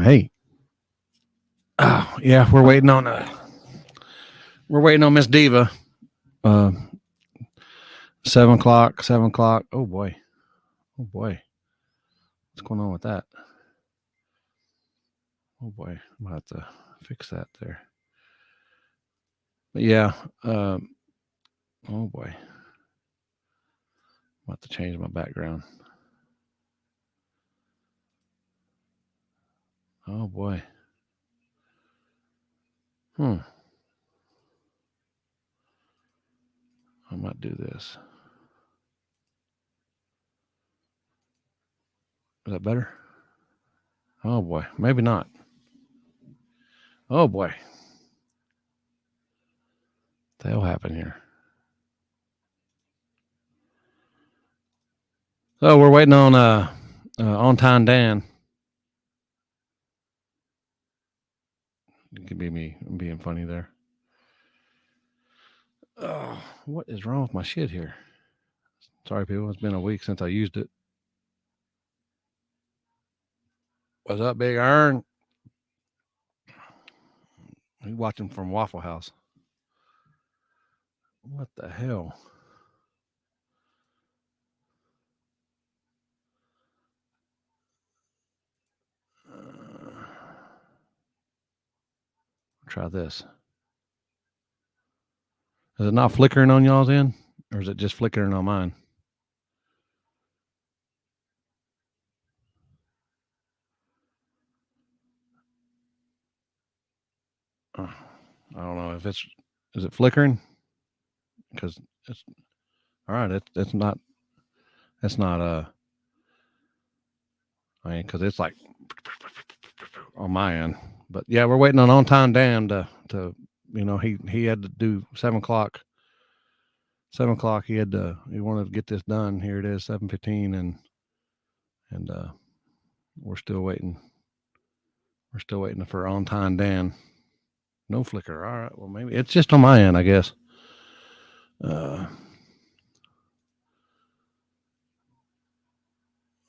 Hey. Oh, yeah, we're waiting on Miss Diva. Uh 7 o'clock, 7 o'clock. Oh boy. Oh boy. What's going on with that? Oh boy. I'm gonna have to fix that there. But yeah, oh boy. I'm about to change my background. Oh boy. I might do this. Is that better? Oh boy. Maybe not. Oh boy. What the hell happened here? So we're waiting on time Dan. It could be me. I'm being funny there. Oh, what is wrong with my shit here? Sorry, people. It's been a week since I used it. What's up, Big Iron? He's watching from Waffle House. What the hell? Try this. Is it not flickering on y'all's end? Or is it just flickering on mine? I don't know if is it flickering? Because it's all right. It's not. It's not. I mean, because it's like on my end. But yeah, we're waiting on time Dan to he had to do 7 o'clock. 7 o'clock. He wanted to get this done. Here it is, 7:15, and we're still waiting. We're still waiting for on time Dan. No flicker. All right. Well, maybe it's just on my end, I guess. Oh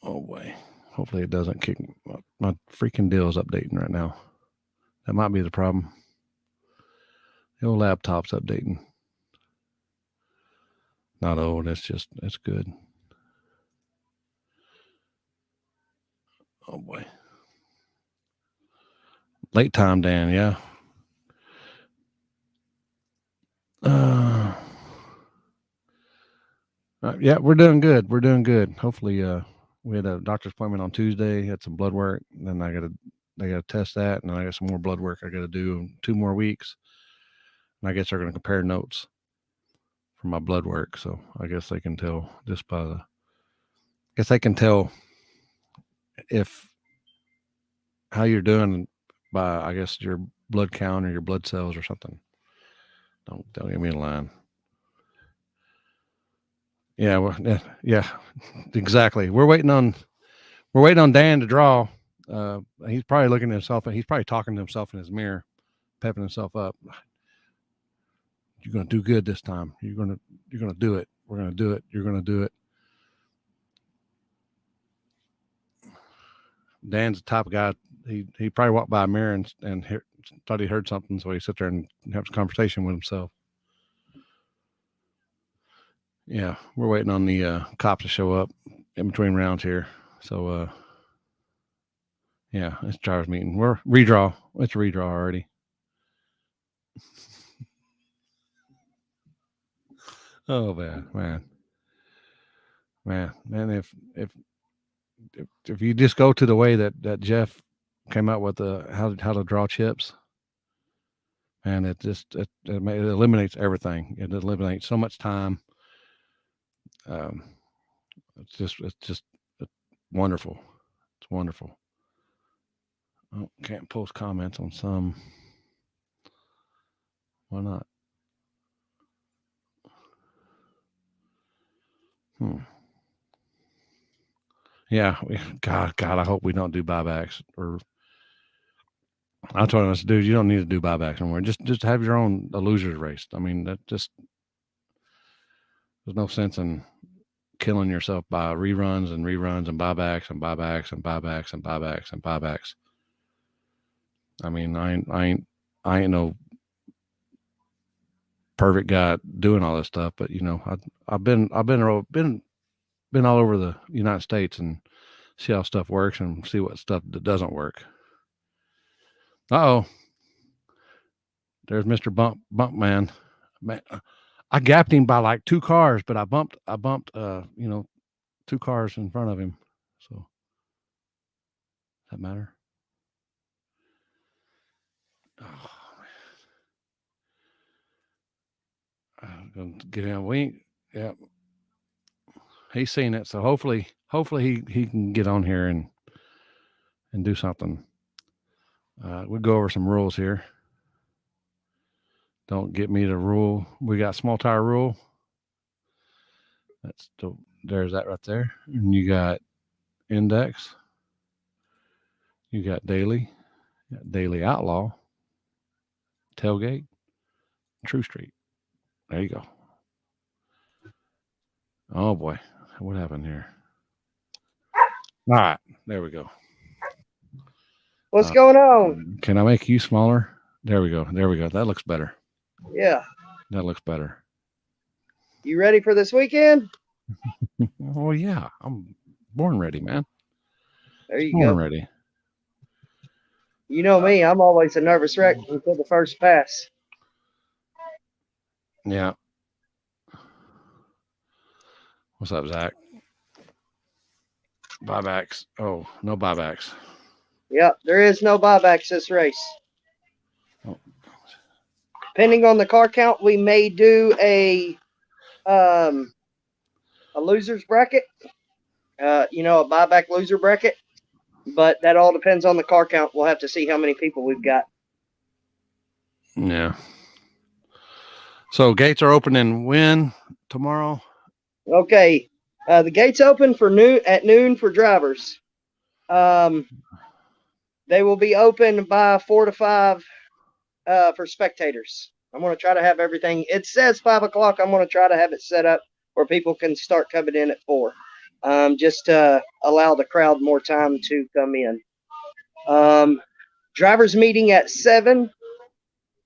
boy. Hopefully it doesn't kick. My freaking deal is updating right now. That might be the problem. The old laptop's updating. Not old. It's good. Oh boy. Late time, Dan. Yeah. Yeah, we're doing good. We're doing good. Hopefully, we had a doctor's appointment on Tuesday. Had some blood work. Then I gotta test that, and then I got some more blood work I gotta do in 2 more weeks. And I guess they're gonna compare notes for my blood work. So I guess they can tell just by the. I guess they can tell if how you're doing by I guess your blood count or your blood cells or something. Don't get me in line. Yeah, well, yeah, exactly. We're waiting on Dan to draw. He's probably looking at himself. He's probably talking to himself in his mirror, pepping himself up. You're gonna do good this time. You're gonna do it. We're gonna do it. You're gonna do it. Dan's the type of guy. He probably walked by a mirror and thought he heard something, so he sat there and have a conversation with himself. Yeah, we're waiting on the cops to show up in between rounds here. So yeah, it's driver's meeting. We're redraw. It's a redraw already. Oh man. If you just go to the way that Jeff came out with the how to draw chips, and it eliminates everything. It eliminates so much time. Um, it's just wonderful. It's wonderful. Oh, can't post comments on some. Why not? Yeah, God, I hope we don't do buybacks. Or I told him, I said, dude, you don't need to do buybacks anymore. Just have your own a losers race. I mean, that just there's no sense in killing yourself by reruns and reruns and buybacks and buybacks and buybacks and buybacks and buybacks. I mean, I ain't no perfect guy doing all this stuff, but I've been all over the United States and see how stuff works and see what stuff that doesn't work. Oh, there's Mr. Bump Man. Man, I gapped him by like 2 cars, but I bumped, 2 cars in front of him. So does that matter? Oh, I'm gonna get him. Yeah, he's seen it. So hopefully he can get on here and do something. We'll go over some rules here. Don't get me to rule. We got small tire rule. There's that right there. And you got index. You got daily outlaw, tailgate, true street. There you go. Oh boy, what happened here? All right, there we go. What's going on? Can I make you smaller? There we go. There we go. That looks better. Yeah. That looks better. You ready for this weekend? Oh yeah, I'm born ready, man. There you Born go. ready. You know me, I'm always a nervous wreck until the first pass. Yeah. What's up, Zach? Buybacks. Oh, no buybacks. Yep, there is no buybacks this race. Oh. Depending on the car count, we may do a loser's bracket. A buyback loser bracket. But that all depends on the car count. We'll have to see how many people we've got. Yeah. So gates are opening when tomorrow? Okay. The gates open at noon for drivers. They will be open by 4 to 5 for spectators. I'm going to try to have everything. It says 5 o'clock. I'm going to try to have it set up where people can start coming in at 4, just to allow the crowd more time to come in. Drivers meeting at 7.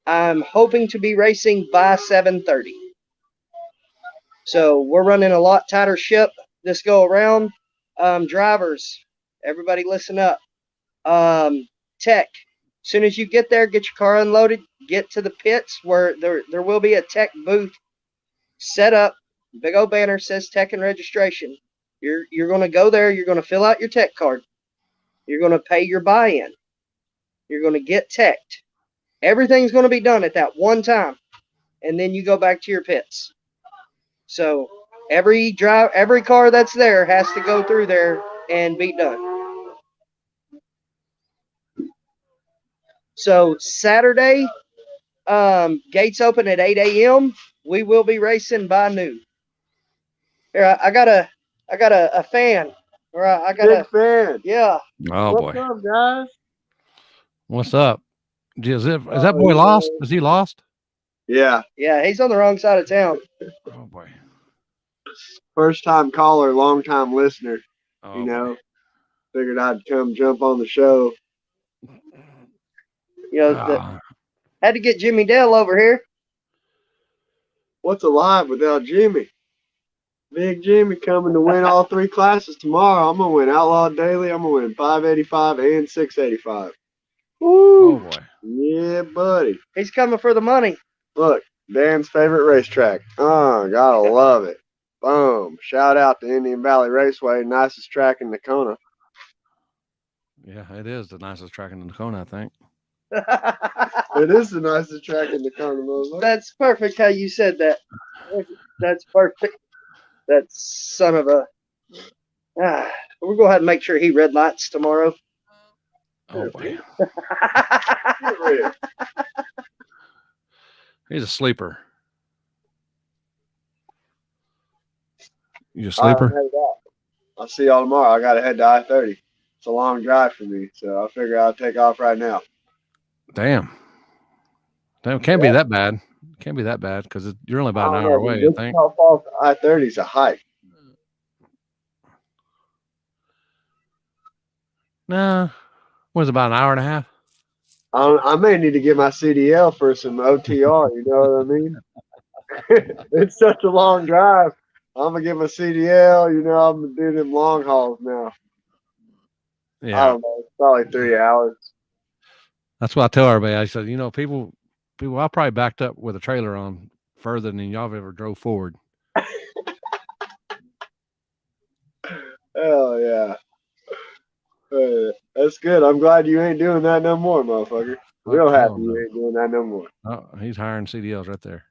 I'm hoping to be racing by 7:30. So we're running a lot tighter ship this go around. Drivers, everybody listen up. Tech, as soon as you get there, get your car unloaded, get to the pits where there will be a tech booth set up. Big old banner says tech and registration. You're going to go there. You're going to fill out your tech card. You're going to pay your buy-in. You're going to get teched. Everything's going to be done at that one time, and then you go back to your pits. So every car that's there has to go through there and be done. So Saturday, gates open at 8 a.m. We will be racing by noon. Here, I got a fan. Or I got Big fan. Yeah. Oh What's boy. up, guys? What's up? Is that boy lost? Is he lost? Yeah. Yeah, he's on the wrong side of town. Oh boy. First time caller, long time listener. Oh you know, boy. figured I'd come jump on the show. Had to get Jimmy Dale over here. What's alive without Jimmy? Big Jimmy coming to win all 3 classes tomorrow. I'm gonna win Outlaw Daily. I'm gonna win 585 and 685. Oh boy. Yeah, buddy. He's coming for the money. Look, Dan's favorite racetrack. Gotta love it. Boom. Shout out to Indian Valley Raceway, nicest track in Nakona. Yeah, it is the nicest track in Nakona, I think. It is the nicest track in Nakona. That's perfect how you said that. That's perfect. That son of a. We're going to have to make sure he red lights tomorrow. Oh boy. He's a sleeper. You a sleeper? I'll see y'all tomorrow. I got to head to I-30. It's a long drive for me, so I figure I'll take off right now. Damn. Can't be that bad. Can't be that bad because you're only about an hour away, I think. I-30 is a hike. Nah. Was it about an hour and a half? I may need to get my CDL for some OTR. You know what I mean? It's such a long drive. I'm gonna get my CDL. You know, I'm gonna do them long hauls now. I Yeah, don't know. It's probably 3 hours. that's what I tell everybody. I said, people, I probably backed up with a trailer on further than y'all have ever drove forward. Hell yeah. That's good. I'm glad you ain't doing that no more, motherfucker. Real Fuck, hell happy you no. ain't doing that no more. Oh, he's hiring CDLs right there.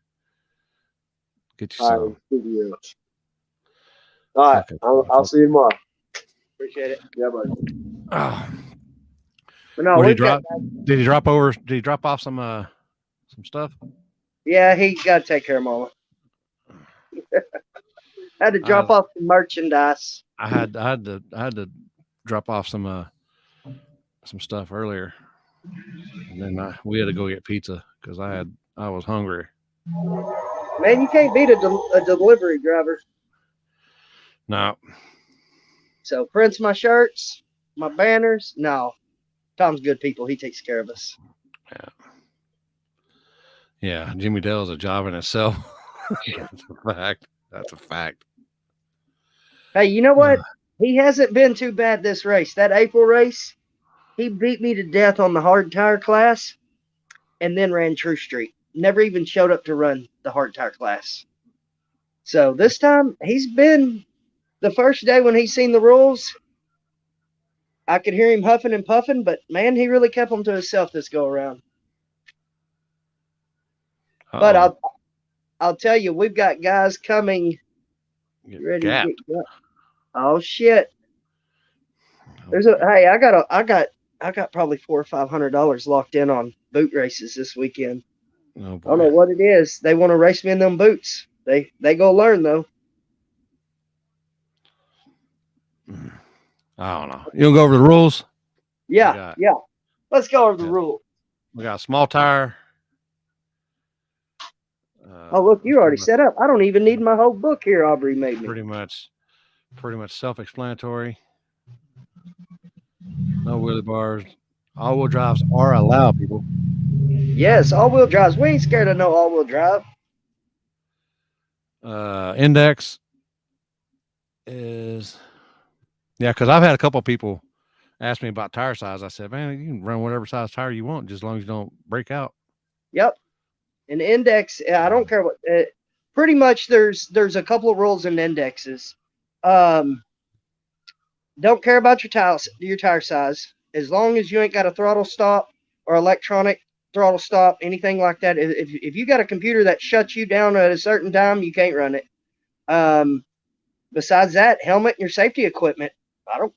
Get you All some. right, CDLs. All right, Fuck it. I'll see you tomorrow. Appreciate it. Yeah, buddy. Oh, But no, where did he we've got. drop? Did he drop over? Did he drop off some stuff? Yeah, he got to take care of Mama. Had to drop off some merchandise. I had to drop off some stuff earlier, and then we had to go get pizza because I was hungry. Man, you can't beat a delivery driver. No, So prints my shirts, my banners. No, Tom's good people. He takes care of us. yeah, Jimmy Dale's a job in itself. That's a fact. That's a fact. Hey, you know what? He hasn't been too bad this race. That April race, he beat me to death on the hard tire class and then ran True Street. Never even showed up to run the hard tire class. So this time, he's been the first day when he's seen the rules. I could hear him huffing and puffing, but man, he really kept them to himself this go around. But I'll tell you, we've got guys coming ready to get going. Oh shit! Hey, I got probably $400 or $500 locked in on boot races this weekend. Oh boy. I don't know what it is. They want to race me in them boots. They go learn though. I don't know. You want to go over the rules? Yeah. Let's go over the rules. We got a small tire. Oh, look, you already set up. I don't even need my whole book here. Aubrey made me. Pretty much self-explanatory. No wheelie bars. All-wheel drives are allowed, people. Yes, all-wheel drives. We ain't scared of no all-wheel drive. Index is, because I've had a couple of people ask me about tire size. I said, man, you can run whatever size tire you want, just as long as you don't break out. Yep. An index, I don't care what. Pretty much, there's a couple of rules in indexes. Don't care about your tire size, as long as you ain't got a throttle stop or electronic throttle stop, anything like that. If you got a computer that shuts you down at a certain time, you can't run it. Besides that, helmet and your safety equipment. I don't.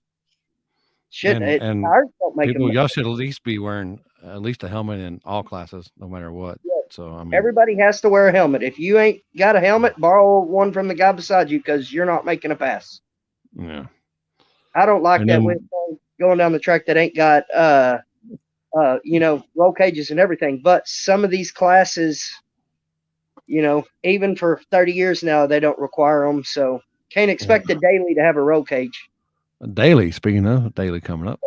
Shit, and tires don't make people, them. y'all should at least be wearing at least a helmet in all classes, no matter what. Yeah. So I mean, Everybody has to wear a helmet. If you ain't got a helmet, borrow one from the guy beside you because you're not making a pass. yeah. I don't like And that then- with going down the track that ain't got roll cages and everything. But some of these classes, even for 30 years now, they don't require them. So can't expect the daily to have a roll cage. Daily, speaking of daily coming up.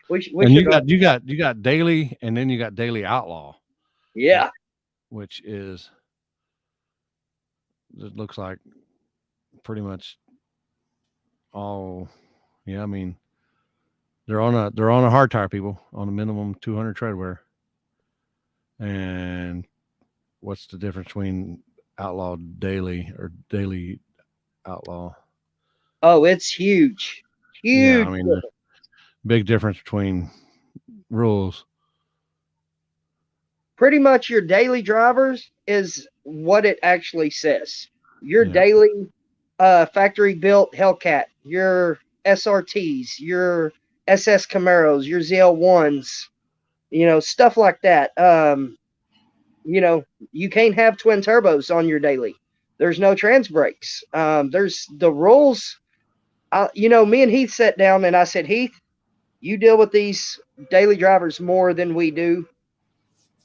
We you got daily, and then you got daily outlaw. Yeah. Which is, it looks like pretty much all. Yeah, I mean, they're on a hard tire, people, on a minimum 200 tread wear. And what's the difference between outlaw daily or daily outlaw? Oh, it's huge. Huge. Yeah, I mean, big difference between rules. Pretty much your daily drivers is what it actually says. Your daily factory built Hellcat, your SRTs, your SS Camaros, your ZL1s, stuff like that. You can't have twin turbos on your daily. There's no trans brakes. There's the rules. Me and Heath sat down and I said, Heath, you deal with these daily drivers more than we do.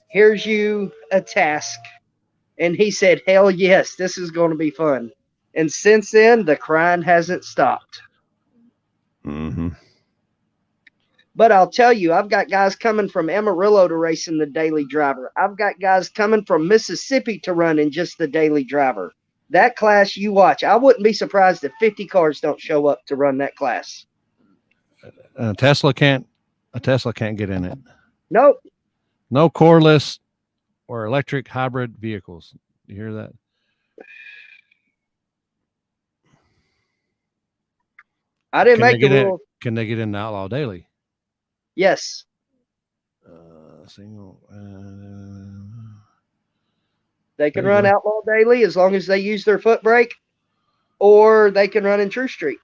Here's you a task. And he said, hell yes, this is going to be fun. And since then, the crying hasn't stopped. Mm-hmm. But I'll tell you, I've got guys coming from Amarillo to race in the daily driver. I've got guys coming from Mississippi to run in just the daily driver. That class, you watch. I wouldn't be surprised if 50 cars don't show up to run that class. Tesla can't get in it. Nope. No coreless or electric hybrid vehicles. You hear that? I didn't make the rules. Can they get in the Outlaw Daily? Yes. Single. They can run Outlaw Daily as long as they use their foot brake, or they can run in True Street.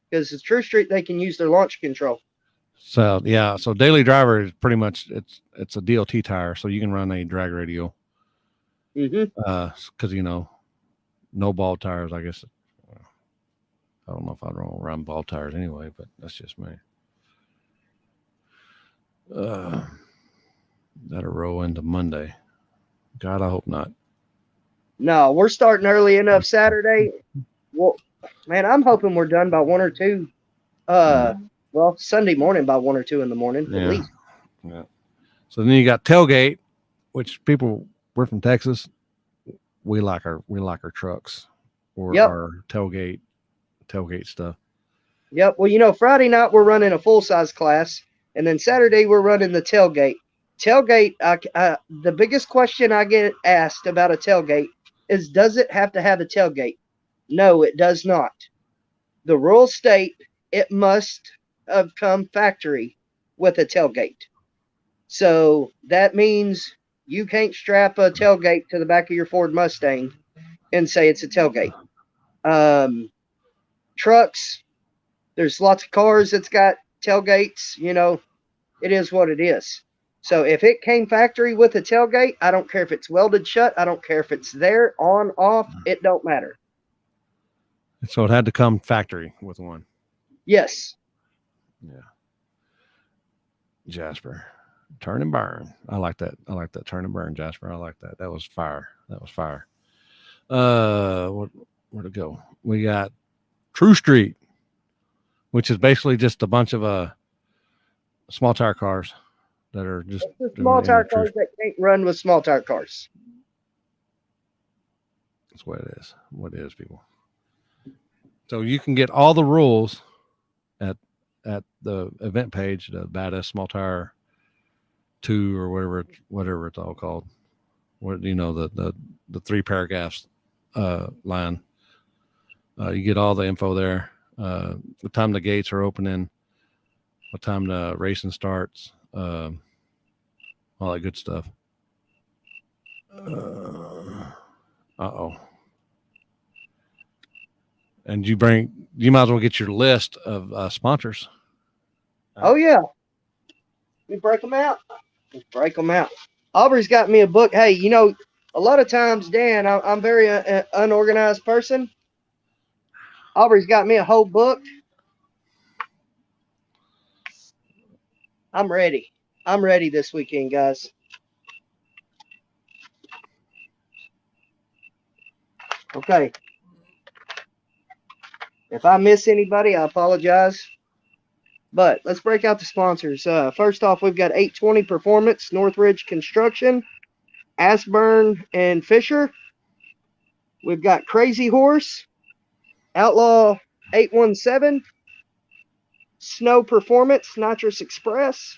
Because it's True Street, they can use their launch control. So yeah, so daily driver is pretty much it's a DOT tire, so you can run a drag radial. Because no ball tires. I guess I don't know if I'd run ball tires anyway, but that's just me. That'll roll into Monday. God, I hope not. No, we're starting early enough Saturday. Well, man, I'm hoping we're done by 1 or 2. Well, Sunday morning by 1 or 2 in the morning at least. Yeah. So then you got tailgate, which we're from Texas. We like our trucks or our tailgate stuff. Yep. Well, Friday night we're running a full size class, and then Saturday we're running the tailgate. Tailgate. The biggest question I get asked about a tailgate is, does it have to have a tailgate? No, it does not. The rules state it must have come factory with a tailgate. So that means you can't strap a tailgate to the back of your Ford Mustang and say it's a tailgate. Trucks, there's lots of cars that's got tailgates. It is what it is. So if it came factory with a tailgate, I don't care if it's welded shut. I don't care if it's there, on, off. It don't matter. So it had to come factory with one. Yes. Yeah. Jasper, turn and burn. I like that. Turn and burn, Jasper. I like that. That was fire. Where'd it go? We got True Street, which is basically just a bunch of small tire cars that are just small tire cars that can't run with small tire cars. That's what it is. What it is, people. So you can get all the rules at the event page, the Baddest Small Tire 2 or whatever it's all called. The 3 paragraphs line. You get all the info there. What time the gates are opening, what time the racing starts, all that good stuff. And you might as well get your list of sponsors. Oh yeah. We break them out. Aubrey's got me a book. Hey, a lot of times, Dan, I'm very unorganized person. Aubrey's got me a whole book. I'm ready. I'm ready this weekend, guys. Okay. If I miss anybody, I apologize. But let's break out the sponsors. First off, we've got 820 Performance, Northridge Construction, Ashburn and Fisher. We've got Crazy Horse, Outlaw 817, Snow Performance, Nitrous Express,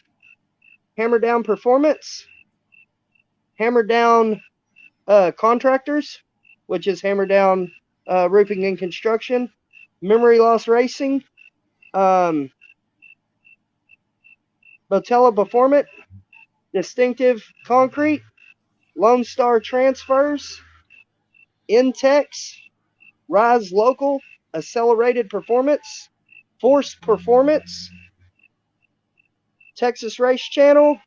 Hammer Down Performance, Hammer Down Contractors, which is Hammer Down Roofing and Construction, Memory Loss Racing, Botella Performance, Distinctive Concrete, Lone Star Transfers, Intex, Rise Local, Accelerated Performance, Force Performance, Texas Race Channel.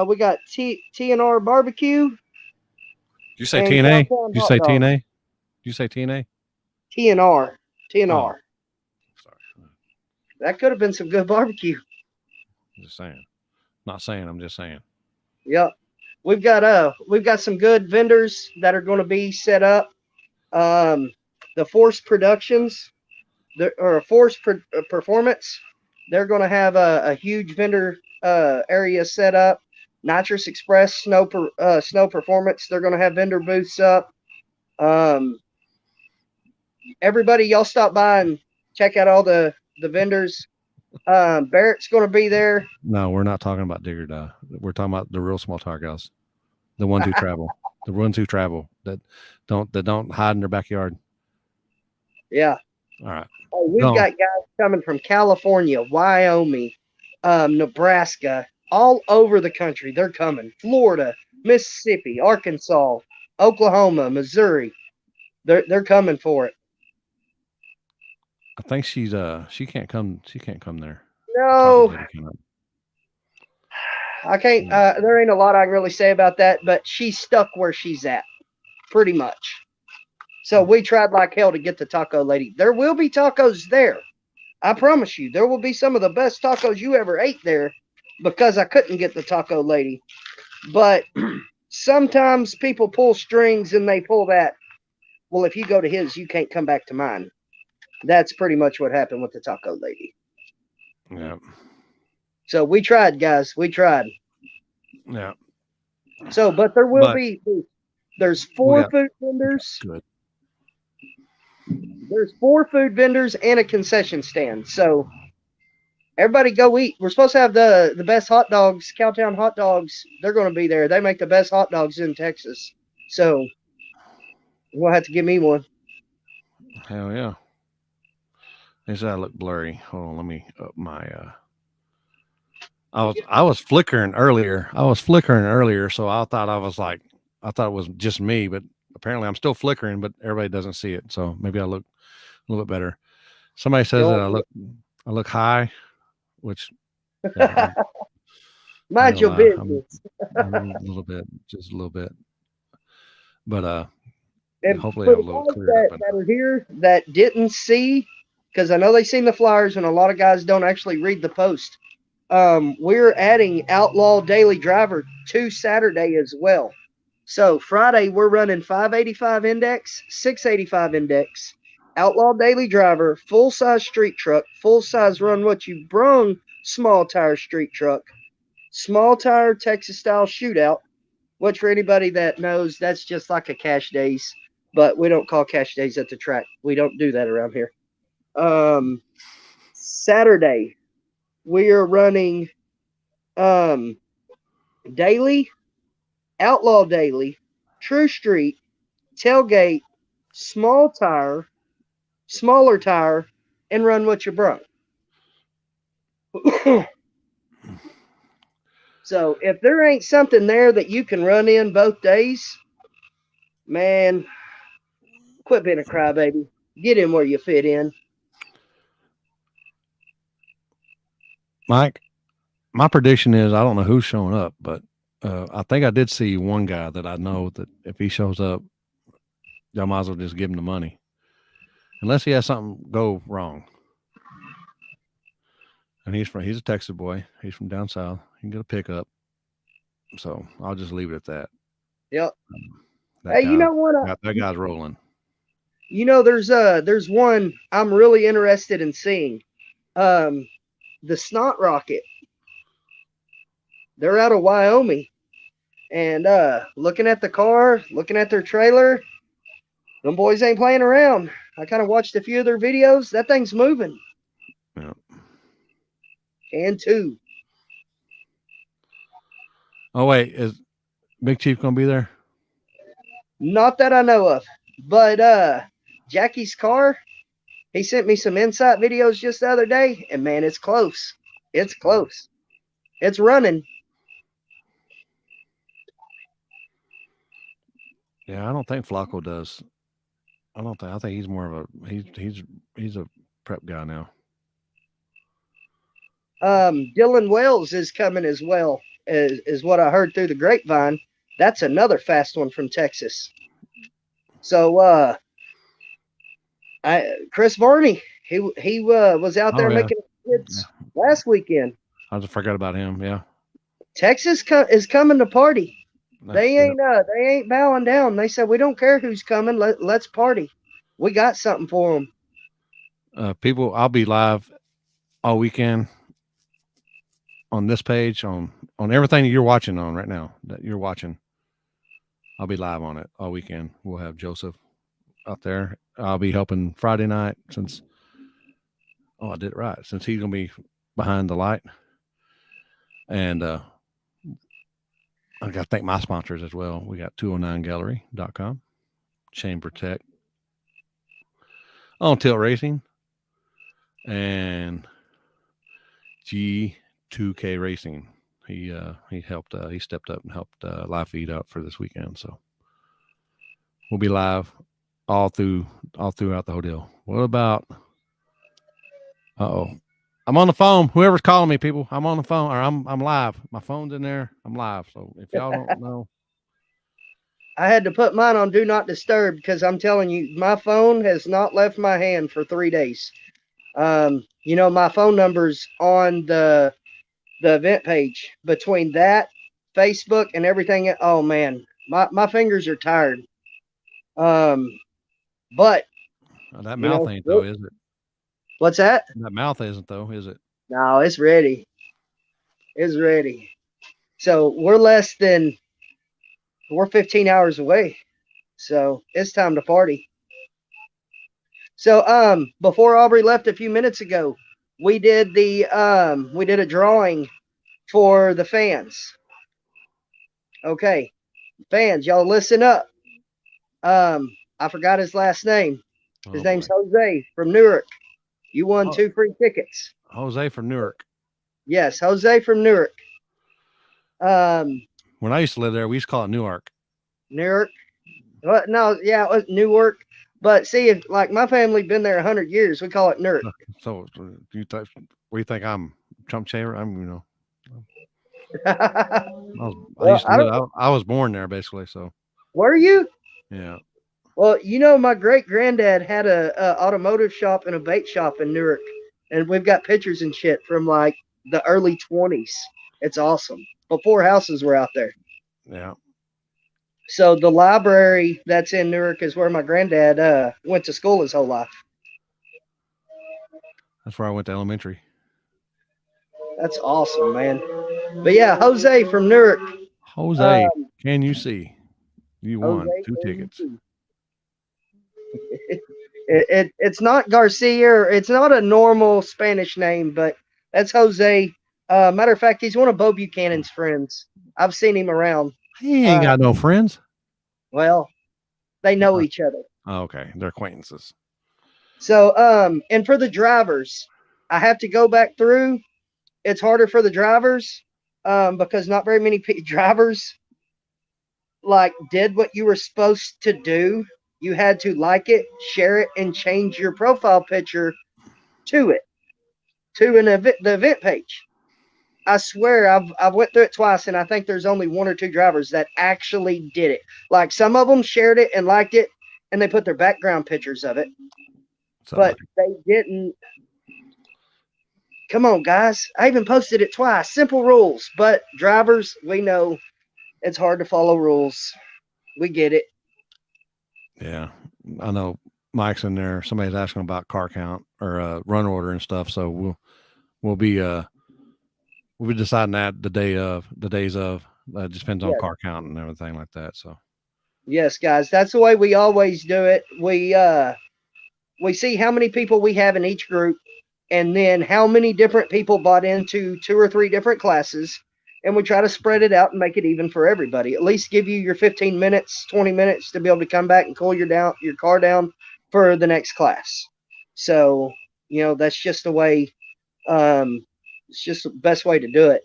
We got TNR Barbecue. Did you say TNA? Did you say TNA? Did you say TNA? TNR. Oh, sorry. That could have been some good barbecue. I'm just saying. Not saying, I'm just saying. Yep. We've got some good vendors that are going to be set up. The Force Productions, or a Force Performance. They're going to have a huge vendor area set up. Nitrous Express Snow Performance. They're going to have vendor booths up. Everybody, y'all stop by and check out all the vendors. Barrett's going to be there. No, we're not talking about Digger Die. We're talking about the real small tire guys, the ones who travel, that don't hide in their backyard. Yeah. All right. Oh, we've got guys coming from California, Wyoming, Nebraska, all over the country. They're coming. Florida, Mississippi, Arkansas, Oklahoma, Missouri. They're coming for it. I think she can't come there. No, I can't. There ain't a lot I can really say about that, but she's stuck where she's at, pretty much. So we tried like hell to get the taco lady. There will be tacos there. I promise you, there will be some of the best tacos you ever ate there because I couldn't get the taco lady. But sometimes people pull strings and they pull that. Well, if you go to his, you can't come back to mine. That's pretty much what happened with the taco lady. Yeah. So we tried, guys. We tried. Yeah. So, but there will be. There's 4 food vendors. Good. There's 4 food vendors and a concession stand. So everybody go eat. We're supposed to have the best hot dogs, Cowtown hot dogs. They're going to be there. They make the best hot dogs in Texas. So we'll have to give me one. Hell yeah. This I look blurry. Hold on, let me up my I was flickering earlier. So I thought it was just me, but apparently I'm still flickering, but everybody doesn't see it. So maybe I look a little bit better. Somebody says that I look high, which mind your business. I'm a little bit, just a little bit. But and hopefully I'm a little clearer. That are here that didn't see, because I know they seen the flyers and a lot of guys don't actually read the post. We're adding Outlaw Daily Driver to Saturday as well. So Friday we're running 585 index, 685 index, Outlaw Daily Driver, full size street truck, full size Run What You Brung small tire street truck, small tire Texas style shootout, which for anybody that knows, that's just like a cash days, but we don't call cash days at the track. We don't do that around here. Saturday we are running daily, Outlaw Daily, True Street, Tailgate, small tire, smaller tire, and Run What You Brung. So if there ain't something there that you can run in both days, man, quit being a crybaby. Get in where you fit in. Mike, my prediction is I don't know who's showing up, but I think I did see one guy that I know that if he shows up, y'all might as well just give him the money. Unless he has something go wrong. And he's a Texas boy. He's from down south. He can get a pickup. So I'll just leave it at that. Yep. You know what? That guy's rolling. You know, there's one I'm really interested in seeing. The Snot Rocket. They're out of Wyoming. And looking at the car, looking at their trailer, them boys ain't playing around. I kind of watched a few of their videos. That thing's moving. Yeah. And 2. Oh, wait. Is Big Chief going to be there? Not that I know of. But Jackie's car, he sent me some insight videos just the other day. And, man, it's close. It's close. It's running. Yeah, I don't think Flacco does. I think he's more of he's a prep guy now. Dylan Wells is coming as well, is what I heard through the grapevine. That's another fast one from Texas. So Chris Varney, he was out there making hits last weekend. I just forgot about him. Yeah, Texas is coming to party. They ain't bowing down. They said we don't care who's coming. Let's party. We got something for them. People, I'll be live all weekend on this page on everything that you're watching on right now. That you're watching, I'll be live on it all weekend. We'll have Joseph out there. I'll be helping Friday night since. Oh, I did it right. Since he's gonna be behind the light, and I got to thank my sponsors as well. We got 209gallery.com, Chamber Tech, On Tilt Racing, and G2K Racing. He helped. He stepped up and helped live feed out for this weekend. So we'll be live all throughout the hotel. What about? Oh, I'm on the phone. Whoever's calling me, people, I'm on the phone, or I'm live. My phone's in there. I'm live. So if y'all don't know, I had to put mine on do not disturb because I'm telling you, my phone has not left my hand for 3 days. My phone number's on the event page. Between that, Facebook, and everything, oh man, my fingers are tired. But that mouth ain't though, is it? What's that? That mouth isn't though, is it? No, it's ready. It's ready. So we're 15 hours away. So it's time to party. So before Aubrey left a few minutes ago, we did a drawing for the fans. Okay. Fans, y'all listen up. I forgot his last name. His name's Jose from Newark. You won 2 free tickets. Jose from Newark. Yes, Jose from Newark. When I used to live there, we used to call it Newark. Newark? Well, no, yeah, it was Newark. But see, if like my family been there 100 years, we call it Newark. So we think I'm Trump chamber? I'm I was born there basically. So were you? Yeah. Well, my great granddad had a automotive shop and a bait shop in Newark, and we've got pictures and shit from like the early 20s. It's awesome. Before houses were out there. Yeah. So the library that's in Newark is where my granddad went to school his whole life. That's where I went to elementary. That's awesome, man. But yeah, Jose from Newark. Jose, can you see? You won 2 tickets. It's not Garcia. Or it's not a normal Spanish name, but that's Jose. Matter of fact, he's one of Bo Buchanan's friends. I've seen him around. He ain't got no friends. Well, they know each other. Oh, okay, they're acquaintances. So, and for the drivers, I have to go back through. It's harder for the drivers because not very many drivers did what you were supposed to do. You had to like it, share it, and change your profile picture to the event page. I swear I've went through it twice, and I think there's only 1 or 2 drivers that actually did it. Like some of them shared it and liked it, and they put their background pictures of it, but they didn't. Come on, guys! I even posted it twice. Simple rules, but drivers, we know it's hard to follow rules. We get it. Yeah, I know. Mike's in there. Somebody's asking about car count or run order and stuff. So we'll be deciding that the days of. It just depends on car count and everything like that. So yes, guys, that's the way we always do it. We see how many people we have in each group, and then how many different people bought into 2 or 3 different classes, and we try to spread it out and make it even for everybody. At least give you your 15 minutes, 20 minutes to be able to come back and cool your car down for the next class. So, that's just the way. It's just the best way to do it.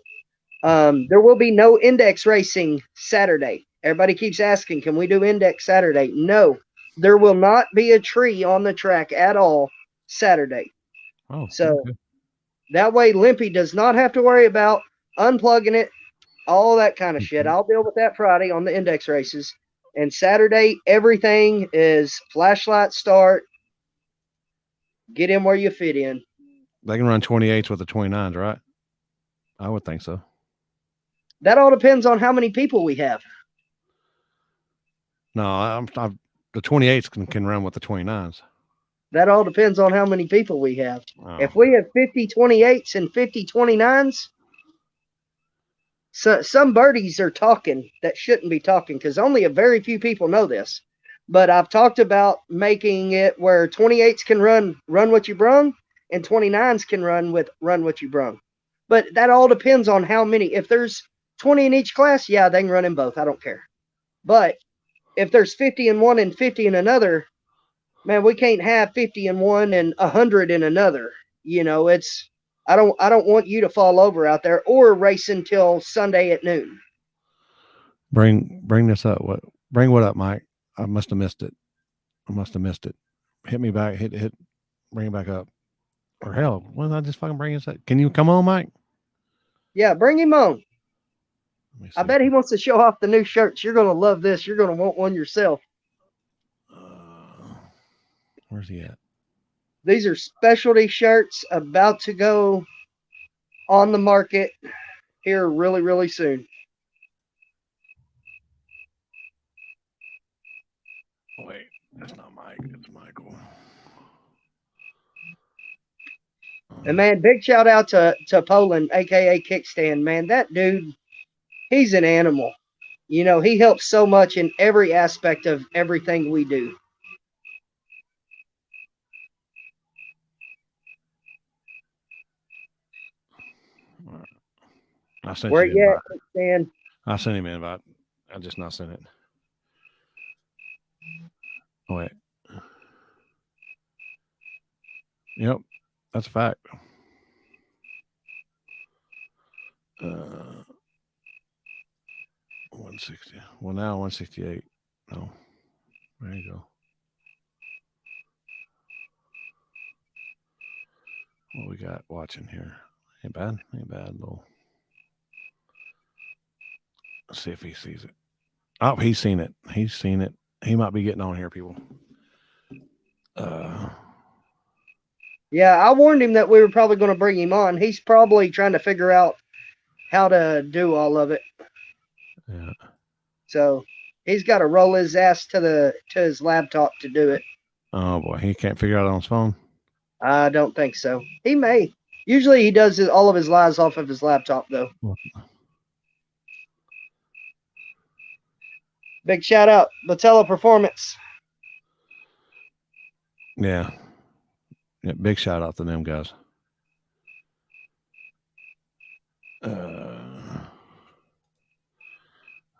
There will be no index racing Saturday. Everybody keeps asking, can we do index Saturday? No, there will not be a tree on the track at all Saturday. Oh, so okay. That way Limpy does not have to worry about unplugging it, all that kind of shit. I'll deal with that Friday on the index races. And Saturday, everything is flashlight start. Get in where you fit in. They can run 28s with the 29s, right? I would think so. That all depends on how many people we have. No, the 28s can run with the 29s. That all depends on how many people we have. Oh. If we have 50 28s and 50 29s, so some birdies are talking that shouldn't be talking because only a very few people know this. But I've talked about making it where 28s can run what you brung, and 29s can run what you brung. But that all depends on how many. If there's 20 in each class, yeah, they can run in both. I don't care. But if there's 50 in one and 50 in another, man, we can't have 50 in one and 100 in another. It's I don't want you to fall over out there or race until Sunday at noon. Bring this up. Bring what up, Mike? I must have missed it. Hit me back. Hit. Bring it back up. Or hell, why don't I just fucking bring this up? Can you come on, Mike? Yeah, bring him on. Let me see. I bet he wants to show off the new shirts. You're gonna love this. You're gonna want one yourself. Where's he at? These are specialty shirts about to go on the market here really, really soon. Wait, that's not Mike. It's Michael. And man, big shout out to Poland, aka Kickstand. Man, that dude, he's an animal. He helps so much in every aspect of everything we do. I sent Where you an you invite. at, Kickstand? I sent him an invite. I just not sent it. Oh, wait. Yep, that's a fact. 160. Well, now 168. No, there you go. What we got watching here? Ain't bad. Little. Let's see if he sees it. Oh, he's seen it. He might be getting on here, people. Yeah, I warned him that we were probably going to bring him on. He's probably trying to figure out how to do all of it. Yeah. So he's got to roll his ass to his laptop to do it. Oh boy, he can't figure it out on his phone. I don't think so. He may. Usually he does all of his lives off of his laptop, though. Big shout out, Batella Performance. Yeah. Big shout out to them guys.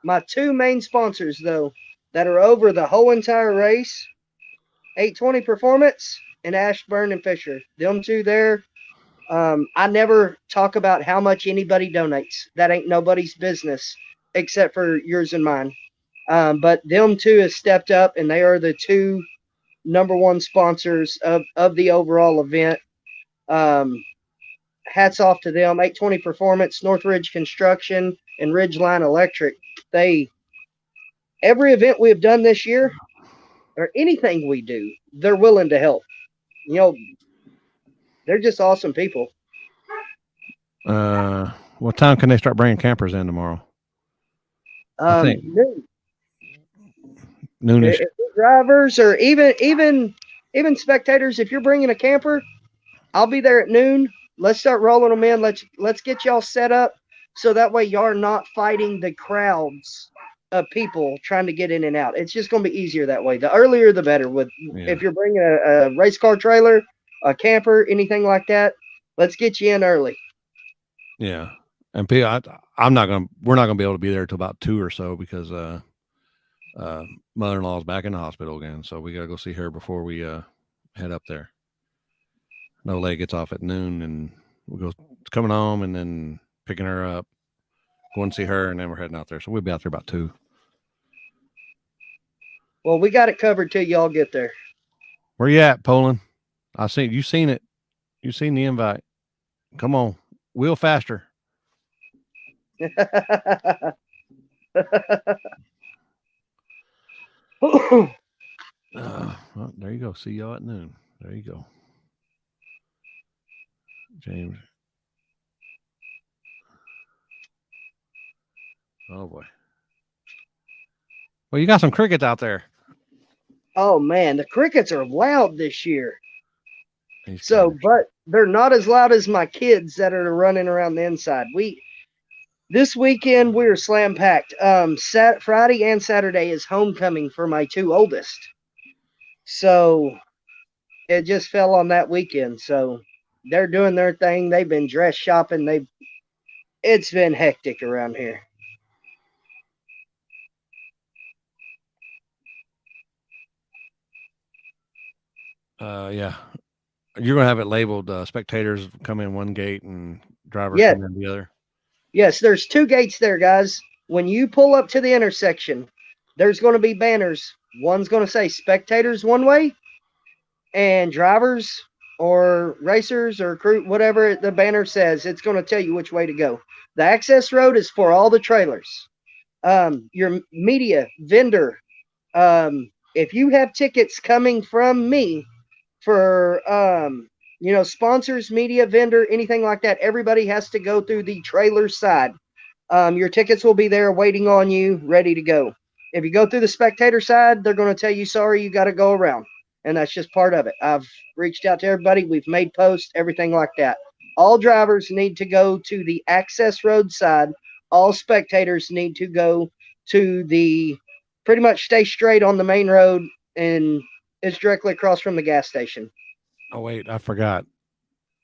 My two main sponsors, though, that are over the whole entire race, 820 Performance and Ashburn and Fisher. Them two there. I never talk about how much anybody donates. That ain't nobody's business except for yours and mine. But them two have stepped up, and they are the two number one sponsors of the overall event. Hats off to them. 820 Performance, Northridge Construction, and Ridgeline Electric. Every event we have done this year, or anything we do, they're willing to help. They're just awesome people. What time can they start bringing campers in tomorrow? I think noonish. If drivers or even spectators, if you're bringing a camper, I'll be there at noon. Let's start rolling them in. Let's get y'all set up so that way y'all are not fighting the crowds of people trying to get in and out. It's just going to be easier that way. The earlier, the better. If you're bringing a race car trailer, a camper, anything like that, let's get you in early. Yeah, and we're not gonna be able to be there till about 2 or so because mother-in-law's back in the hospital again, so we gotta go see her before we head up there. No leg gets off at noon, and we'll go coming home and then picking her up, going to see her, and then we're heading out there. So we'll be out there about 2. Well, we got it covered till y'all get there. Where you at, Poland? You seen it. You seen the invite. Come on. Wheel faster. Well, there you go. See y'all at noon. There you go. James. Oh boy. Well, you got some crickets out there. Oh man, the crickets are loud this year. He's So, trash. but they're not as loud as my kids that are running around the inside. This weekend we're slam packed. Friday and Saturday is homecoming for my two oldest. So it just fell on that weekend. So they're doing their thing. They've been dress shopping. It's been hectic around here. Yeah. You're gonna have it labeled. Spectators come in one gate and drivers Yes, come in the other. yes, there's two gates there, guys. When you pull up to the intersection, there's going to be banners. One's going to say spectators one way and drivers or racers or crew, whatever the banner says, it's going to tell you which way to go. The access road is for all the trailers. Your media vendor, if you have tickets coming from me for sponsors, media vendor, anything like that, everybody has to go through the trailer side. Your tickets will be there waiting on you, ready to go. If you go through the spectator side, they're going to tell you, sorry, you got to go around. And that's just part of it. I've reached out to everybody. We've made posts, everything like that. All drivers need to go to the access road side. All spectators need to go to the pretty much stay straight on the main road, and it's directly across from the gas station. Oh wait, I forgot.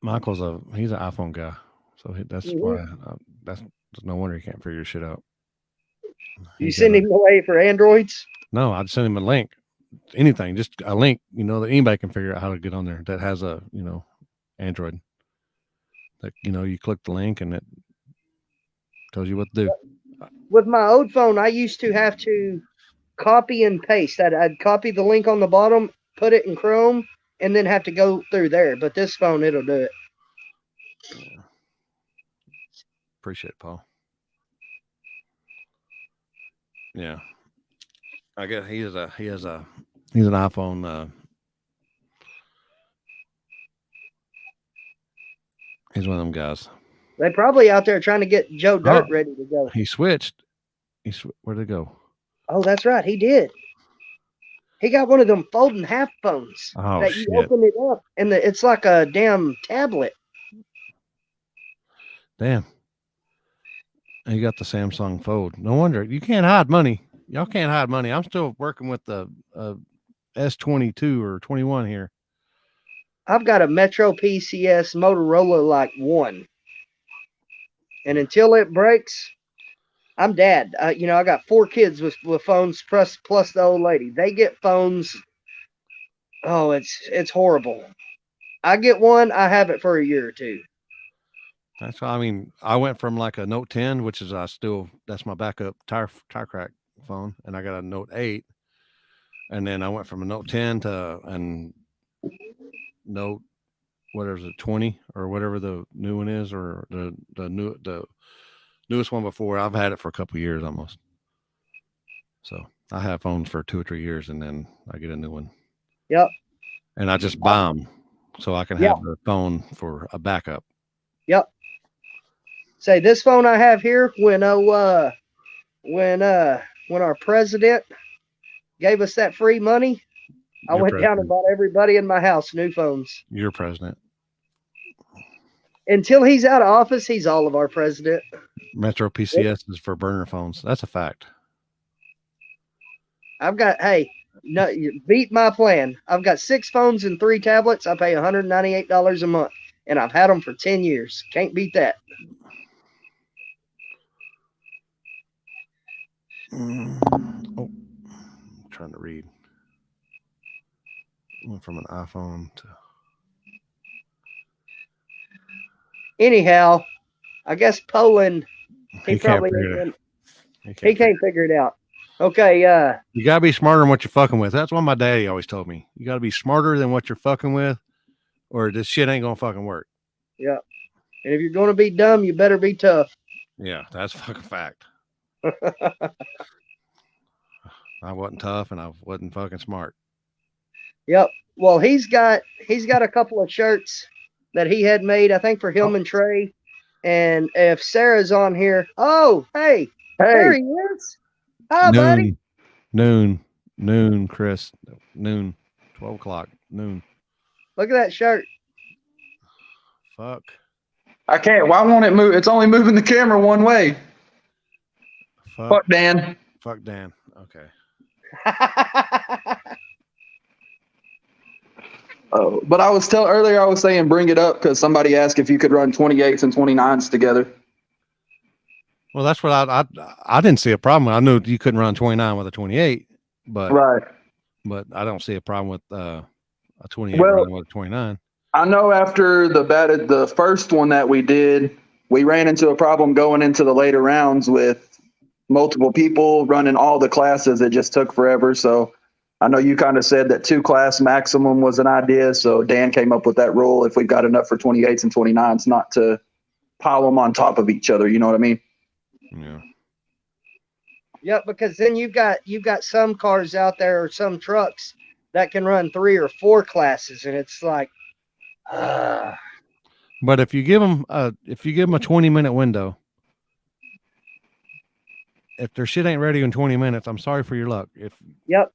He's an iPhone guy, so that's Mm-hmm. why that's no wonder he can't figure shit out. You He's got send him away for Androids? no. I'd send him a link, anything, just a link. That anybody can figure out how to get on there. That has a Android. That you click the link and it tells you what to do. With my old phone, I used to have to copy and paste. I'd copy the link on the bottom, put it in Chrome, and then have to go through there. But this phone, it'll do it. Yeah. Appreciate it, Paul. Yeah, I guess he's an iPhone. He's one of them guys. They're probably out there trying to get Joe Dirt Oh, ready to go. he switched. Where'd it go? Oh, that's right. He did. He got one of them folding half phones Oh that you shit! open it up and it's like a damn tablet. Damn. He got the Samsung Fold. No wonder you can't hide money. Y'all can't hide money. I'm still working with the S22 or 21 here. I've got a Metro PCS Motorola like one, and until it breaks, I'm dad. I got 4 kids with phones plus the old lady. They get phones. Oh, it's horrible. I get one, I have it for a year or two. That's why I went from like a Note 10, which is that's my backup tire crack phone, and I got a Note 8, and then I went from a Note 10 to and Note what is it 20 or whatever the new one is, or the newest one before. I've had it for a couple of years almost. So I have phones for 2 or 3 years, and then I get a new one. Yep. And I just buy them so I can have the phone for a backup. Yep. Say this phone I have here, when our president gave us that free money, I Your went down and president. bought everybody in my house new phones. Your president. Until he's out of office, he's all of our president. Metro PCS is for burner phones. That's a fact. No, you beat my plan. I've got 6 phones and 3 tablets. I pay $198 a month, and I've had them for 10 years. Can't beat that. Oh, I'm trying to read. Went from an iPhone to. Anyhow, I guess Poland. He can't probably figure it. He can't figure it out. Okay, you gotta be smarter than what you're fucking with. That's what my daddy always told me. You gotta be smarter than what you're fucking with, or this shit ain't gonna fucking work. Yeah. And if you're gonna be dumb, you better be tough. Yeah, that's fucking fact. I wasn't tough and I wasn't fucking smart. Yep. Well, he's got a couple of shirts that he had made, I think, for him and Trey. And if Sarah's on here, oh, hey, there he is. Hi, buddy. Noon. Noon, Chris. Noon. 12 o'clock. Noon. Look at that shirt. Fuck. I can't. Why won't it move? It's only moving the camera one way. Fuck Dan. Fuck Dan. Okay. Oh, but I was earlier. I was saying bring it up because somebody asked if you could run 28s and 29s together. Well, that's what I didn't see a problem. I knew you couldn't run 29 with a 28, but Right. But I don't see a problem with a 28 Well, running with a 29. I know after the first one that we did, we ran into a problem going into the later rounds with multiple people running all the classes. It just took forever. So I know you kind of said that 2-class maximum was an idea. So Dan came up with that rule. If we've got enough for 28s and 29s, not to pile them on top of each other. You know what I mean? Yeah. Yep, because then you've got some cars out there or some trucks that can run 3 or 4 classes, and it's like, But if you give them a 20-minute window, if their shit ain't ready in 20 minutes, I'm sorry for your luck. Yep.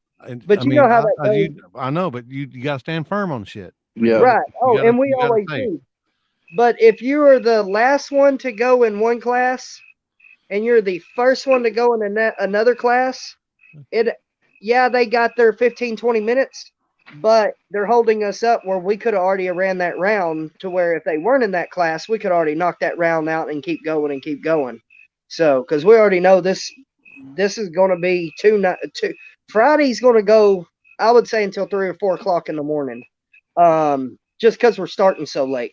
But you know how that goes. I know, but you got to stand firm on the shit. Yeah. Right. Oh, gotta- and we you gotta always say. do. But if you are the last one to go in one class and you're the first one to go in another class, they got their 15, 20 minutes, but they're holding us up where we could have already ran that round to where if they weren't in that class, we could already knock that round out and keep going. So, because we already know this is going to be Friday's going to go, I would say, until 3 or 4 o'clock in the morning, just because we're starting so late.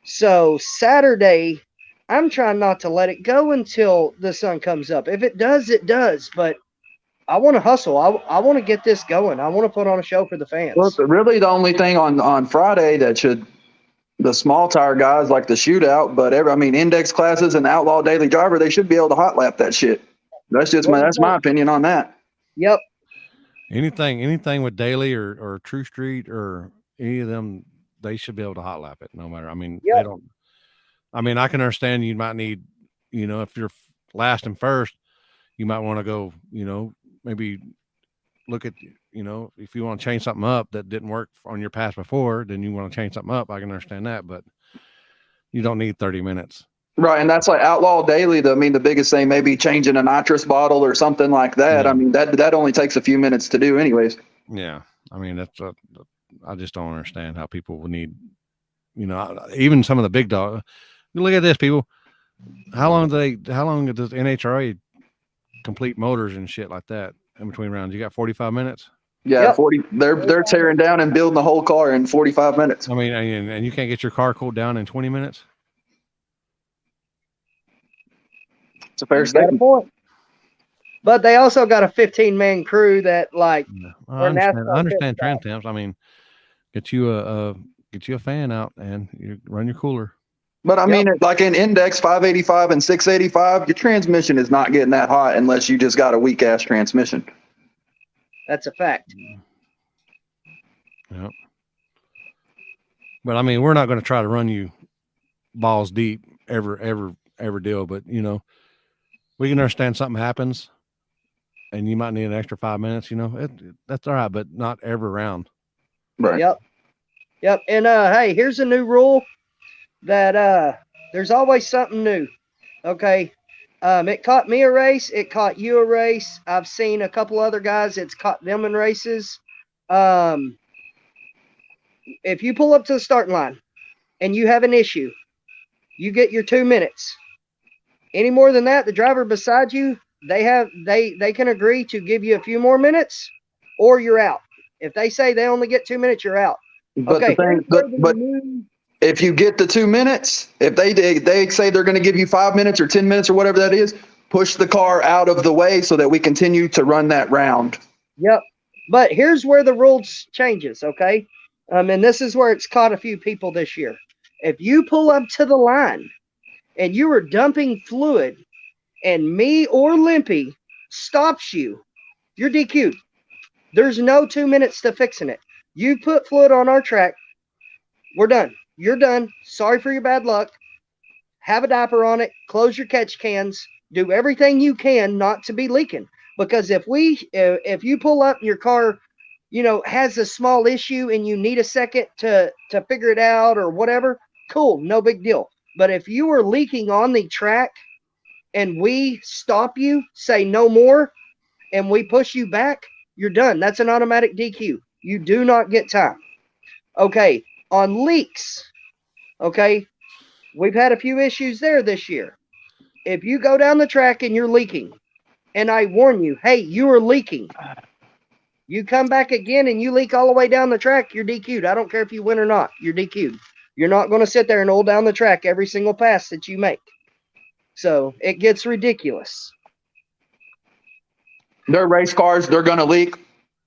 So Saturday, I'm trying not to let it go until the sun comes up. If it does, it does. But I want to hustle. I want to get this going. I want to put on a show for the fans. Well, really, the only thing on Friday that should the small tire guys like the shootout, but index classes and outlaw daily driver, they should be able to hot lap that shit. That's just that's my opinion on that. Yep. Anything with daily or True Street or any of them, they should be able to hot lap it. No matter. They don't. I can understand you might need, if you're last and first, you might want to go, maybe look at, if you want to change something up that didn't work on your pass before, then you want to change something up. I can understand that, but you don't need 30 minutes. Right. And that's like outlaw daily. The biggest thing, maybe changing a nitrous bottle or something like that. Yeah. That only takes a few minutes to do anyways. Yeah. That's I just don't understand how people would need, even some of the big dogs. Look at this, people. How long does NHRA complete motors and shit like that in between rounds? You got 45 minutes? Yeah, yep. 40. They're tearing down and building the whole car in 45 minutes. And you can't get your car cooled down in 20 minutes? It's a fair statement. But they also got a 15-man crew that I understand trans temps. Get you a fan out and you run your cooler. But like in index 585 and 685, your transmission is not getting that hot unless you just got a weak ass transmission. That's a fact. Yep. But we're not going to try to run you balls deep ever deal. But we can understand something happens and you might need an extra 5 minutes, that's all right, but not every round. Right. Yep. And hey, here's a new rule that there's always something new. Okay. It caught me a race, it caught you a race. I've seen a couple other guys, it's caught them in races. If you pull up to the starting line and you have an issue, you get your 2 minutes. Any more than that, the driver beside you, they can agree to give you a few more minutes or you're out. If they say they only get 2 minutes, you're out. But okay. But if you get the 2 minutes, if they say they're going to give you 5 minutes or 10 minutes or whatever that is, push the car out of the way so that we continue to run that round. Yep. But here's where the rules changes. Okay. And this is where it's caught a few people this year. If you pull up to the line and you are dumping fluid and me or Limpy stops you, you're DQ'd. There's no 2 minutes to fixing it. You put fluid on our track. We're done. You're done. Sorry for your bad luck. Have a diaper on it. Close your catch cans. Do everything you can not to be leaking. Because if you pull up and your car, has a small issue and you need a second to figure it out or whatever, cool, no big deal. But if you are leaking on the track and we stop you, say no more, and we push you back, you're done. That's an automatic DQ. You do not get time. Okay, on leaks, okay, we've had a few issues there this year. If you go down the track and you're leaking, and I warn you, hey, you are leaking. You come back again and you leak all the way down the track, you're DQ'd. I don't care if you win or not, you're DQ'd. You're not going to sit there and oil down the track every single pass that you make. So it gets ridiculous. They're race cars. They're going to leak.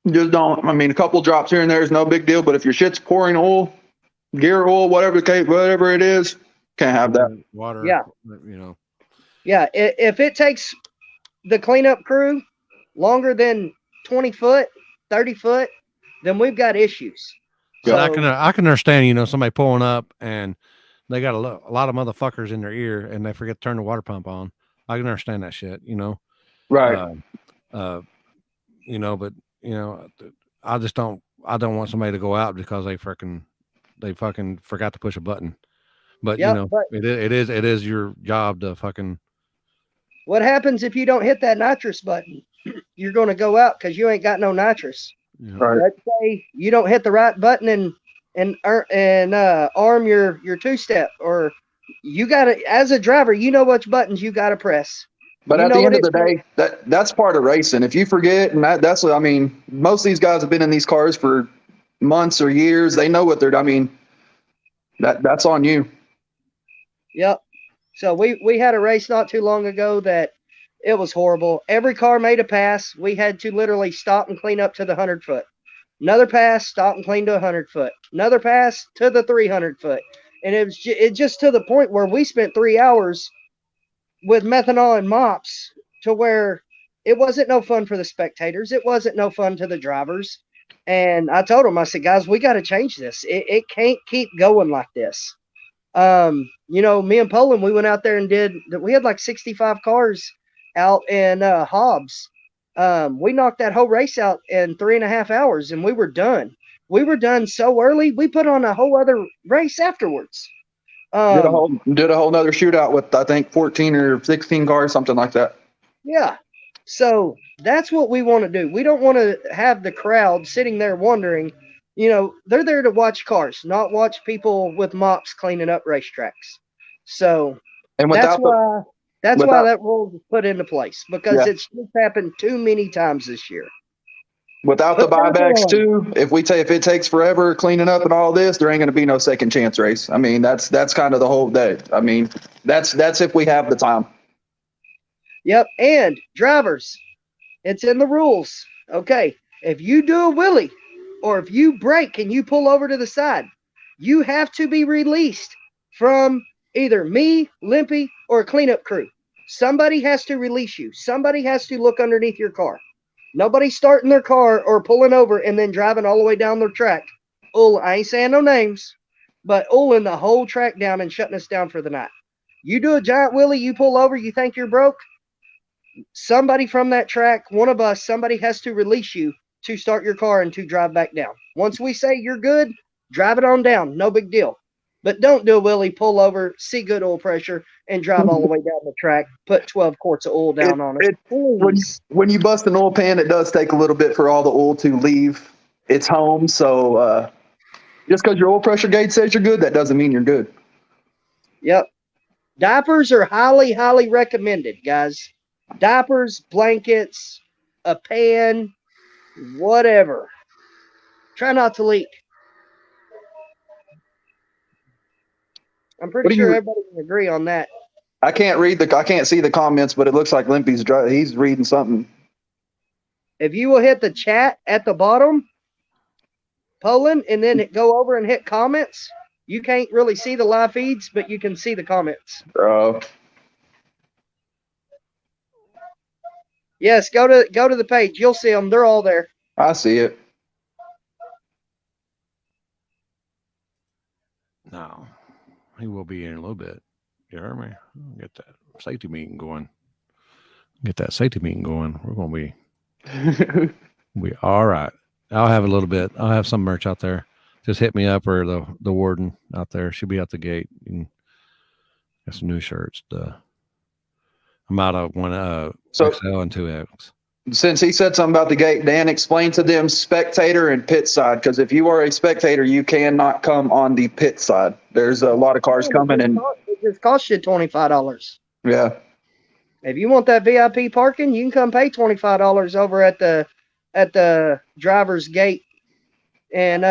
Just don't. I mean, a couple drops here and there is no big deal. But if your shit's pouring oil, gear oil, whatever it is, can't have that. Water. Yeah. Yeah. If it takes the cleanup crew longer than 20 foot, 30 foot, then we've got issues. So I can understand, somebody pulling up and they got a lot of motherfuckers in their ear and they forget to turn the water pump on. I can understand that shit, Right. But I don't want somebody to go out because they fucking forgot to push a button. But it is your job to fucking. What happens if you don't hit that nitrous button? You're going to go out because you ain't got no nitrous. Right. Let's say you don't hit the right button and arm your two-step, or you got to, as a driver, which buttons you got to press. But at the end of the day, that's part of racing. If you forget, and that's what I mean, most of these guys have been in these cars for months or years. They know what they're. I mean, that's on you. Yep. So we had a race not too long ago that it was horrible. Every car made a pass. We had to literally stop and clean up to the 100 foot. Another pass, stop and clean to 100 foot. Another pass to the 300 foot. And it just to the point where we spent 3 hours with methanol and mops to where it wasn't no fun for the spectators. It wasn't no fun to the drivers. And I told them, I said, guys, we got to change this. It can't keep going like this. Me and Poland, we went out there and we had like 65 cars out in Hobbs. We knocked that whole race out in 3.5 hours and we were done. We were done so early, we put on a whole other race afterwards. Did a whole nother shootout with, I think, 14 or 16 cars, something like that. Yeah. So that's what we want to do. We don't want to have the crowd sitting there wondering, they're there to watch cars, not watch people with mops cleaning up racetracks. So that's why that rule was put into place, because it's just happened too many times this year. Without the buybacks too, if it takes forever cleaning up and all this, there ain't going to be no second chance race. I mean, that's kind of the whole day. I mean, that's if we have the time. Yep. And drivers, it's in the rules. Okay. If you do a wheelie or if you brake and you pull over to the side, you have to be released from either me, Limpy, or a cleanup crew. Somebody has to release you. Somebody has to look underneath your car. Nobody's starting their car or pulling over and then driving all the way down the track. I ain't saying no names, but ooling the whole track down and shutting us down for the night. You do a giant wheelie, you pull over, you think you're broke. Somebody from that track, one of us, somebody has to release you to start your car and to drive back down. Once we say you're good, drive it on down. No big deal. But don't do a wheelie, pull over, see good oil pressure, and drive all the way down the track. Put 12 quarts of oil down on us. When you bust an oil pan, it does take a little bit for all the oil to leave its home. So just because your oil pressure gauge says you're good, that doesn't mean you're good. Yep. Diapers are highly, highly recommended, guys. Diapers, blankets, a pan, whatever. Try not to leak. I'm pretty sure everybody can agree on that. I can't see the comments, but it looks like Limpy's he's reading something. If you will hit the chat at the bottom, Poland, and then go over and hit comments, you can't really see the live feeds, but you can see the comments. Yes, go to the page. You'll see them. They're all there. I see it. No, he will be in a little bit. You heard me? Get that safety meeting going. We're going to be We all right. I'll have a little bit. I'll have some merch out there. Just hit me up or the warden out there. She'll be out the gate. You can get some new shirts. I'm out of one So XL and 2X. since he said something about the gate, Dan, explain to them spectator and pit side. Because if you are a spectator, you cannot come on the pit side. There's a lot of cars coming, and It just costs you $25. yeah, If you want that VIP parking, you can come pay $25 over at the driver's gate and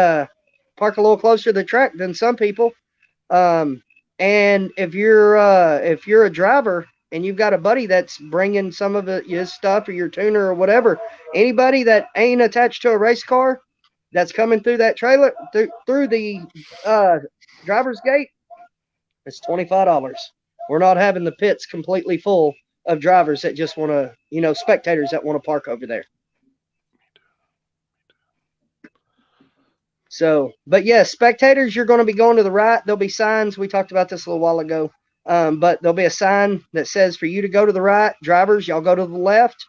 park a little closer to the track than some people. And if you're a driver and you've got a buddy that's bringing some of his stuff or your tuner or whatever, anybody that ain't attached to a race car that's coming through that trailer through the driver's gate, it's $25. We're not having the pits completely full of drivers that just want to, spectators that want to park over there. So, but yes, spectators, you're going to be going to the right. There'll be signs. We talked about this a little while ago. But there'll be a sign that says for you to go to the right. Drivers, y'all go to the left.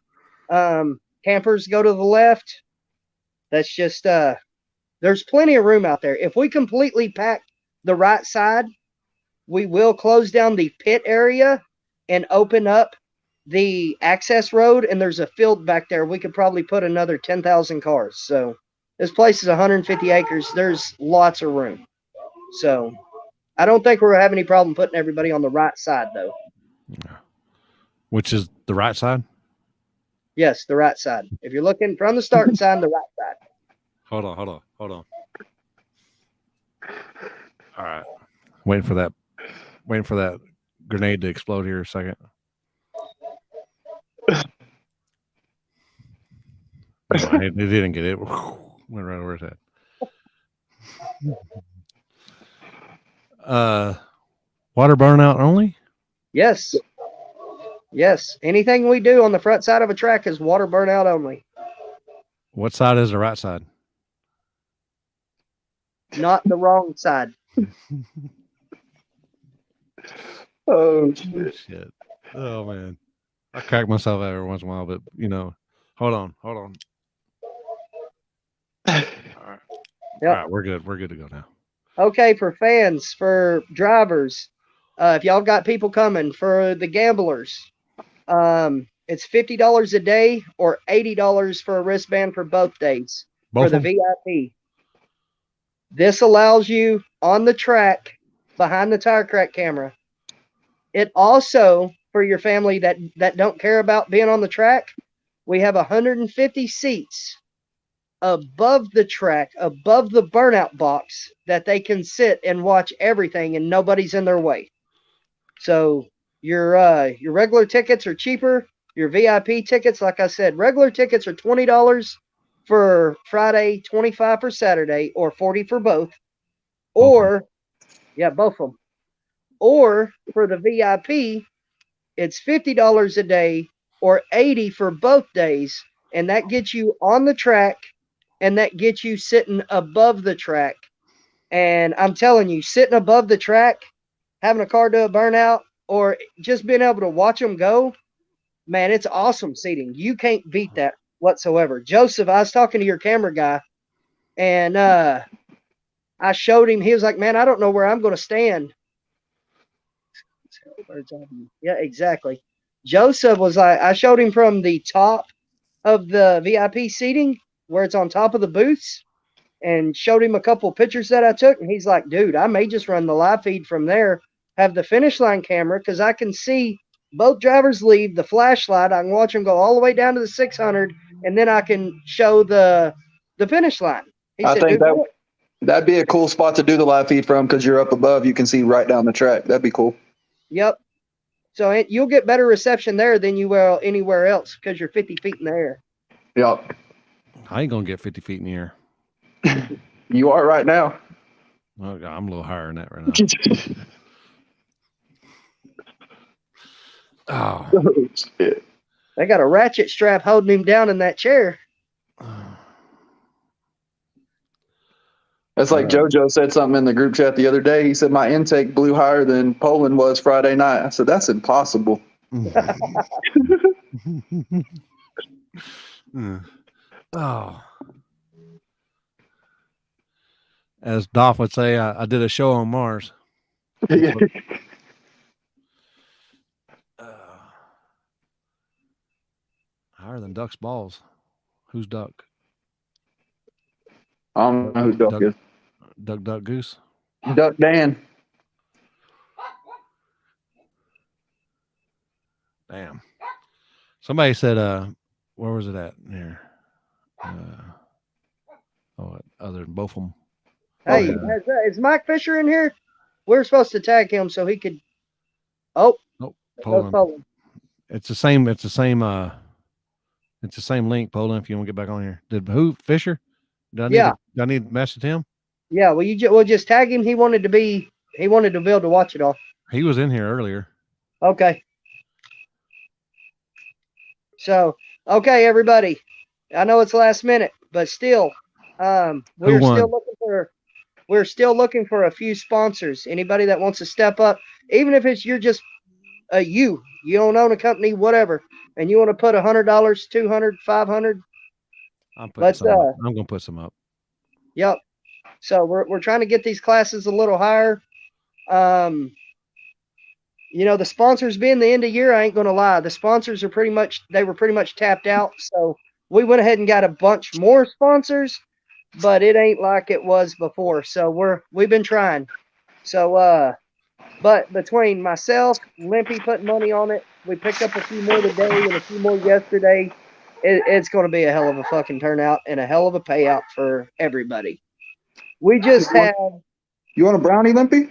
Campers go to the left. That's just, there's plenty of room out there. If we completely pack the right side, we will close down the pit area and open up the access road. And there's a field back there. We could probably put another 10,000 cars. So this place is 150 acres. There's lots of room. So I don't think we're having any problem putting everybody on the right side, though. Which is the right side? Yes, the right side. If you're looking from the starting sign, the right side. Hold on. All right. Waiting for that grenade to explode here a second. No, they didn't get it. Went right over his head. Water burnout only? Yes. Anything we do on the front side of a track is water burnout only. What side is the right side? Not the wrong side. oh Shit. Oh man. I crack myself out every once in a while, but hold on. All right. Yep. All right, we're good. We're good to go now. Okay, for fans, for drivers, if y'all got people coming, for the gamblers, it's $50 a day or $80 for a wristband for both days for the VIP. This allows you on the track behind the tire crack camera. It also, for your family that don't care about being on the track, we have 150 seats above the track, above the burnout box, that they can sit and watch everything and nobody's in their way. So your regular tickets are cheaper. Your VIP tickets, like I said, regular tickets are $20 for Friday, $25 for Saturday, or $40 for both. Or, both of them. Or for the VIP, it's $50 a day or $80 for both days. And that gets you on the track and that gets you sitting above the track. And I'm telling you, sitting above the track, having a car do a burnout, or just being able to watch them go, man, it's awesome seating. You can't beat that whatsoever. Joseph, I was talking to your camera guy, and I showed him. He was like, man, I don't know where I'm going to stand. Yeah, exactly. Joseph was like, I showed him from the top of the VIP seating where it's on top of the booths, and showed him a couple of pictures that I took. And he's like, dude, I may just run the live feed from there, have the finish line camera, because I can see both drivers leave, the flashlight. I can watch them go all the way down to the 600, and then I can show the finish line. I think that'd be a cool spot to do the live feed from, because you're up above. You can see right down the track. That'd be cool. Yep. So you'll get better reception there than you will anywhere else because you're 50 feet in the air. Yep. I ain't going to get 50 feet in the air. You are right now. Oh, God, I'm a little higher than that right now. Oh, shit. They got a ratchet strap holding him down in that chair. That's like JoJo said something in the group chat the other day. He said, my intake blew higher than Poland was Friday night. I said, that's impossible. Oh, as Dolph would say, I did a show on Mars. That's what, higher than Duck's balls. Who's Duck? I don't know who Duck Duck, is. Duck Goose. Duck Dan. Damn. Somebody said, where was it at? Here. Other than both of them. Hey, is Mike Fisher in here? We're supposed to tag him so he could. Oh, Nope. Poland. Poland. It's the same. It's the same. It's the same link, Poland. If you want to get back on here, did who Fisher? Do I need to message him? Yeah. Well, we'll just tag him. He wanted to be able to watch it all. He was in here earlier. Okay. So, okay, everybody. I know it's last minute, but still, we're still looking for a few sponsors. Anybody that wants to step up, even if you're just you don't own a company, whatever, and you want to put $100, $200, $500. I'm gonna put some up. Yep. So we're trying to get these classes a little higher. The sponsors being the end of year, I ain't gonna lie. The sponsors were pretty much tapped out. So we went ahead and got a bunch more sponsors, but it ain't like it was before. So we've been trying. So but between myself, Limpy putting money on it, we picked up a few more today and a few more yesterday. It's going to be a hell of a fucking turnout and a hell of a payout for everybody. We just have. You want a brownie, Limpy?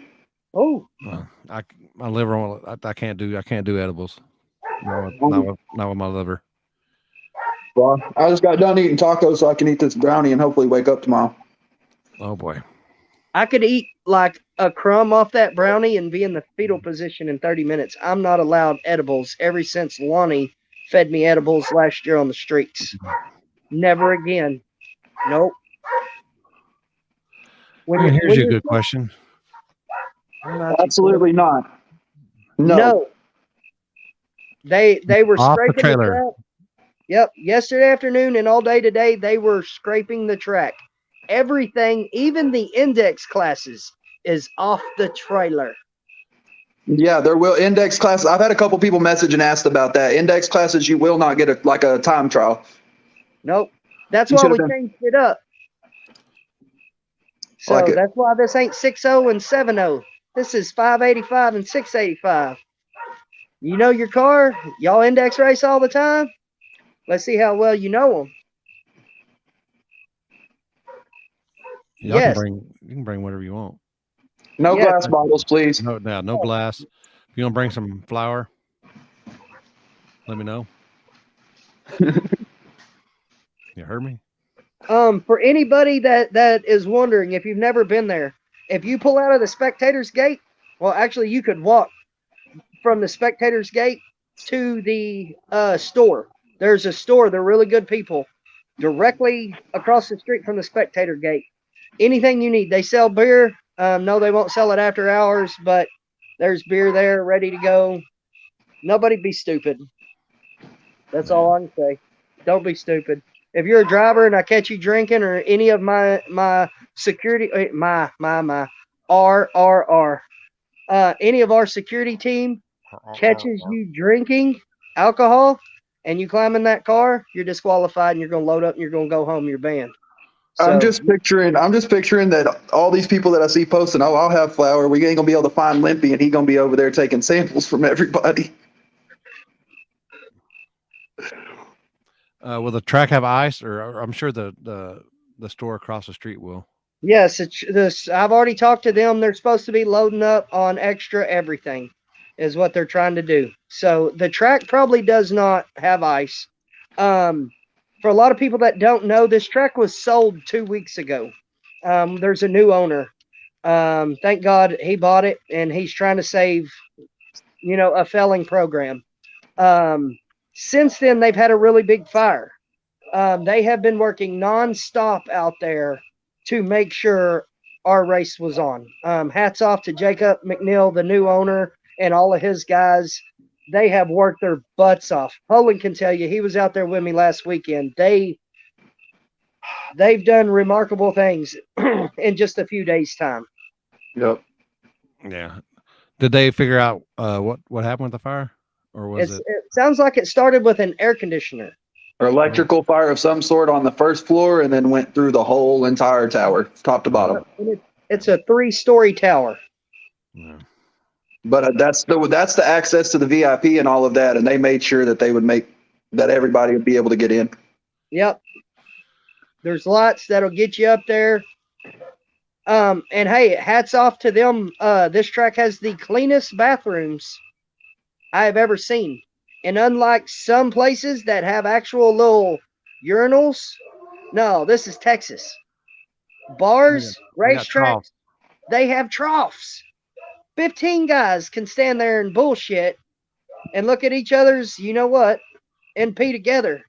Oh, my liver. I can't do edibles. Not with my liver. Well, I just got done eating tacos, so I can eat this brownie and hopefully wake up tomorrow. Oh boy. I could eat like a crumb off that brownie and be in the fetal position in 30 minutes. I'm not allowed edibles ever since Lonnie fed me edibles last year on the streets. Never again. Nope. Here's a good question. Absolutely not. No. They were off scraping the trailer. track. Yep. Yesterday afternoon and all day today, they were scraping the track. Everything, even the index classes, is off the trailer. Yeah, there will index classes. I've had a couple people message and asked about that. Index classes, you will not get a time trial. Nope. That's why we changed it up. So that's why this ain't 6.0 and 7.0. This is 585 and 685. You know your car? Y'all index race all the time? Let's see how well you know them. Y'all you can bring whatever you want. No glass bottles, please. No glass. If you want to bring some flour, let me know. You heard me? For anybody that is wondering, if you've never been there, if you pull out of the spectators gate, well, actually you could walk from the spectators gate to the store. There's a store. They're really good people directly across the street from the spectator gate. Anything you need. They sell beer. No, they won't sell it after hours, but there's beer there ready to go. Nobody be stupid. That's all I can say. Don't be stupid. If you're a driver and I catch you drinking, or any of my security, any of our security team catches you drinking alcohol and you climb in that car, you're disqualified and you're going to load up and you're going to go home. You're banned. So, I'm just picturing that all these people that I see posting, oh, I'll have flour. We ain't gonna be able to find Limpy, and he gonna be over there taking samples from everybody. Will the track have ice, or I'm sure the store across the street will? Yes, I've already talked to them. They're supposed to be loading up on extra everything, is what they're trying to do. So the track probably does not have ice. For a lot of people that don't know, this track was sold 2 weeks ago. There's a new owner. Thank God he bought it, and he's trying to save, a failing program. Since then, they've had a really big fire. They have been working nonstop out there to make sure our race was on. Hats off to Jacob McNeil, the new owner, and all of his guys. they have worked their butts off. Poland can tell you, he was out there with me last weekend. They've done remarkable things in just a few days' time. Yep. Yeah. Did they figure out what happened with the fire, or was It sounds like it started with an air conditioner. Or electrical fire of some sort on the first floor, and then went through the whole entire tower, top to bottom. It's a 3-story tower. Yeah. But that's the access to the VIP and all of that, and they made sure that they would make that everybody would be able to get in. Yep. There's lots that'll get you up there. And hey, hats off to them. This track has the cleanest bathrooms I have ever seen. And unlike some places that have actual little urinals, no, this is Texas. Bars, racetracks, they have troughs. 15 guys can stand there and bullshit and look at each other's, you know what, and pee together.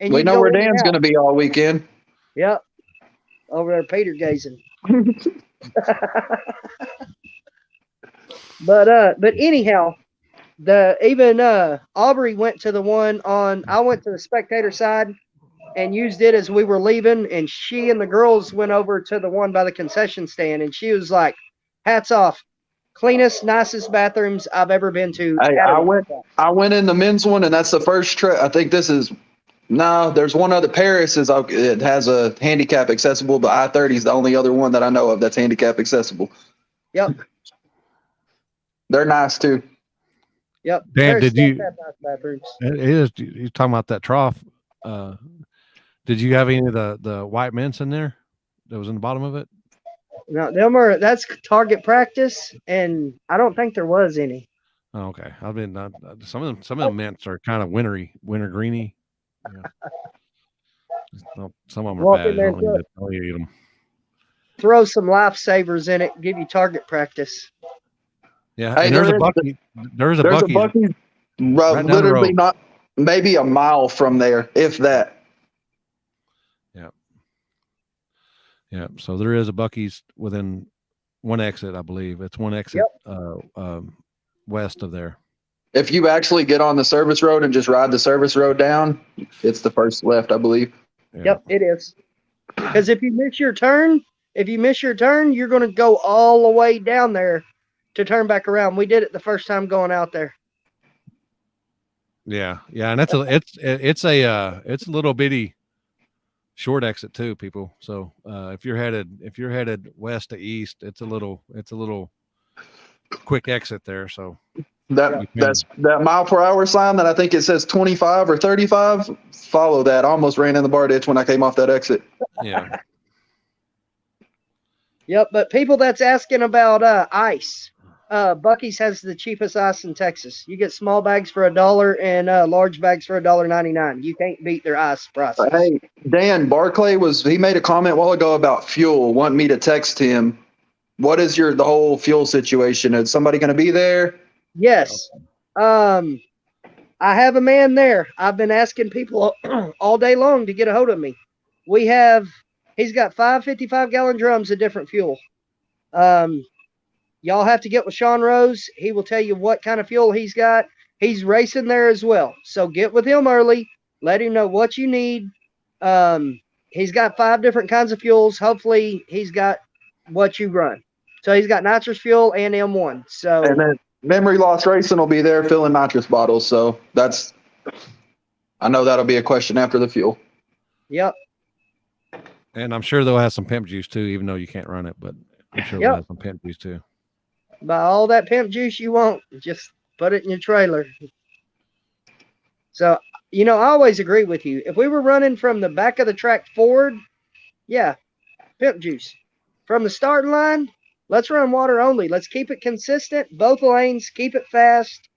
And We you know go where in and Dan's out. going to be all weekend. Yep. Over there, Peter gazing. But anyhow, Aubrey went to the one on. I went to the spectator side and used it as we were leaving, and she and the girls went over to the one by the concession stand, and she was like, "Hats off, cleanest, nicest bathrooms I've ever been to." Hey, I went in the men's one, and that's the first trip. I think this is no. There's one other. Paris is it has a handicap accessible, but I-30 is the only other one that I know of that's handicap accessible. Yep. They're nice too. Yep. Dan, There's did you? nice bathrooms. It is. You're talking about that trough. Did you have any of the white mints in there that was in the bottom of it? No, that's target practice, and I don't think there was any. Oh, okay. I mean, some of them mints are kind of winter greeny. Yeah. Some of them are Walk bad. in there I don't need to tell you eat them. Throw some lifesavers in it, give you target practice. Yeah, Hey, and there's a Bucky. There's a Bucky's Bucky right down the literally road. not maybe a mile from there, if that. Yeah. So there is a Bucky's within one exit, I believe. It's one exit west of there. If you actually get on the service road and just ride the service road down, it's the first left, I believe. Yeah. Yep, it is. Because if you miss your turn, you're going to go all the way down there to turn back around. We did it the first time going out there. Yeah, and it's a little bitty short exit too, people. So if you're headed west to east, it's a little quick exit there. So that's that mile per hour sign that I think it says 25 or 35. Follow that. I almost ran in the bar ditch when I came off that exit. Yeah. Yep, but people that's asking about ice, Bucky's has the cheapest ice in Texas. You get small bags for $1 and large bags for $1.99. You can't beat their ice prices. Hey, Dan Barclay he made a comment a while ago about fuel. Want me to text him. What is the whole fuel situation? Is somebody going to be there? Yes. I have a man there. I've been asking people all day long to get a hold of me. He's got 5 55-gallon drums of different fuel. Y'all have to get with Sean Rose. He will tell you what kind of fuel he's got. He's racing there as well. So get with him early. Let him know what you need. He's got 5 different kinds of fuels. Hopefully he's got what you run. So he's got nitrous fuel and M1. So and then Memory Loss Racing will be there filling nitrous bottles. So I know that'll be a question after the fuel. Yep. And I'm sure they'll have some pimp juice too, even though you can't run it, but I'm sure they'll have some pimp juice too. Buy all that pimp juice you want. Just put it in your trailer. So, I always agree with you. If we were running from the back of the track forward, yeah, pimp juice. From the starting line, let's run water only. Let's keep it consistent. Both lanes, keep it fast.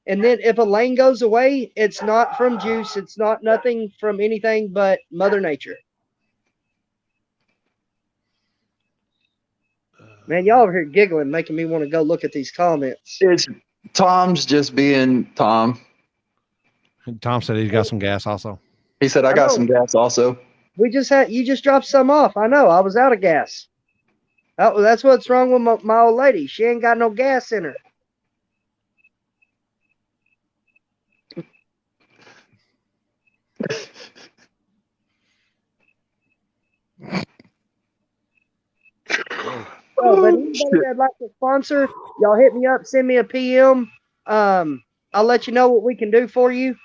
And then if a lane goes away, it's not from juice. It's not nothing from anything but Mother Nature. Man, y'all over here giggling, making me want to go look at these comments. Tom's just being Tom. Tom said he's got some gas also. He said, I got some gas also. You just dropped some off. I know. I was out of gas. That's what's wrong with my old lady. She ain't got no gas in her. So, but Oh, anybody shit. that'd like to sponsor, y'all hit me up, send me a PM. I'll let you know what we can do for you.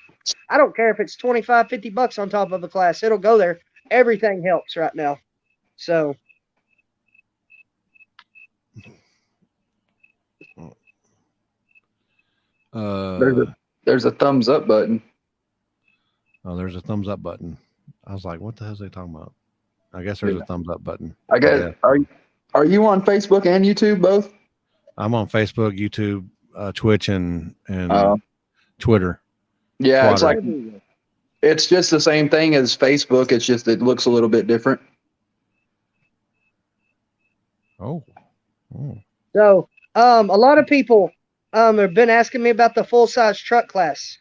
I don't care if it's 25, $50 on top of a class. It'll go there. Everything helps right now. So There's a thumbs up button. Oh, there's a thumbs up button. I was like, what the hell is they talking about? I guess there's a thumbs up button. I guess. Are you on Facebook and YouTube both? I'm on Facebook, YouTube, Twitch, and Uh, Twitter. Yeah, it's Twitter. like it's just the same thing as Facebook. It's just it looks a little bit different. Oh. So, a lot of people have been asking me about the full size truck class.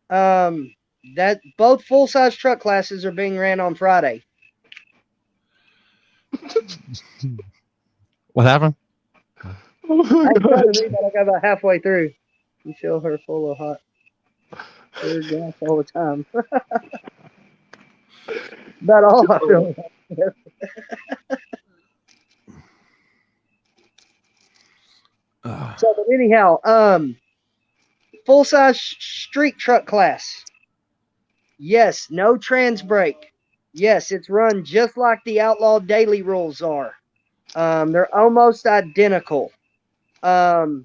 That both full size truck classes are being ran on Friday. What happened? Oh my I tried to gosh. read that. I got about halfway through. You feel her full of hot tear gas all the time. About all I feel. So, but anyhow, full size street truck class. Yes, no trans brake. Yes, it's run just like the outlaw daily rules are. They're almost identical. The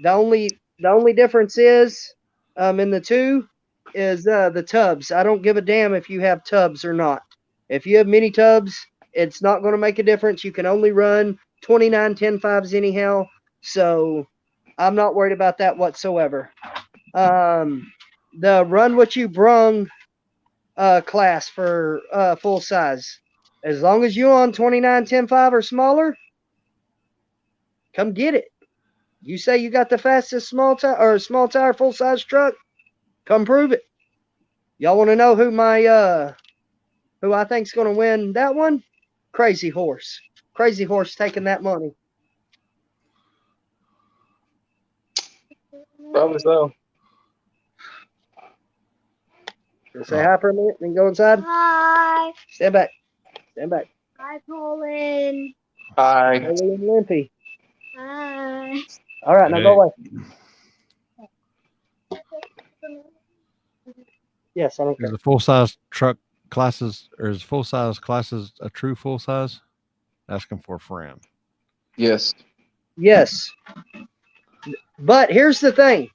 only difference is in the two is the tubs. I don't give a damn if you have tubs or not. If you have mini tubs, it's not going to make a difference. You can only run 29 10.5s anyhow. So I'm not worried about that whatsoever. The run what you brung class for full size. As long as you're on 29 10.5 or smaller, come get it. You say you got the fastest small tire full size truck, come prove it. Y'all want to know who I think's going to win that one? Crazy Horse. Crazy Horse taking that money. Probably so. Say hi for a minute and go inside. Hi. Stand back. Stand back. Hi, Colin. Hi. Lily and Limpy. Hi. All right, now go away. Yes, I don't care. Is the full size truck classes, or is full size classes a true full size? Asking for a friend. Yes. Yes. But here's the thing.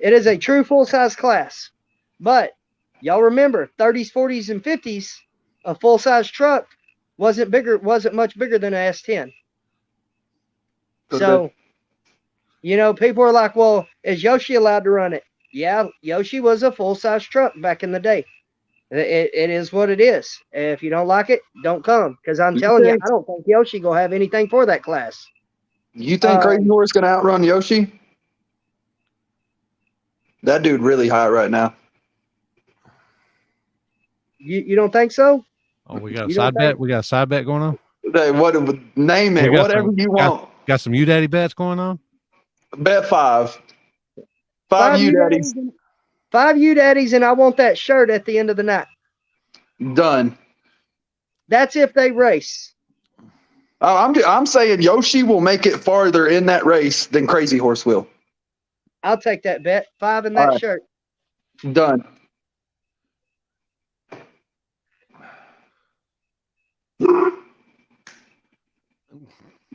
It is a true full size class. But y'all remember 30s, 40s, and 50s, a full size truck wasn't much bigger than an S10. So, people are like, well, is Yoshi allowed to run it? Yeah, Yoshi was a full size truck back in the day. It is what it is. If you don't like it, don't come. Because I'm telling you, I don't think Yoshi gonna have anything for that class. You think Crazy Horse gonna outrun Yoshi? That dude really high right now. You don't think so? Oh, we got a You don't side bet. think- We got a side bet going on. Hey, name it, We got whatever some- you want. Got some you daddy bets going on. Bet 5. 5 you daddies. 5 you daddies, and I want that shirt at the end of the night. Done. That's if they race. I'm saying Yoshi will make it farther in that race than Crazy Horse will. I'll take that bet. 5 in that All right. shirt. Done.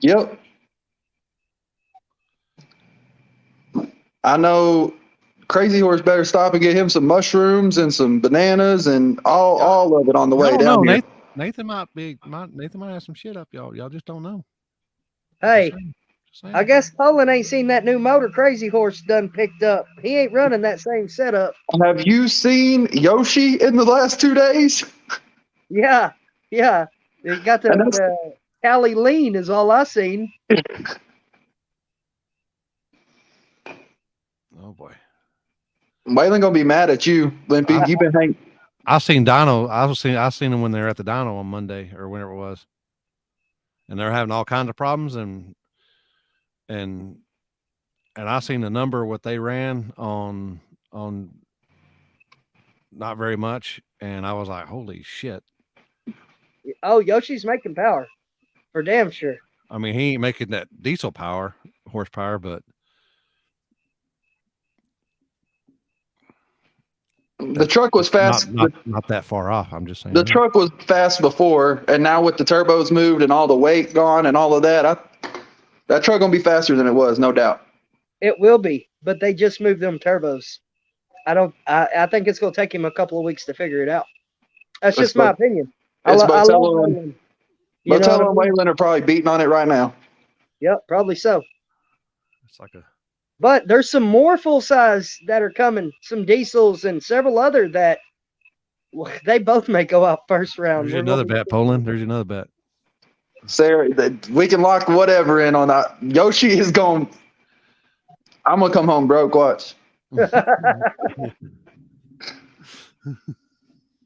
Yep. I know Crazy Horse better stop and get him some mushrooms and some bananas and all of it on the way down here. Nathan might have some shit up y'all. Y'all just don't know. Hey, Just saying. I guess Colin ain't seen that new motor Crazy Horse done picked up. He ain't running that same setup. Have you seen Yoshi in the last 2 days? Yeah. He got the Cali lean is all I seen. Oh boy. Waylon gonna be mad at you, Limpy. You've been hanging. I seen Dino. I seen them when they were at the Dino on Monday or whenever it was, and they're having all kinds of problems and I seen the number what they ran on not very much, and I was like, holy shit. Oh, Yoshi's making power. For damn sure. I mean, he ain't making that diesel horsepower, but The truck was fast. not that far off. I'm just saying. The truck was fast before, and now with the turbos moved and all the weight gone and all of that, that truck gonna be faster than it was, no doubt. It will be, but they just moved them turbos. I think it's gonna take him a couple of weeks to figure it out. That's just my opinion. I love Waylon. Botello and Waylon are probably beating on it right now. Yep, probably so. It's like a. But there's some more full size that are coming, some diesels and several other that they both may go out first round. There's another bet, Poland. There's another bet. Sarah, we can lock whatever in on that. Yoshi is going. I'm gonna come home broke. Watch.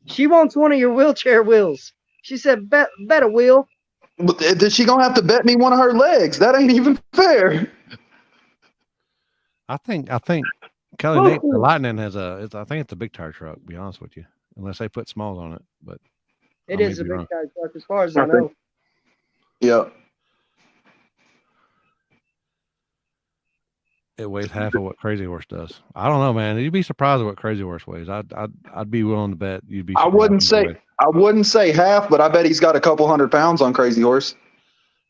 She wants one of your wheelchair wheels. She said, bet a wheel. Is she gonna have to bet me one of her legs? That ain't even fair. I think Kelly Nate, the Lightning has I think it's a big tire truck, to be honest with you. Unless they put smalls on it. But it is a big tire truck as far as I know. Yep. It weighs half of what Crazy Horse does. I don't know, man. You'd be surprised at what Crazy Horse weighs. I'd be willing to bet you'd be surprised. I wouldn't say half, but I bet he's got a couple 100 pounds on Crazy Horse.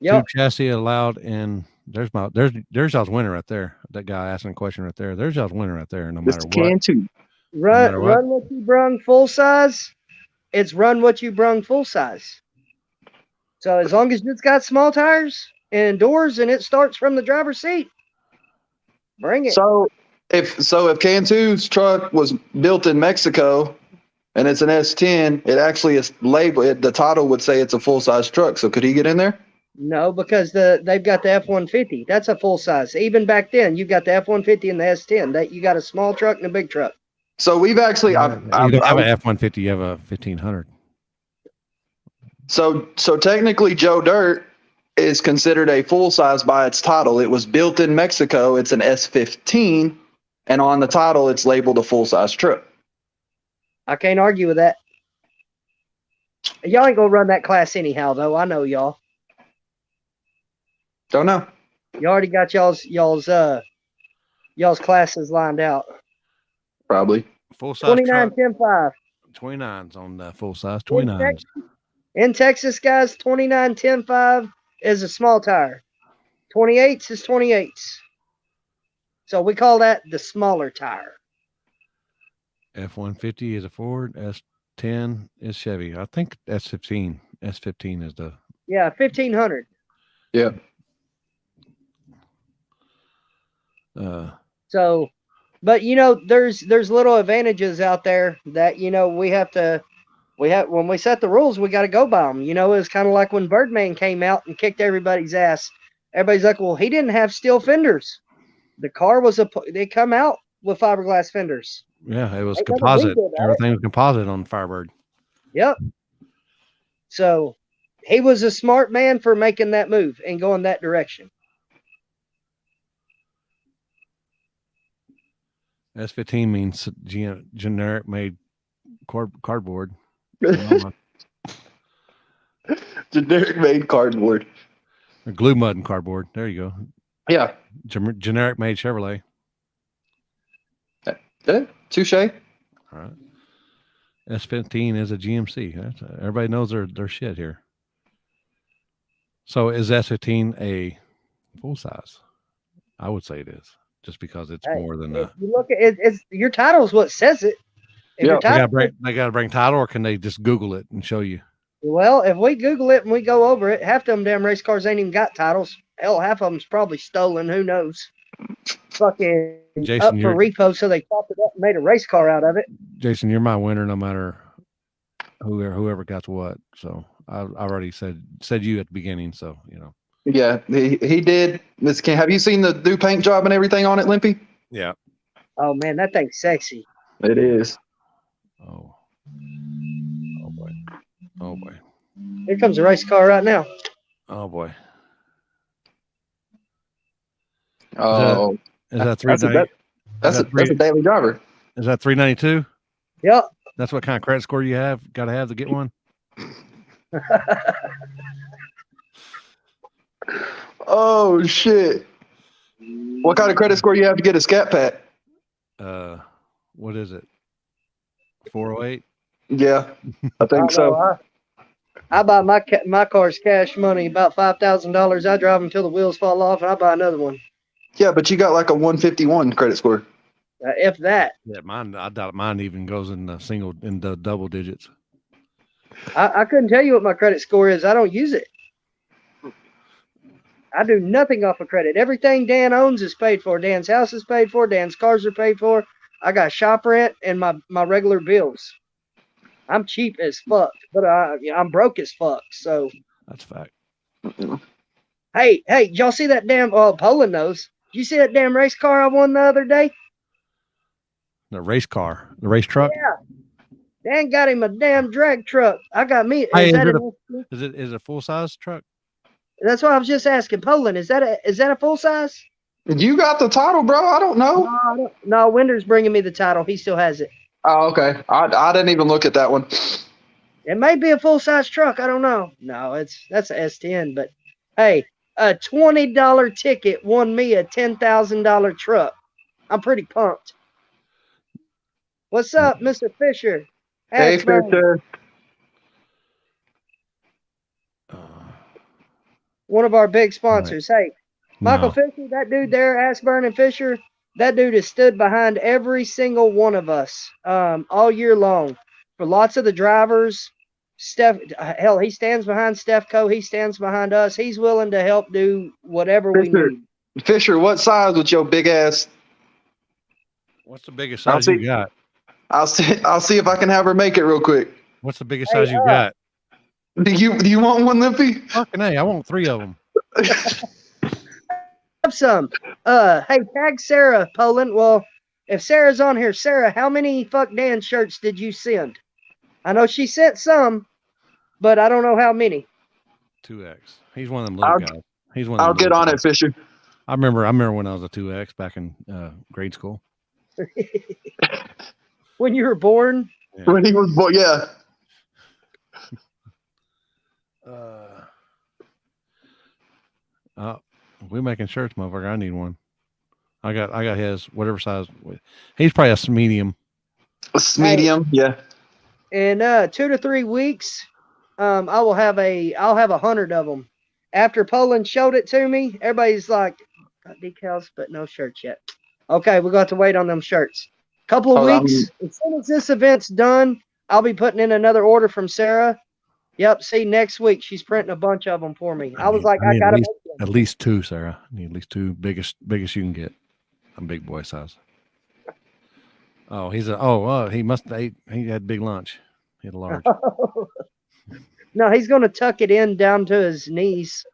Yep. Tube chassis allowed, and there's y'all's winner right there. That guy asking a question right there. There's y'all's winner right there. No matter what. Run what you brung full size. It's run what you brung full size. So as long as it's got small tires and doors and it starts from the driver's seat, bring it. So if Cantu's truck was built in Mexico and it's an S10, it actually is labeled. The title would say it's a full size truck. So could he get in there? No, because they've got the F-150. That's a full size. Even back then, you've got the F-150 and the S10. That you got a small truck and a big truck. So we've actually. You don't have an F-150. You have a 1500. So technically, Joe Dirt is considered a full size by its title. It was built in Mexico. It's an S15, and on the title, it's labeled a full size truck. I can't argue with that. Y'all ain't gonna run that class anyhow, though. I know y'all. Don't know. You already got y'all's classes lined out. Probably. Full size 29, 10, 5. 29s on the full size. 29s. In Texas, guys, 29, 10, 5 is a small tire. 28s is 28s. So we call that the smaller tire. F-150 is a Ford. S10 is Chevy. I think S15. S15 is the. Yeah, 1500. Yeah. So, but there's little advantages out there that we have when we set the rules, we got to go by them. It's kind of like when Birdman came out and kicked everybody's ass. Everybody's like, well, he didn't have steel fenders. The car they come out with fiberglass fenders. Yeah, it was composite. Everything was composite on the Firebird. Yep. So he was a smart man for making that move and going that direction. S15 means generic made cardboard. Generic made cardboard. Or glue mud and cardboard. There you go. Yeah. Generic made Chevrolet. Touche. All right. S15 is a GMC. Everybody knows their shit here. So is S15 a full size? I would say it is, just because it's more than if you look at it's your title is what says it. Yeah, they got to bring title, or can they just Google it and show you? Well, if we Google it and we go over it, half of them damn race cars ain't even got titles. Hell, half of them's probably stolen. Who knows? Fucking Jason, up for repo, so they chopped it up and made a race car out of it. Jason, you're my winner, no matter whoever got what. So I already said you at the beginning. So Yeah, he did. Have you seen the new paint job and everything on it, Limpy? Yeah. Oh man, that thing's sexy. It is. Oh boy. Oh boy. Here comes a race car right now. Oh boy. Oh, is that 390? That's a daily driver. Is that 392? Yep. That's what kind of credit score you have? Got to have to get one. Oh shit! What kind of credit score you have to get a Scat Pack? What is it? 408. Yeah, I I think don't know. so. I buy my car's cash money, about $5,000. I drive until the wheels fall off, and I buy another one. Yeah, but you got like a 151 credit score. If that, Yeah, mine. I doubt mine even goes in the double digits. I couldn't tell you what my credit score is. I don't use it. I do nothing off of credit. Everything Dan owns is paid for. Dan's house is paid for. Dan's cars are paid for. I got shop rent and my regular bills. I'm cheap as fuck, but I'm broke as fuck. So That's a fact. hey, did y'all see that damn? Poland knows. Did you see that damn race car I won the other day? The race car, the race truck. Yeah, Dan got him a damn drag truck. I got me. Hey, Is that is it a full size truck? That's what I was just asking. Poland, is that a full size? You got the title, bro. I don't know. No, I don't. No, Winder's bringing me the title. He still has it. Oh, okay. I didn't even look at that one. It may be a full size truck. I don't know. No, that's a S10. But hey, a $20 ticket won me a $10,000 truck. I'm pretty pumped. What's up, Mr. Fisher? Hey, Ashburn, Fisher. one of our big sponsors. Hey, Michael No. Fisher, that dude there, Ashburn and Fisher, that dude has stood behind every single one of us all year long. For lots of the drivers, hell, he stands behind Stefco. He stands behind us. He's willing to help do whatever we Fisher. need. Fisher, what size with your big ass? What's the biggest I'll size see. you got? I'll see if I can have her make it real quick. What's the biggest Hey, size you got? Do you want one, Limpy? Fucking hey, I want 3 of them. have some. Hey, tag Sarah, Poland. Well, if Sarah's on here, Sarah, how many Fuck Dan shirts did you send? I know she sent some, but I don't know how many. 2X. He's one of them little guys. He's one of I'll them get little on guys. it, Fisher. I remember when I was a 2X back in grade school. When you were born. Yeah. When he was born, yeah. We're making shirts, motherfucker. I need one. I got his whatever size. He's probably a medium. It's medium, yeah. In 2 to 3 weeks, I'll have 100 of them. After Poland showed it to me, everybody's like, got decals, but no shirts yet. Okay, we got to wait on them shirts. Couple of weeks. As soon as this event's done, I'll be putting in another order from Sarah. Yep. See, next week she's printing a bunch of them for me. I need gotta at least 2, Sarah. I need at least 2 biggest you can get. I'm big boy size. Oh, he must have ate. He had big lunch. He had a large. No, he's gonna tuck it in down to his knees.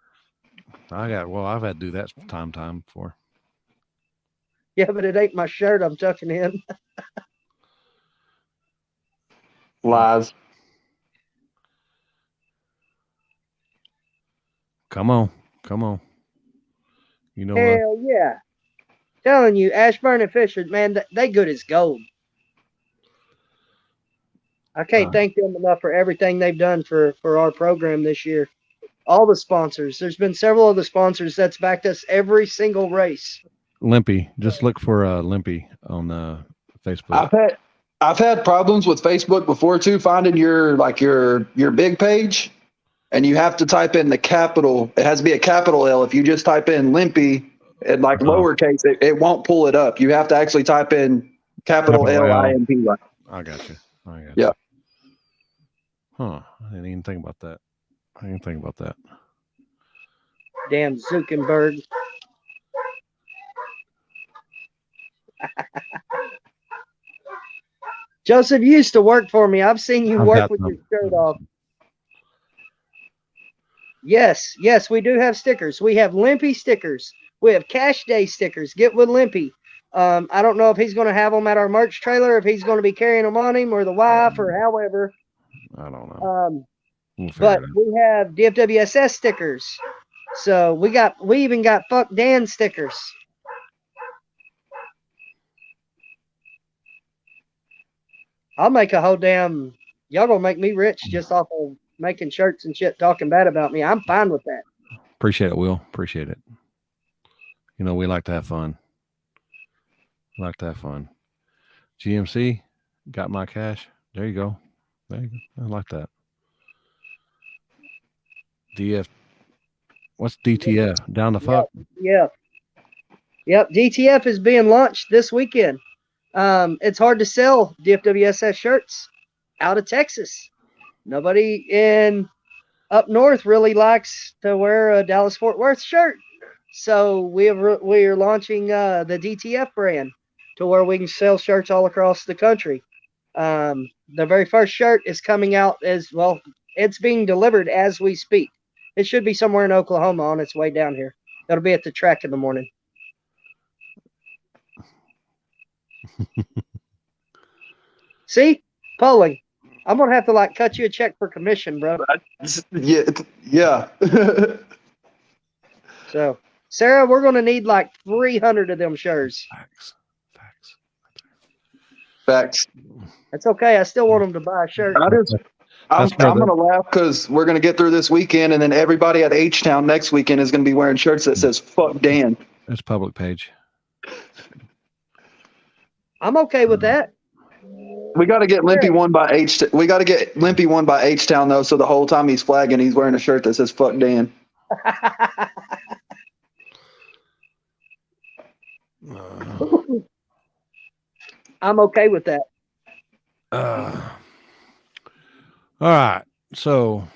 I've had to do that time before. Yeah, but it ain't my shirt I'm tucking in. Lies. Come on. You know Hell yeah. Telling you, Ashburn and Fisher, man, they good as gold. I can't thank them enough for everything they've done for our program this year. All the sponsors. There's been several of the sponsors that's backed us every single race. Limpy. Just look for Limpy on Facebook. I've had problems with Facebook before too, finding your big page, and you have to type in the capital. It has to be a capital L. If you just type in Limpy and lowercase, it won't pull it up. You have to actually type in capital LIMP. I got you. Yeah. Huh. I didn't even think about that. Damn Zuckerberg. Joseph, you used to work for me. I've seen you work with your shirt off. Yes, we do have stickers. We have Limpy stickers. We have Cash Day stickers. Get with Limpy. I don't know if he's going to have them at our merch trailer, if he's going to be carrying them on him, or the wife, or however. I don't know. But we have DFWSS stickers. So we even got Fuck Dan stickers. I'll make a whole damn. Y'all gonna make me rich just off of making shirts and shit, talking bad about me. I'm fine with that. Appreciate it, Will. Appreciate it. You know, we like to have fun. We like to have fun. GMC, got my cash. There you go. There you go. I like that. DF. What's DTF? Down the fuck? Yeah. Yep. DTF is being launched this weekend. It's hard to sell DFWSS shirts out of Texas. Nobody in up north really likes to wear a Dallas Fort Worth shirt. So we are launching the DTF brand to where we can sell shirts all across the country. The very first shirt is coming out as well. It's being delivered as we speak. It should be somewhere in Oklahoma on its way down here. It'll be at the track in the morning. See, polling. I'm gonna have to like cut you a check for commission, bro. Yeah. So, Sarah, we're gonna need like 300 of them shirts. Facts. That's okay. I still want them to buy a shirt. I'm gonna laugh because we're gonna get through this weekend, and then everybody at H Town next weekend is gonna be wearing shirts that says "Fuck Dan." That's public page. I'm okay with that. We got to get Limpy one by H. We got to get Limpy one by H Town though, so the whole time he's flagging, he's wearing a shirt that says "Fuck Dan." I'm okay with that. All right. So,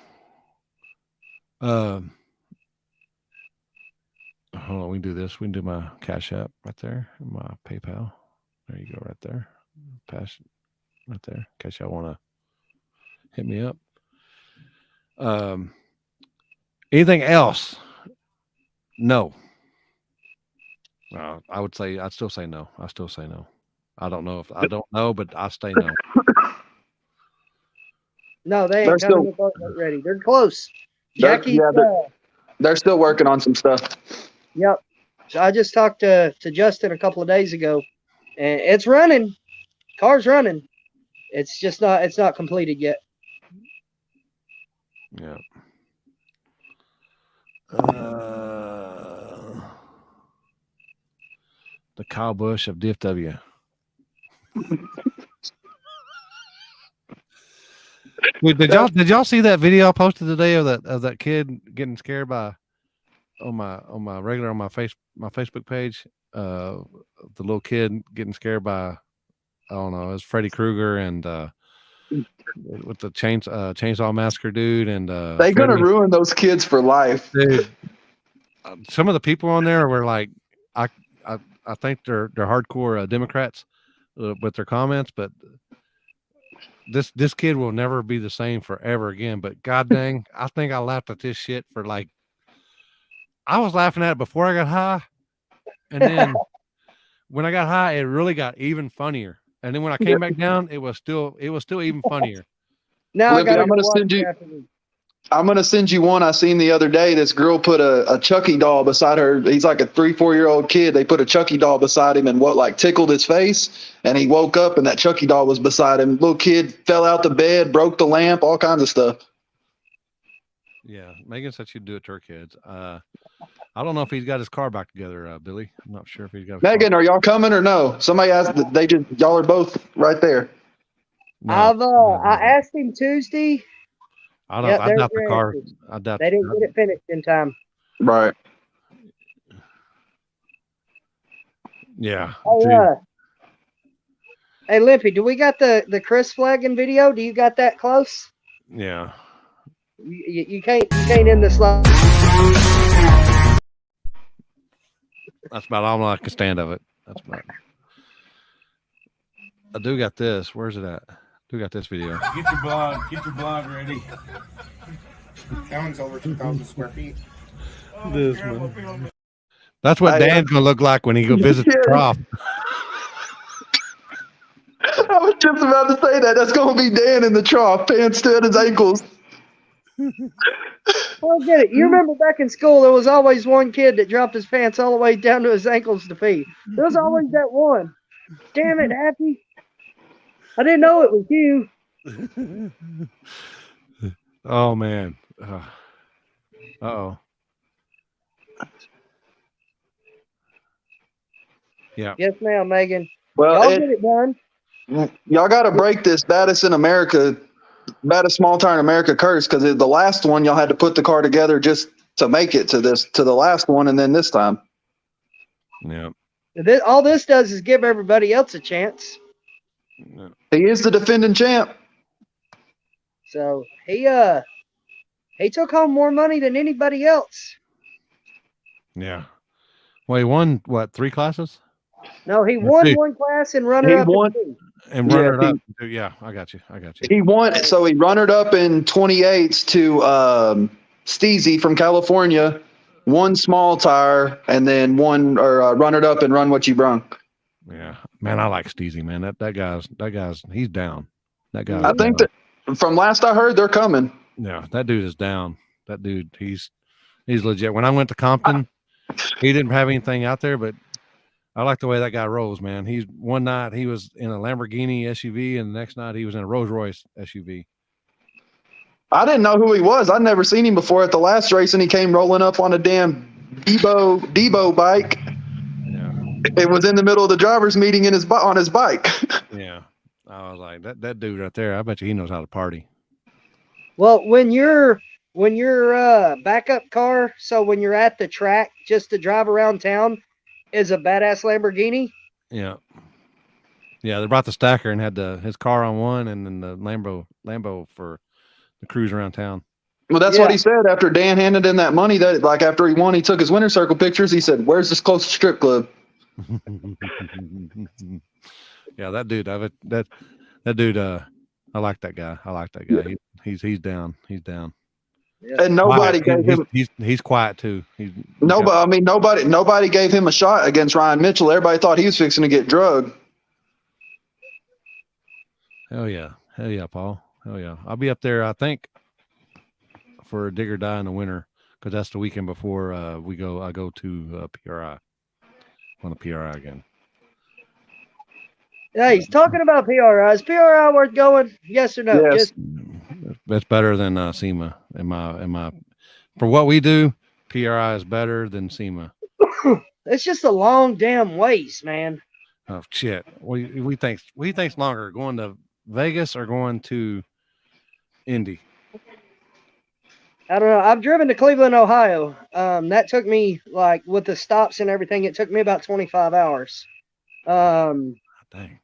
hold on. We can do this. We can do my Cash App right there. My PayPal. There you go, right there. Pass it right there. In case y'all want to hit me up. Anything else? No. I would say I'd still say no. I still say no. I don't know if I don't know, but I stay no. No, they ain't coming to vote ready. They're close. Jackie, they're still working on some stuff. Yep. So I just talked to Justin a couple of days ago, and it's running. Car's running. It's just not. It's not completed yet. Yeah. The Kyle Busch of DFW. Wait, did y'all see that video I posted today of that kid getting scared by on my Facebook page? The little kid getting scared by, I don't know, it was Freddy Krueger and with the chainsaw massacre dude, and they're gonna ruin those kids for life, dude. Some of the people on there were like, I think they're hardcore Democrats with their comments, but this kid will never be the same forever again. But god dang, I think I laughed at this shit for like, I was laughing at it before I got high, and then when I got high, it really got even funnier. And then when I came back down, it was still even funnier. Now Libby, I'm gonna send you one I seen the other day. This girl put a Chucky doll beside her. He's like a 3-4-year-old kid. They put a Chucky doll beside him and tickled his face, and he woke up and that Chucky doll was beside him. Little kid fell out the bed, broke the lamp, all kinds of stuff. Yeah, Megan said she'd do it to her kids. I don't know if he's got his car back together, Billy. I'm not sure if he's got. Megan, are y'all coming or no? Somebody asked. Y'all are both right there. No, I asked him Tuesday. I doubt the car. I doubt they didn't get it finished in time. Right. Yeah. Oh, hey, Limpy, do we got the Chris flagging video? Do you got that close? Yeah. You can't end this live. That's about all I can stand of it. That's about. I do got this. Where's it at? I do got this video. Get your blog ready. That one's over 2,000 square feet. That's what Dan's gonna look like when he go visit the trough. I was just about to say that. That's gonna be Dan in the trough, pants to his ankles. Well, get it. You remember back in school, there was always one kid that dropped his pants all the way down to his ankles to pee. There was always that one. Damn it, Happy. I didn't know it was you. Oh, man. Uh-oh. Yeah. Yes, ma'am, Megan. Well, Y'all get it done. y'all got to break this baddest small town in America curse, because the last one y'all had to put the car together just to make it to the last one, and then this time Yeah. All this does is give everybody else a chance. Yeah. he is the defending champ. So he took home more money than anybody else. Yeah. Well, he won what, 3 classes? No, he Or won 2? one class and runner He up in won. 2. And Yeah, runner up. Yeah, I got you. he won. So he runnered up in 28s to Steezy from California, one small tire, and then one or runnered up and run what you brung. Yeah. Man, I like Steezy, man. That guy's he's down. That guy's I think down. that from last I heard, they're coming. Yeah, that dude is down. That dude, he's legit. When I went to Compton, he didn't have anything out there, but I like the way that guy rolls, man. He's one night he was in a Lamborghini SUV, and the next night he was in a Rolls Royce SUV. I didn't know who he was. I'd never seen him before at the last race, and he came rolling up on a damn Debo bike. Yeah, It was in the middle of the drivers' meeting on his bike. yeah. I was like, that dude right there. I bet you he knows how to party. Well, when your backup car, so when you're at the track just to drive around town, is a badass Lamborghini. Yeah, yeah. They brought the stacker and had his car on one, and then the Lambo for the cruise around town. Well, that's what he said after Dan handed in that money. That like after he won, he took his winner circle pictures. He said, "Where's this closest strip club?" Yeah, that dude. That dude. I like that guy. I like that guy. Yeah. He's down. He's down. Yeah. And nobody gave him. He's quiet too. Nobody gave him a shot against Ryan Mitchell. Everybody thought he was fixing to get drugged. Hell yeah, Paul. Hell yeah. I'll be up there. I think for a dig or die in the winter, because that's the weekend before I go to PRI. On the PRI again. Yeah, he's talking about PRI. Is PRI worth going? Yes or no? Yes. That's better than SEMA in my for what we do. PRI is better than SEMA. It's just a long damn ways, man. Oh shit. We think's longer, going to Vegas or going to Indy? I don't know. I've driven to Cleveland, Ohio. That took me, like, with the stops and everything, it took me about 25 hours. Dang.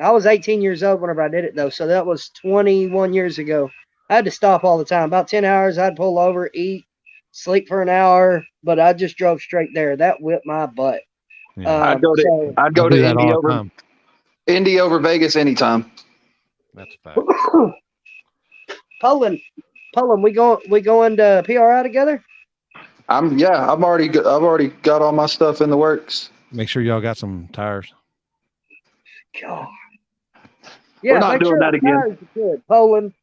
I was 18 years old whenever I did it, though, so that was 21 years ago. I had to stop all the time. About 10 hours, I'd pull over, eat, sleep for an hour, but I just drove straight there. That whipped my butt. Yeah. I'd go to Indy over Vegas anytime. That's a fact. Poland, we going to PRI together? I've already got all my stuff in the works. Make sure y'all got some tires. God. Yeah, we're not doing that again. Good. Poland.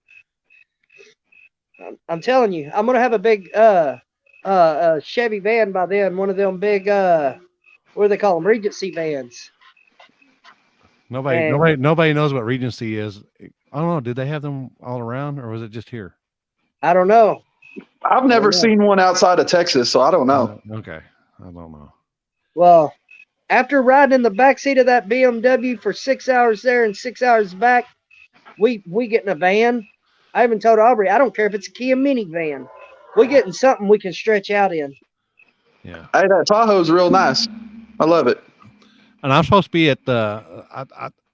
I'm telling you, I'm gonna have a big Chevy van by then. One of them big what do they call them? Regency vans. Nobody knows what Regency is. I don't know. Did they have them all around, or was it just here? I don't know. I've never seen one outside of Texas, so I don't know. Okay, I don't know. Well, after riding in the back seat of that BMW for 6 hours there and 6 hours back, we get in a van. I even told Aubrey, I don't care if it's a Kia minivan. We getting something we can stretch out in. Yeah. Hey, that Tahoe's real nice. I love it. And I'm supposed to be at the.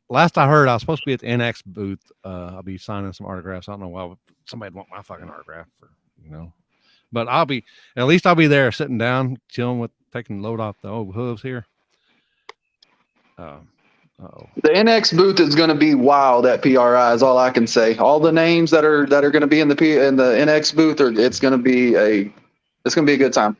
Last I heard, I was supposed to be at the NX booth. I'll be signing some autographs. I don't know why somebody'd want my fucking autograph, but I'll be there sitting down, chilling with taking the load off the old hooves here. The NX booth is going to be wild at PRI. Is all I can say. All the names that are going to be in the NX booth, it's going to be a good time.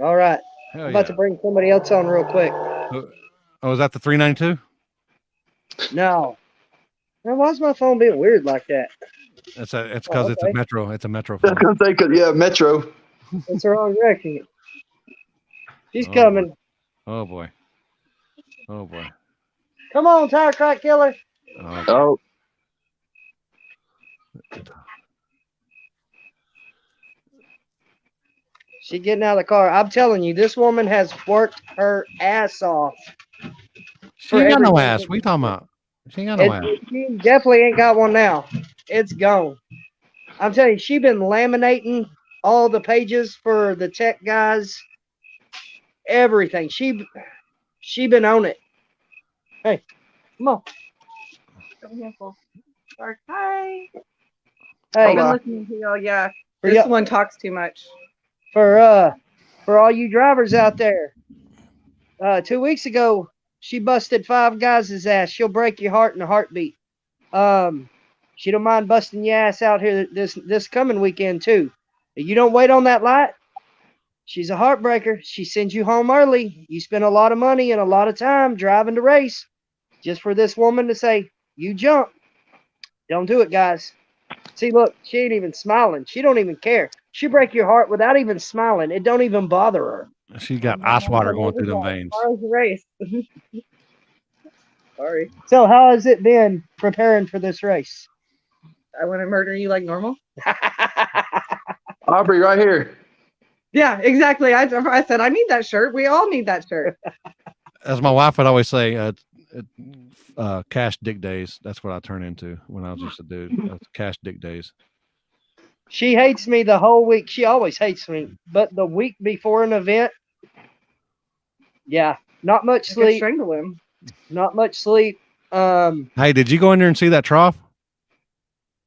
All right. Hell I'm about to bring somebody else on real quick. Oh, is that the 392? No. Now, why's my phone being weird like that? It's because it's a Metro. It's a Metro I phone. was going to say, Metro. It's the wrong direction. She's coming. Oh boy. Come on, tire crack killer. Oh. She getting out of the car. I'm telling you, this woman has worked her ass off. She ain't got no everything ass. that What you we talking do. about? She ain't got no ass. She definitely ain't got one now. It's gone. I'm telling you, she been laminating all the pages for the tech guys. Everything. She been on it. Hey, come on. Come here, full. Bark. Hi. Hey, I've been listening to y'all. Yeah, for this y'all- one talks too much. for all you drivers out there. 2 weeks ago, she busted 5 guys' ass. She'll break your heart in a heartbeat. She don't mind busting your ass out here this coming weekend too. If you don't wait on that light, she's a heartbreaker. She sends you home early. You spend a lot of money and a lot of time driving to race just for this woman to say, you jump. Don't do it, guys. See, look, she ain't even smiling. She don't even care. She break your heart without even smiling. It don't even bother her. She got ice water going through them veins. Tomorrow's the race. Sorry. So how has it been preparing for this race? I want to murder you like normal. Aubrey, right here. Yeah, exactly. I said I need that shirt. We all need that shirt. As my wife would always say, cash dick days. That's what I turn into when I was just a dude. Cash dick days. She hates me the whole week. She always hates me. But the week before an event, yeah, not much I could sleep. strangle him. Not much sleep. Hey, did you go in there and see that trough?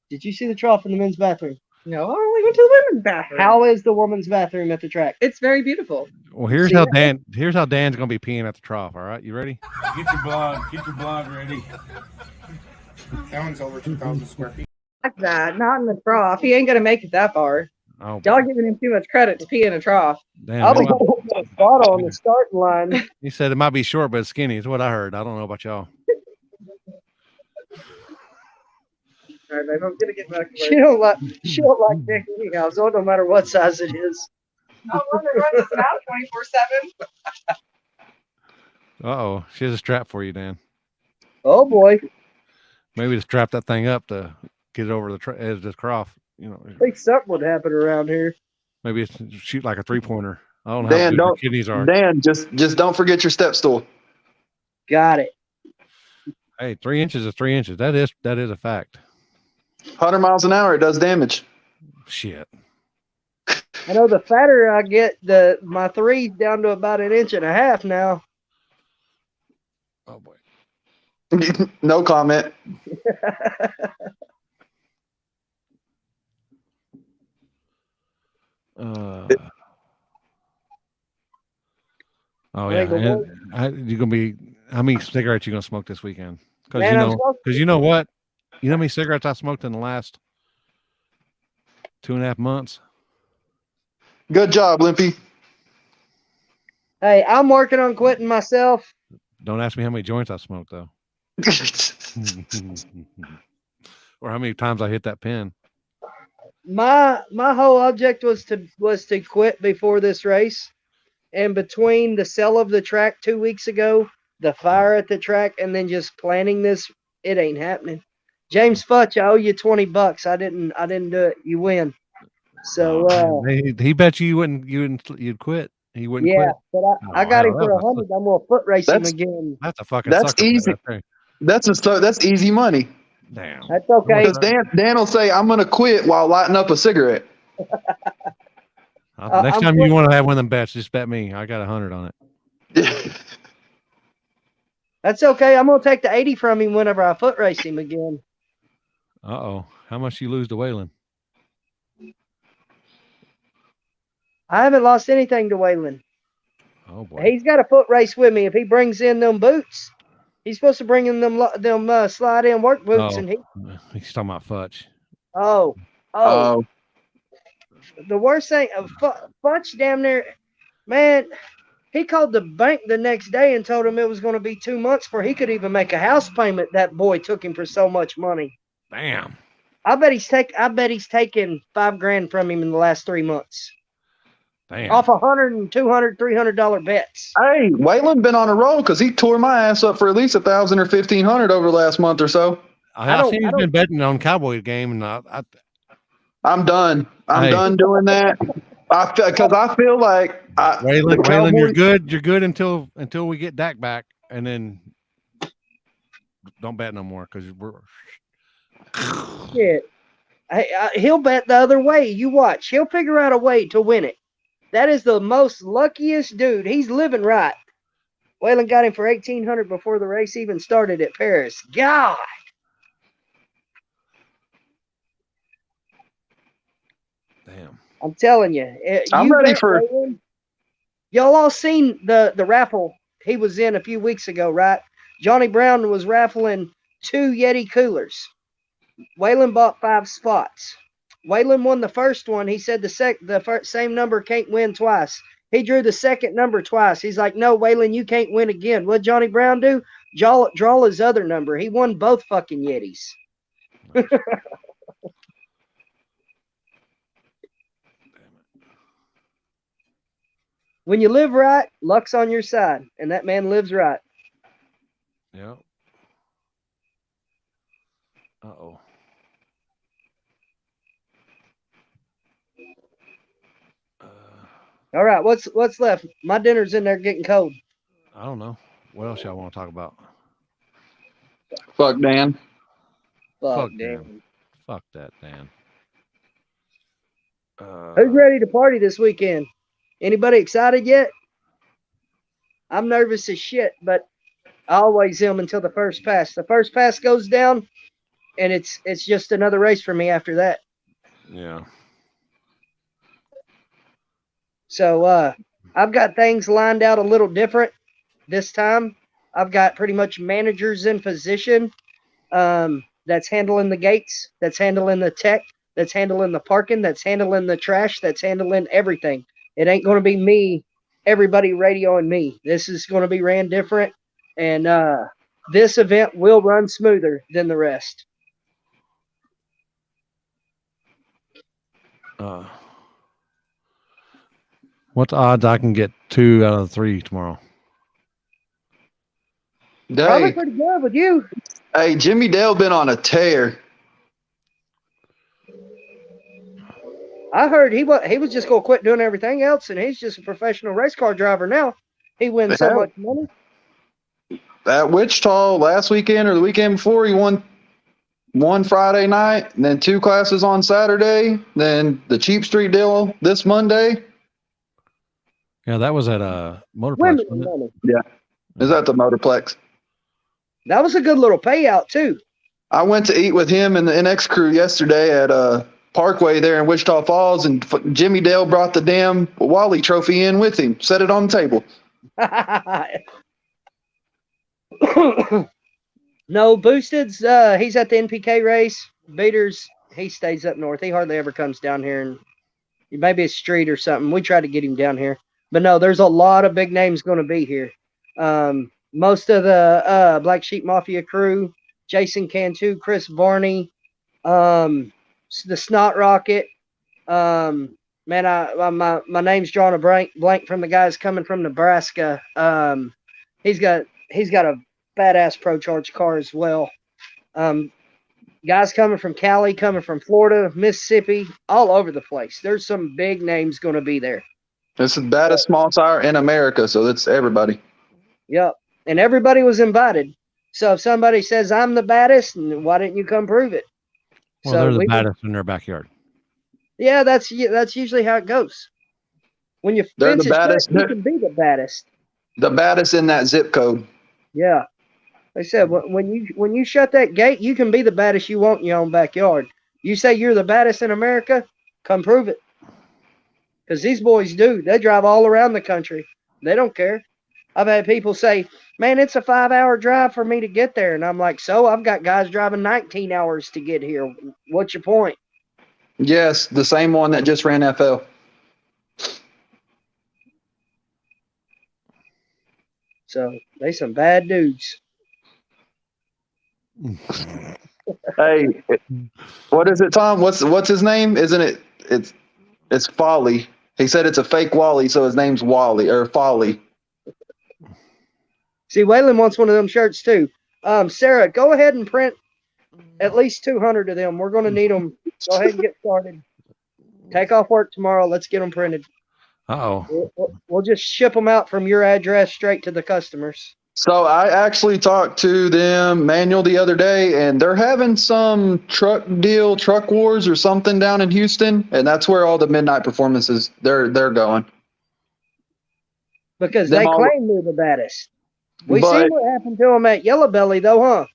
Did you see the trough in the men's bathroom? No, I only went to the women's bathroom. How is the woman's bathroom at the track? It's very beautiful. Well, here's See how that? Dan's gonna be peeing at the trough. All right, you ready? Get your blog ready. That one's over 2,000 square feet. Like that, not in the trough. He ain't gonna make it that far. Oh, Y'all giving him too much credit to pee in a trough. damn, I'll be it might- putting a spot on the starting line. he said it might be short, but it's skinny. Is what I heard. I don't know about y'all. All right, babe, I'm gonna get back to She don't like dick anyhow, so it don't matter what size it is. No wonder runs it out 24/7. Uh-oh, she has a strap for you, Dan. Oh boy. Maybe to strap that thing up to get it over the edge of the trough. You know, I think something would happen around here. maybe it's shoot like a 3-pointer. I don't know Dan, how good your don't- kidneys are. Dan, just don't forget your step stool. Got it. Hey, 3 inches is 3 inches. That is a fact. 100 miles an hour, it does damage. Shit. I know the fatter I get, my 3's down to about 1.5 inches now. Oh boy. No comment. Oh Hey, yeah. good morning. You gonna be? How many cigarettes you gonna smoke this weekend? Because Man, you know what? You know how many cigarettes I smoked in the last 2.5 months? Good job, Limpy. Hey, I'm working on quitting myself. Don't ask me how many joints I smoked though, or how many times I hit that pin. My whole object was to quit before this race, and between the sale of the track 2 weeks ago, the fire at the track, and then just planning this, it ain't happening. James Futch, I owe you $20. I didn't do it. You win. So He bet you'd quit. He wouldn't yeah, quit. but I got him for that was 100. I'm gonna foot race him That's- again. That's a fucking That's sucker bet easy. right there. That's easy money. Damn. That's okay. Because Dan will say, I'm gonna quit while lighting up a cigarette. Next I'm time quit- you want to have one of them bets, just bet me. I got 100 on it. That's okay. I'm gonna take the 80 from him whenever I foot race him again. Uh-oh. How much you lose to Waylon? I haven't lost anything to Waylon. Oh boy. He's got a foot race with me. If he brings in them boots, he's supposed to bring in them slide in work boots, Oh. and he. He's talking about Futch. Oh, the worst thing, Futch damn near, man. He called the bank the next day and told him it was going to be 2 months before he could even make a house payment. That boy took him for so much money. Damn. I bet he's taken $5,000 from him in the last 3 months. Damn. Off $100 and $200, $300 bets. Hey, Waylon been on a roll because he tore my ass up for at least 1,000 or 1,500 over the last month or so. I see he's been betting on Cowboys game, and I'm done. I'm Hey. done doing that. Because I feel like Waylon, you're good. You're good until we get Dak back, and then don't bet no more because we're. Shit. He'll bet the other way. You watch. He'll figure out a way to win it. That is the most luckiest dude. He's living right. Waylon got him for 1,800 before the race even started at Paris. God. Damn. I'm telling you. I'm You ready bet, for. Waylon. Y'all all seen the raffle he was in a few weeks ago, right? Johnny Brown was raffling 2 Yeti coolers. Waylon bought 5 spots. Waylon won the first one. He said the same number can't win twice. He drew the second number twice. He's like, no, Waylon, you can't win again. What Johnny Brown do? Draw his other number. He won both fucking Yetis. When you live right, luck's on your side, and that man lives right. Yeah. Uh-oh. All right, what's left? My dinner's in there getting cold. I don't know. What else y'all want to talk about? Fuck Dan. Fuck, Dan. damn. Fuck that, Dan. Who's ready to party this weekend? Anybody excited yet? I'm nervous as shit, but I always am until the first pass. The first pass goes down, and it's just another race for me after that. Yeah. So I've got things lined out a little different this time. I've got pretty much managers in position that's handling the gates, that's handling the tech, that's handling the parking, that's handling the trash, that's handling everything. It ain't going to be me, everybody radioing me. This is going to be ran different, and this event will run smoother than the rest. What's the odds I can get 2 out of 3 tomorrow? Probably Hey, pretty good with you. hey, Jimmy Dale been on a tear. I heard he was just going to quit doing everything else, and he's just a professional race car driver now. He wins so much money. At Wichita last weekend or the weekend before, he won one Friday night, and then 2 classes on Saturday, then the Cheap Street deal this Monday. Yeah, that was at Motorplex, Women wasn't it? money. Yeah, is that the Motorplex? That was a good little payout too. I went to eat with him and the NX crew yesterday at Parkway there in Wichita Falls, and Jimmy Dale brought the damn Wally trophy in with him, set it on the table. No, Boosted's he's at the NPK race. Beaters, he stays up north. He hardly ever comes down here, and maybe a street or something. We try to get him down here, but no, there's a lot of big names going to be here. Most of the Black Sheep Mafia crew, Jason Cantu, Chris Varney, the Snot Rocket. Man, my name's drawing a blank from the guys coming from Nebraska. He's got a badass Pro Charge car as well. Guys coming from Cali, coming from Florida, Mississippi, all over the place. There's some big names going to be there. This is Baddest Small tire in America, so it's everybody. Yep, and everybody was invited. So if somebody says I'm the baddest, why didn't you come prove it? Well, they're the baddest in their backyard. Yeah, that's usually how it goes. When you They're fence the it shut, baddest. you can be the baddest. The baddest in that zip code. Yeah. Like I said, when you shut that gate, you can be the baddest you want in your own backyard. You say you're the baddest in America, come prove it. Because these boys do. They drive all around the country. They don't care. I've had people say, man, it's a 5-hour drive for me to get there. And I'm like, so I've got guys driving 19 hours to get here. What's your point? Yes, the same one that just ran FL. So they some bad dudes. Hey, what is it, Tom? What's his name? Isn't it? It's Folly. He said it's a fake Wally, so his name's Wally or Folly. See, Waylon wants one of them shirts too. Sarah, go ahead and print at least 200 of them. We're going to need them. Go ahead and get started. Take off work tomorrow. Let's get them printed. Uh-oh. We'll just ship them out from your address straight to the customers. So I actually talked to them, Manuel, the other day, and they're having some truck wars or something down in Houston, and that's where all the midnight performances they're going. Because Them they all- claim they're the baddest. We But seen what happened to them at Yellow Belly, though, huh?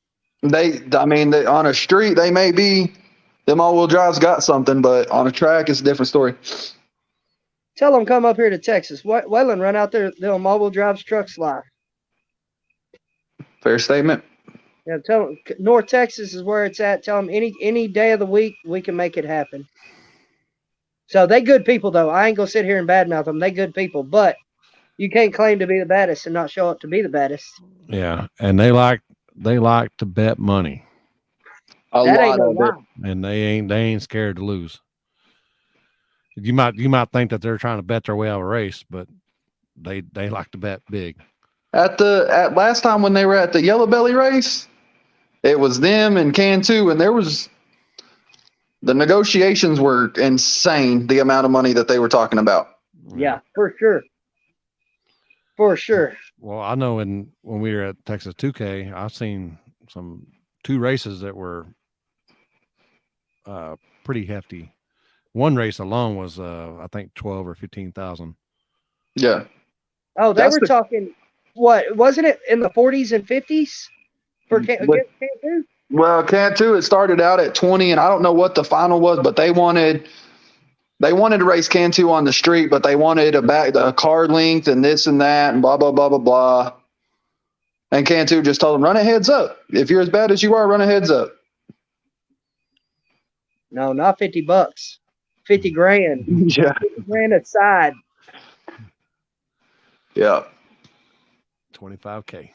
they on a street they may be, them all-wheel drives got something, but on a track it's a different story. Tell them come up here to Texas. Waylon, run out there. Them all-wheel drives trucks live. Fair statement. Yeah, tell them North Texas is where it's at. Tell them any day of the week we can make it happen. So they good people, though. I ain't gonna sit here and badmouth them. They good people, but you can't claim to be the baddest and not show up to be the baddest. Yeah, and they like to bet money, That ain't no lie. and they ain't scared to lose. You might think that they're trying to bet their way out of a race, but they like to bet big. At last time when they were at the Yellow Belly race, it was them and Cantu, and the negotiations were insane. The amount of money that they were talking about. Yeah, for sure. For sure. Well, I know when we were at Texas 2K, I've seen two races that were pretty hefty. One race alone was I think 12 or 15,000. Yeah. Oh, they were talking. What wasn't it in the 40s and 50s for Cantu? Well, Cantu, it started out at 20, and I don't know what the final was, but they wanted to race Cantu on the street, but they wanted a car length and this and that and blah blah blah blah blah. And Cantu just told them, run a heads up. If you're as bad as you are, run a heads up. No, not $50. 50 grand. Yeah. 50 grand aside. Yeah. 25K.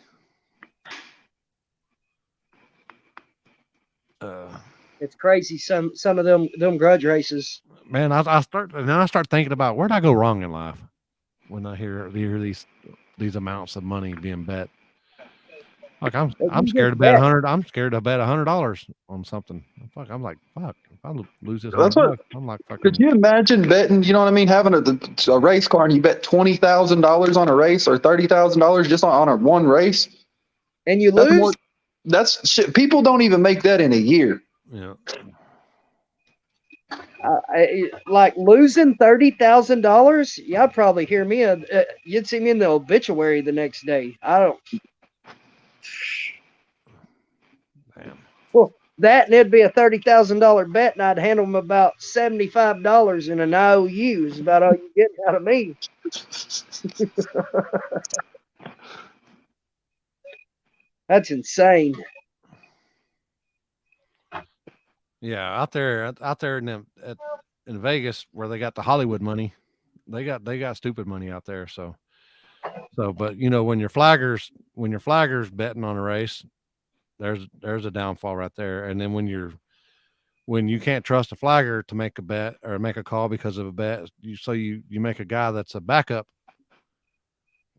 It's crazy. Some of them grudge races. Man, I start thinking about where'd I go wrong in life when I hear these amounts of money being bet. Like I'm scared to bet $100. I'm scared to bet $100 on something. Fuck, I'm like, fuck. If I lose this $100, I'm like, fucking. Could you imagine betting? You know what I mean? Having a race car and you bet $20,000 on a race or $30,000 just on a one race, and you lose. That's shit. People don't even make that in a year. Yeah. Like losing $30,000. Yeah, I'd probably hear me. You'd see me in the obituary the next day. I don't. Damn. Well, that and it'd be a $30,000 bet, and I'd hand them about $75 in an IOU. Is about all you get out of me. That's insane. Yeah, out there in Vegas where they got the Hollywood money, they got stupid money out there. So, but you know when your flaggers betting on a race, there's a downfall right there. And then when you can't trust a flagger to make a bet or make a call because of a bet, you make a guy that's a backup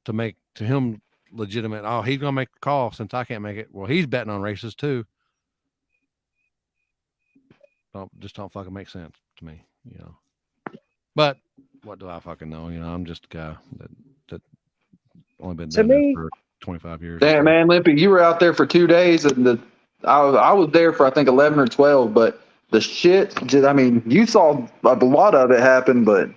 to make to him legitimate. Oh, he's gonna make the call since I can't make it. Well, he's betting on races too. Don't fucking make sense to me, you know. But what do I fucking know? You know, I'm just a guy that only been doing this for 25 years. Damn, man, Limpy, you were out there for 2 days, and I was there for I think 11 or 12. But the shit, I mean, you saw a lot of it happen, but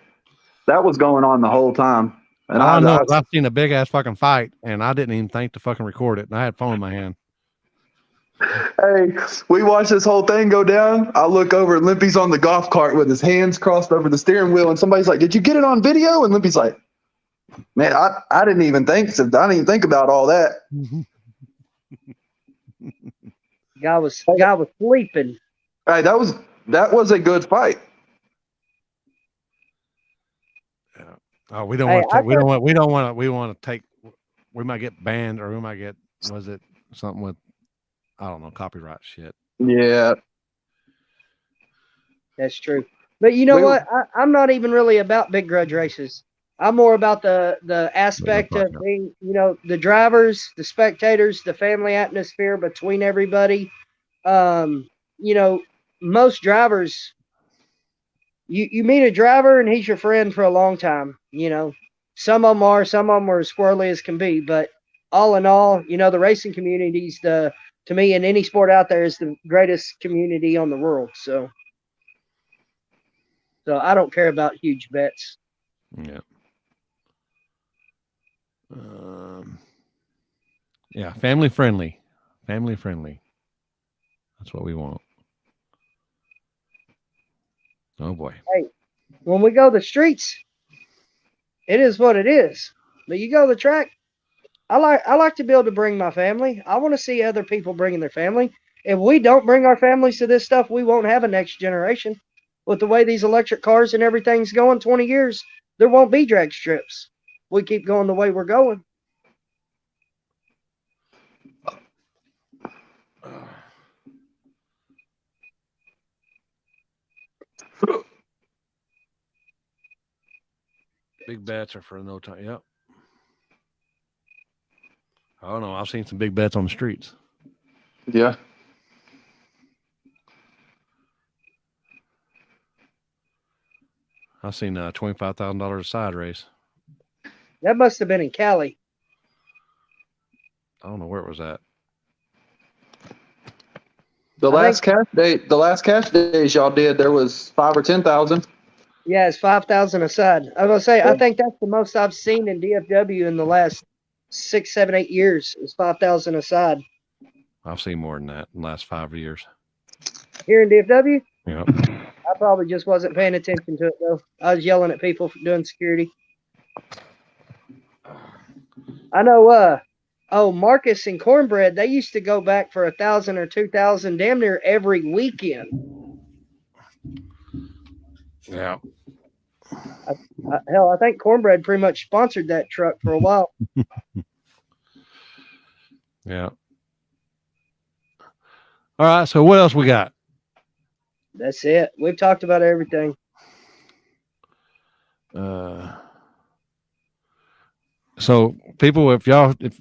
that was going on the whole time. And I've seen a big ass fucking fight, and I didn't even think to fucking record it. And I had phone in my hand. Hey, we watched this whole thing go down. I look over, and Limpy's on the golf cart with his hands crossed over the steering wheel, and somebody's like, "Did you get it on video?" And Limpy's like, "Man, I didn't even think about all that." Guy was sleeping. Hey, that was a good fight. Yeah. Oh, we want to take. We might get banned, or we might get. Was it something with? I don't know, copyright shit. Yeah. That's true. But you know what? I'm not even really about big grudge races. I'm more about the aspect of being, you know, the drivers, the spectators, the family atmosphere between everybody. You know, most drivers you meet a driver and he's your friend for a long time. You know, some of them are as squirrely as can be, but all in all, you know, the racing community's to me in any sport out there is the greatest community on the world. So I don't care about huge bets. Yeah. Yeah, family friendly. Family friendly. That's what we want. Oh boy. Hey, when we go the streets, it is what it is. But you go to the track, I like to be able to bring my family. I want to see other people bringing their family. If we don't bring our families to this stuff, we won't have a next generation. With the way these electric cars and everything's going, 20 years, there won't be drag strips. We keep going the way we're going. Big bets are for no time. Yep. I don't know. I've seen some big bets on the streets. Yeah. I've seen $25,000 a side race. That must have been in Cali. I don't know where it was at. The last cash days y'all did, there was 5 or 10,000. Yeah, it's 5,000 a side. I was gonna say, I think that's the most I've seen in DFW in the last 6, 7, 8 years. Is 5,000 a side. I've seen more than that in the last 5 years. Here in DFW? Yep. I probably just wasn't paying attention to it though. I was yelling at people for doing security. I know. Marcus and Cornbread, they used to go back for 1,000 or 2,000 damn near every weekend. Yeah. Hell, I think Cornbread pretty much sponsored that truck for a while. Yeah. All right. So what else we got? That's it. We've talked about everything. So people,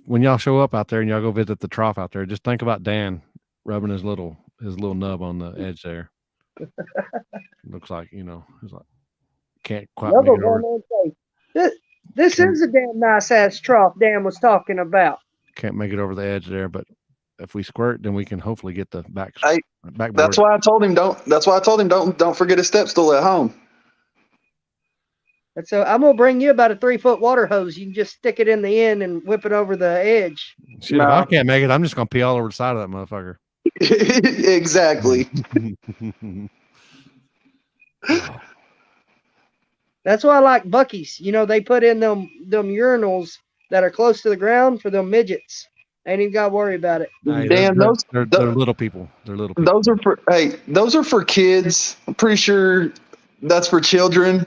when y'all show up out there and y'all go visit the trough out there, just think about Dan rubbing his little nub on the edge there. Looks like, he's like, can't quite make it over. This is a damn nice ass trough Dan was talking about. Can't make it over the edge there, but if we squirt, then we can hopefully get the backboard. That's why I told him don't forget a step stool at home. And so I'm gonna bring you about a 3-foot water hose. You can just stick it in the end and whip it over the edge. Shit, if I can't make it, I'm just gonna pee all over the side of that motherfucker. Exactly. That's why I like Buc-ee's. They put in them urinals that are close to the ground for them midgets. Ain't even gotta worry about it. Hey, Dan, they're little people. They're little people. Those are for kids. I'm pretty sure that's for children.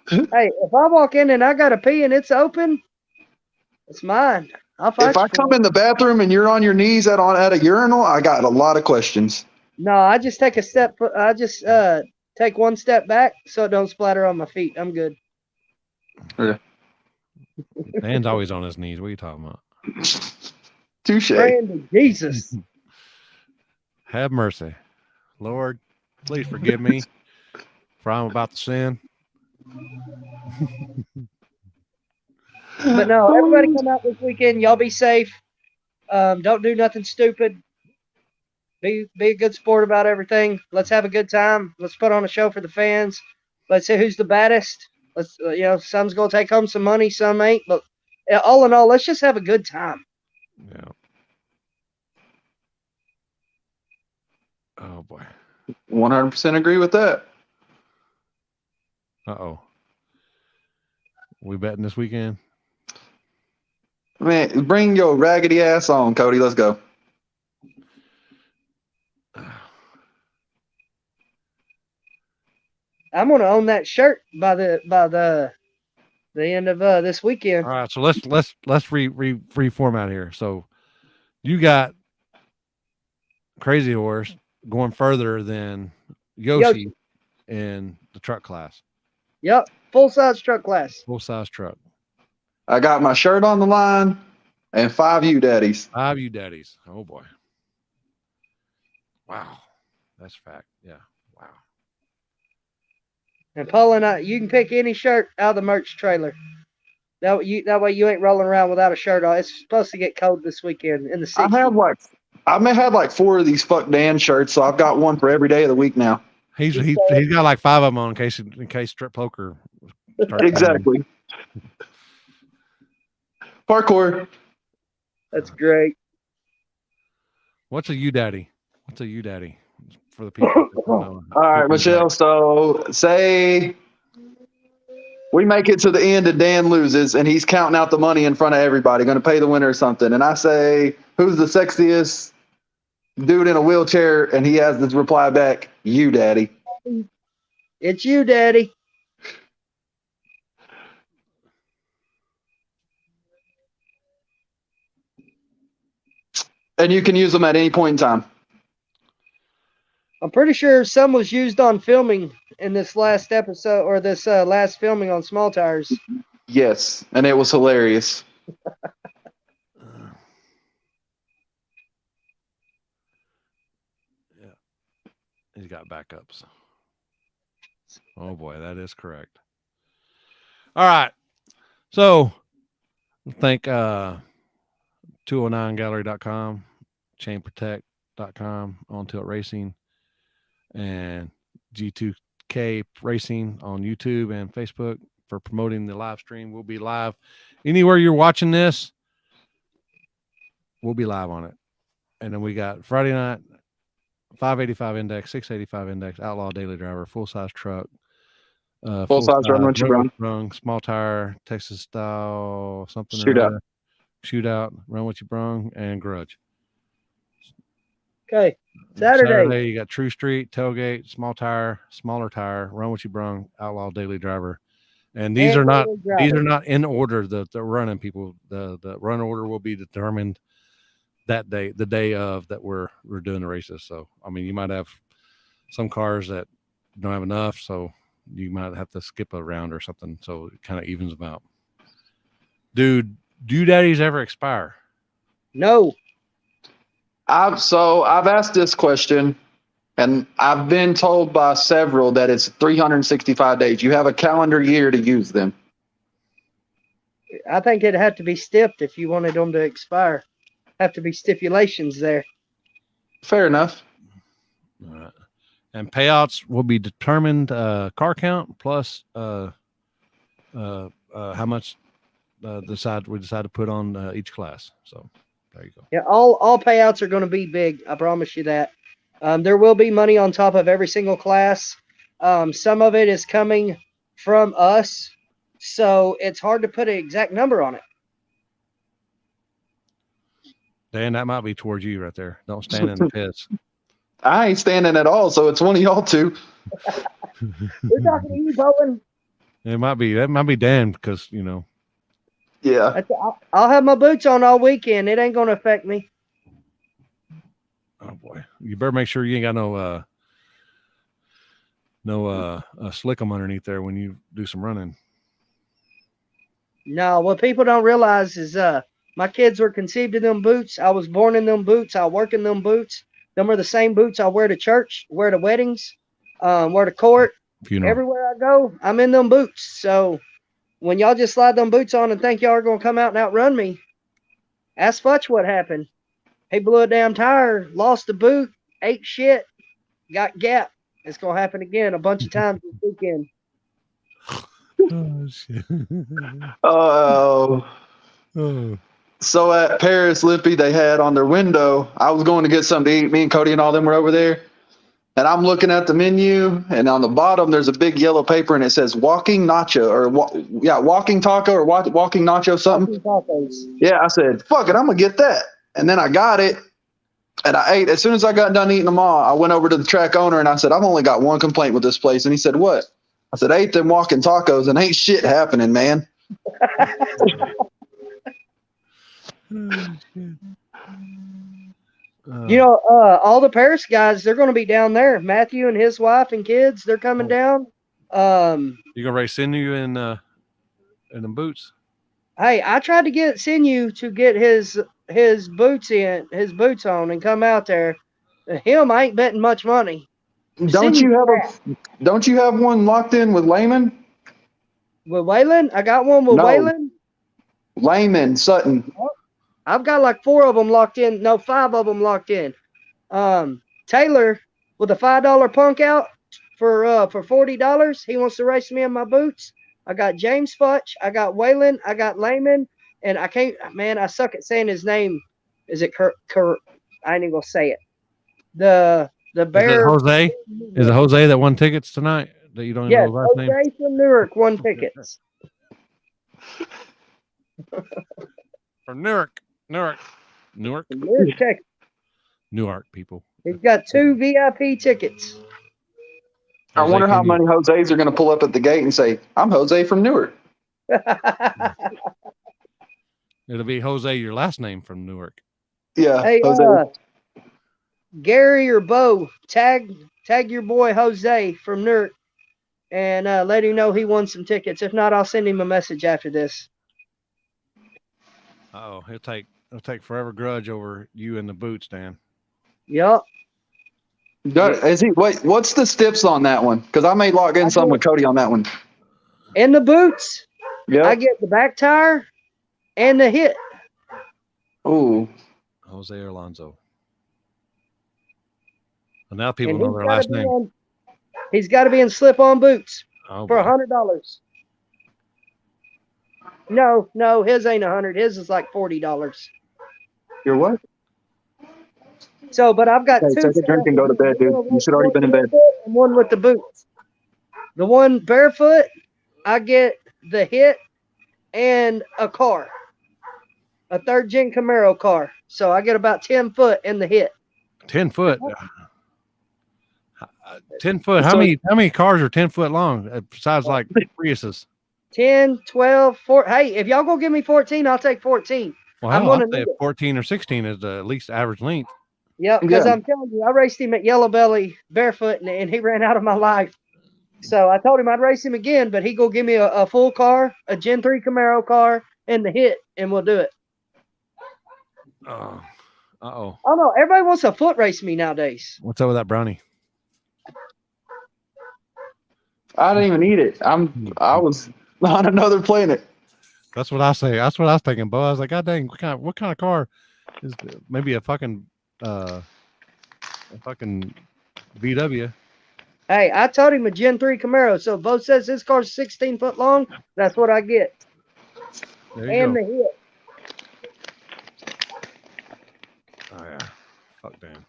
Hey, if I walk in and I gotta pee and it's open, it's mine. If I come in the bathroom and you're on your knees at a urinal, I got a lot of questions. No, I just take a step. I just take one step back so it don't splatter on my feet. I'm good. Yeah. Dan's always on his knees. What are you talking about? Touche. Praying to Jesus. Have mercy. Lord, please forgive me for I'm about to sin. But no, everybody come out this weekend. Y'all be safe. Don't do nothing stupid. Be a good sport about everything. Let's have a good time. Let's put on a show for the fans. Let's see who's the baddest. Let's some's gonna take home some money, some ain't. But all in all, let's just have a good time. Yeah. Oh boy. 100% agree with that. Uh-oh. We betting this weekend? Man, bring your raggedy ass on, Cody. Let's go. I'm gonna own that shirt by the end of this weekend. All right, so let's reformat here. So you got Crazy Horse going further than Yoshi in the truck class. Yep, full size truck class. Full size truck. I got my shirt on the line and 5 U daddies. 5 U daddies. Oh boy. Wow. That's fact. Yeah. Wow. And Paula, you can pick any shirt out of the merch trailer. That way you ain't rolling around without a shirt on. It's supposed to get cold this weekend in the 60s. I may have like 4 of these Fuck Dan shirts, so I've got one for every day of the week now. He's got like 5 of them on in case strip poker starts. Exactly. Parkour. That's great. What's a you daddy? What's a you daddy for the people? All right, Michelle. So say we make it to the end and Dan loses and he's counting out the money in front of everybody, going to pay the winner or something. And I say, who's the sexiest dude in a wheelchair? And he has this reply back, you, daddy. It's you, daddy. And you can use them at any point in time. I'm pretty sure some was used on filming in this last episode or this last filming on Small Tires. Yes, and it was hilarious. Yeah, he's got backups. Oh boy, that is correct. All right, so thank 209gallery.com, chainprotect.com, On Tilt Racing, and G2K Racing on YouTube and Facebook for promoting the live stream. We'll be live anywhere you're watching this. We'll be live on it. And then we got Friday night, 585 index, 685 index, outlaw daily driver, full-size truck, Full-size run what you brung, small tire, Texas style, something shootout, run what you brung, and grudge. Okay. Saturday you got True Street, tailgate, small tire, smaller tire, run what you brung, outlaw daily driver. And these are not in order. The running people, the run order will be determined that day, the day of that we're doing the races. So I mean, you might have some cars that don't have enough, so you might have to skip a round or something. So it kind of evens them out. Dude, do daddies ever expire? No. I've asked this question, and I've been told by several that it's 365 days. You have a calendar year to use them. I think it'd have to be stipped if you wanted them to expire. Have to be stipulations there. Fair enough. All right. And payouts will be determined car count plus how much we decide to put on each class. So there you go. Yeah, all payouts are going to be big. I promise you that. There will be money on top of every single class. Some of it is coming from us, so it's hard to put an exact number on it. Dan, that might be towards you right there. Don't stand in the pits. I ain't standing at all, so it's one of y'all two. We're talking to you, Bowen. That might be Dan because Yeah. I'll have my boots on all weekend. It ain't going to affect me. Oh boy, you better make sure you ain't got no slickum underneath there when you do some running. No, what people don't realize is my kids were conceived in them boots. I was born in them boots. I work in them boots. Them are the same boots I wear to church, wear to weddings, wear to court. Funeral. Everywhere I go, I'm in them boots. So when y'all just slide them boots on and think y'all are going to come out and outrun me, ask Futch what happened. He blew a damn tire, lost the boot, ate shit, got gap. It's going to happen again a bunch of times this weekend. Oh, shit. Oh. So at Paris Lippy, they had on their window, I was going to get something to eat. Me and Cody and all them were over there. And I'm looking at the menu, and on the bottom, there's a big yellow paper, and it says walking nacho, or walking taco, or walking nacho something. Yeah, I said, fuck it, I'm going to get that. And then I got it, and I ate. As soon as I got done eating them all, I went over to the track owner, and I said, I've only got one complaint with this place. And he said, what? I said, I ate them walking tacos, and ain't shit happening, man. All the Paris guys, they're going to be down there. Matthew and his wife and kids, they're coming down. You gonna race Sinew in them boots? Hey, I tried to get Sinew to get his boots on and come out there. Him, I ain't betting much money. Don't you have one locked in with Layman? with Waylon? I got one with No. Waylon. Layman Sutton. I've got like 4 of them locked in. No, 5 of them locked in. Taylor with a $5 punk out for $40. He wants to race me in my boots. I got James Futch. I got Waylon. I got Layman. And I can't, man, I suck at saying his name. Is it I ain't even gonna say it. The Is it bear. Jose? Is it Jose that won tickets tonight? That you don't even Yes, know his last name? Jose from Newark won tickets. From Newark, Newark, Texas. Newark people. He's got 2 VIP tickets. I Jose, wonder how can you- many Jose's are going to pull up at the gate and say, "I'm Jose from Newark." It'll be Jose, your last name from Newark. Yeah, Hey, Jose. Gary or Bo, tag your boy Jose from Newark and let him know he won some tickets. If not, I'll send him a message after this. Oh, he'll take forever grudge over you in the boots, Dan. Yup. Is he? What's the steps on that one? Because I may log in some with Cody on that one. In the boots, Yeah. I get the back tire and the hit. Ooh. Jose Alonso. And now people And know their last name. He's got to be in slip-on boots Oh, for boy. $100. No, his ain't 100. His is like $40. Your what? So, but I've got Okay, 2. take a drink and go to bed, dude. You should already been in bed. And one with the boots. The one barefoot, I get the hit and a car, a 3rd gen Camaro car. So I get about 10 foot in the hit. 10 foot. 10 foot. How many cars are 10 foot long besides like Priuses? 10, 12, 4. Hey, if y'all gonna give me 14, I'll take 14. Well, I'm hell, gonna I'd say need it. 14 or 16 is the least average length. Yeah, because Yeah. I'm telling you, I raced him at Yellow Belly barefoot, and he ran out of my life. So I told him I'd race him again, but he go give me a full car, a Gen 3 Camaro car, and the hit, and we'll do it. Oh, uh-oh. Oh no, everybody wants to foot race me nowadays. What's up with that brownie? I didn't even eat it. I was on another planet. That's what I say. That's what I was thinking, Bo. I was like, God dang, what kind of car is maybe a fucking VW? Hey, I told him a Gen 3 Camaro, so if Bo says his car's 16 foot long, that's what I get. There you And go. the hit. Oh yeah. Fuck Dan.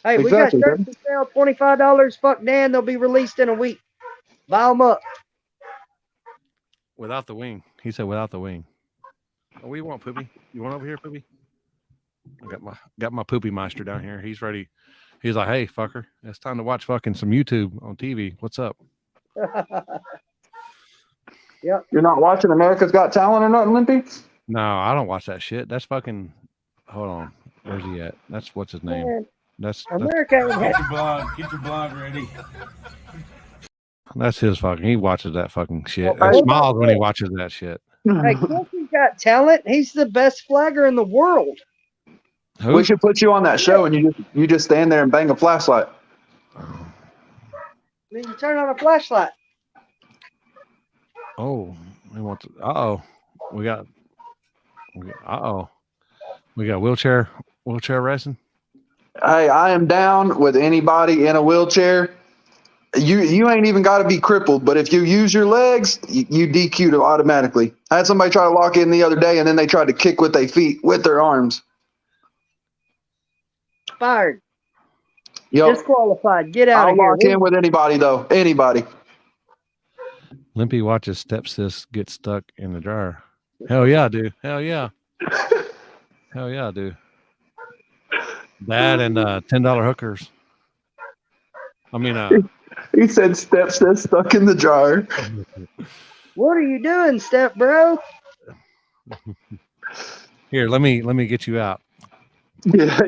Hey, Exactly, we got shirts for sale, $25. Fuck Dan, they'll be released in a week. Buy them up. Without the wing. He said without the wing. Oh, we want Poopy. You want over here, Poopy? I got my Poopy Meister down here. He's ready. He's like, hey, fucker, it's time to watch fucking some YouTube on TV. What's up? Yep. You're not watching America's Got Talent or nothing, Limpy? No, I don't watch that shit. That's fucking. Hold on. Where's he at? That's what's his name. Man, That's America ain't had Get your blog ready. that's his fucking. He watches that fucking shit. Well, And hey, smiles when he watches that shit. Hey, Cliffy's got talent. He's the best flagger in the world. Who? We should put you on that show and you just stand there and bang a flashlight. Then you turn on a flashlight. Oh, we want to. We got wheelchair racing. Hey, I am down with anybody in a wheelchair. You ain't even got to be crippled, but if you use your legs, you DQ'd automatically. I had somebody try to lock in the other day, and then they tried to kick with their feet with their arms. Fired. Yep. Disqualified. Get out I'll of here. lock in with anybody though. Anybody. Limpy watches stepsis get stuck in the dryer. Hell yeah, dude. Hell yeah. Hell yeah, dude. That and $10 hookers. I mean, He said steps that's stuck in the jar. What are you doing, step bro? here, let me get you out. Yeah.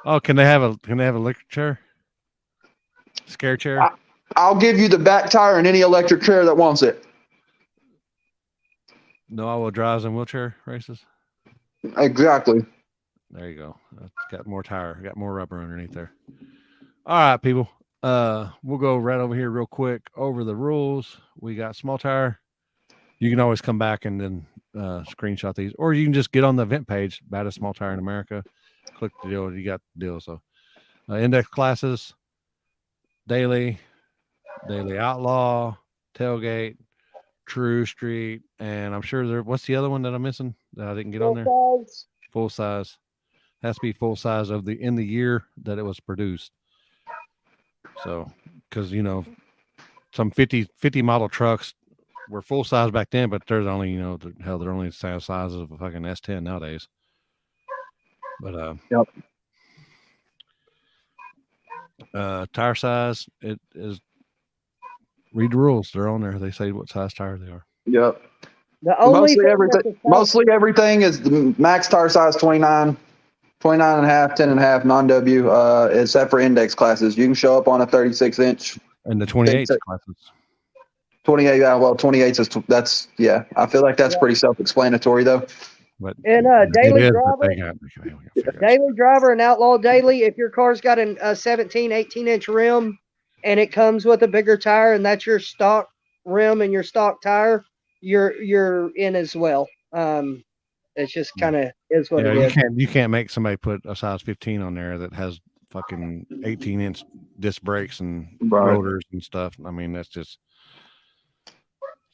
Oh, can they have a electric chair? Scare chair? I'll give you the back tire in any electric chair that wants it. No all-wheel drives and wheelchair races? Exactly. There you go. It's got more tire, got more rubber underneath there. All right, people. We'll go right over here real quick over the rules. We got small tire. You can always come back and then screenshot these, or you can just get on the event page, Baddest Small Tire in America. Click the deal. You got the deal. So, index classes, daily outlaw, tailgate, True Street, and I'm sure there. What's the other one that I'm missing that I didn't get on there? Size. Full size. Has to be full size of the in the year that it was produced. So, because some 50 model trucks were full size back then, but there's only they're only the size of a fucking S10 nowadays. But Yep. Tire size, it is. Read the rules; they're on there. They say what size tire they are. Yep. The only Mostly thing everything. that the Mostly everything is the max tire size 29, 29 and a half, 10 and a half non-W, except for index classes. You can show up on a 36-inch. And the 28 classes. 28, yeah, well, 28 is that's yeah. I feel like that's pretty self-explanatory though. But and daily driver and outlaw daily. If your car's got a 17, 18-inch rim, and it comes with a bigger tire, and that's your stock rim and your stock tire, you're in as well. It's just kind of is what it is. You can't make somebody put a size 15 on there that has fucking 18-inch disc brakes and rotors and stuff. I mean, that's just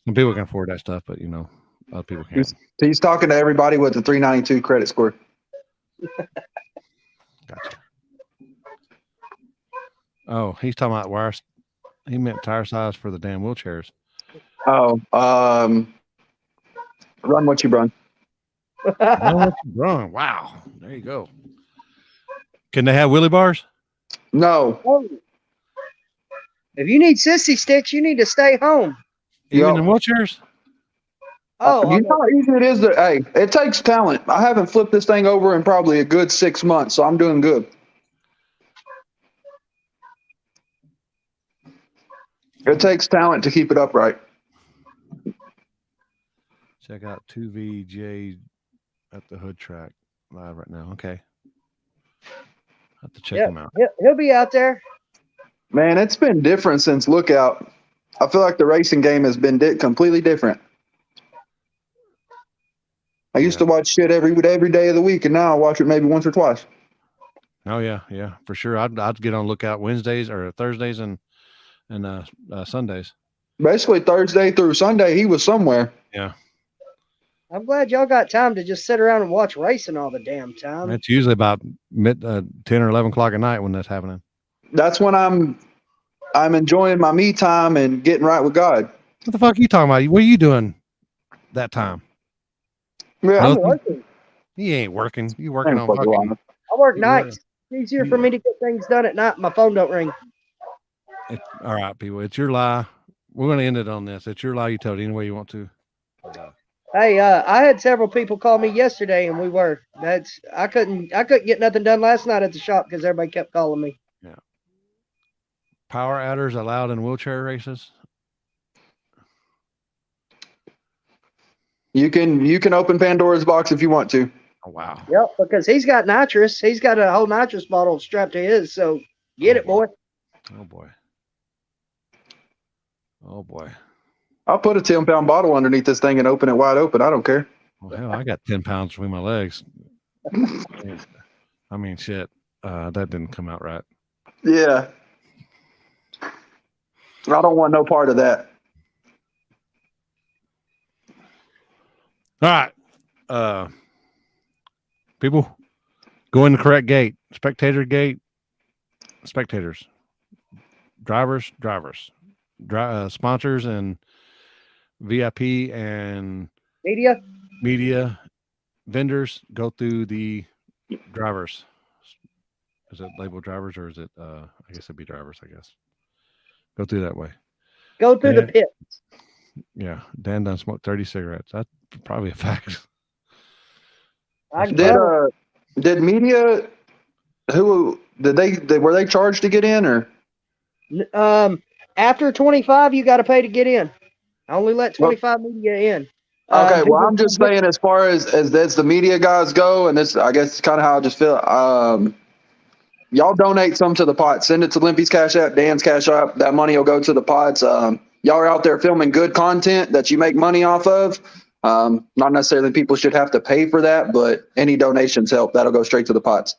some people can afford that stuff, but other people can't. He's talking to everybody with the 392 credit score. Gotcha. Oh, he's talking about wires. He meant tire size for the damn wheelchairs. Oh, run what you run. Wow, there you go. Can they have wheelie bars? No. If you need sissy sticks, you need to stay home. Even in wheelchairs? Oh, you know how easy it is hey, it takes talent. I haven't flipped this thing over in probably a good 6 months, so I'm doing good. It takes talent to keep it upright. Check out 2VJ at the hood track live right now. Okay. Have to check him out. He'll be out there. Man, it's been different since Lookout. I feel like the racing game has been completely different. I used to watch shit every day of the week, and now I watch it maybe once or twice. Oh yeah, for sure. I'd get on Lookout Wednesdays or Thursdays and Sundays. Basically Thursday through Sunday, he was somewhere. Yeah. I'm glad y'all got time to just sit around and watch racing all the damn time. It's usually about 10 or 11 o'clock at night when that's happening. That's when I'm enjoying my me time and getting right with God. What the fuck are you talking about? What are you doing that time? Yeah, I'm working. He ain't working. You working on fucking. I work nights. It's easier for me to get things done at night. My phone don't ring. All right, people. It's your lie. We're going to end it on this. It's your lie. You tell it any way you want to. Hey, I had several people call me yesterday, and I couldn't get nothing done last night at the shop because everybody kept calling me. Yeah. Power adders allowed in wheelchair races. You can open Pandora's box if you want to. Oh, wow. Yep, because he's got nitrous. He's got a whole nitrous bottle strapped to his. So get it, boy. Oh boy. Oh boy. I'll put a 10-pound bottle underneath this thing and open it wide open. I don't care. Well, hell, I got 10 pounds between my legs. I mean, shit. That didn't come out right. Yeah. I don't want no part of that. All right. People, go in the correct gate. Spectator gate. Spectators. Drivers. Sponsors and VIP and media vendors go through the drivers. Is it labeled drivers or is it I guess it'd be drivers, I guess. Go through that way. Go through the pit. Yeah. Dan done smoked 30 cigarettes. That's probably a fact. Did media who did they were they charged to get in or after 25 you got to pay to get in. I only let 25 media in. Okay, well, I'm People just saying, as far as the media guys go, and this, I guess, kind of how I just feel. Y'all donate some to the pot. Send it to Limpy's Cash App, Dan's Cash App. That money will go to the pots. Y'all are out there filming good content that you make money off of. Not necessarily people should have to pay for that, but any donations help. That'll go straight to the pots.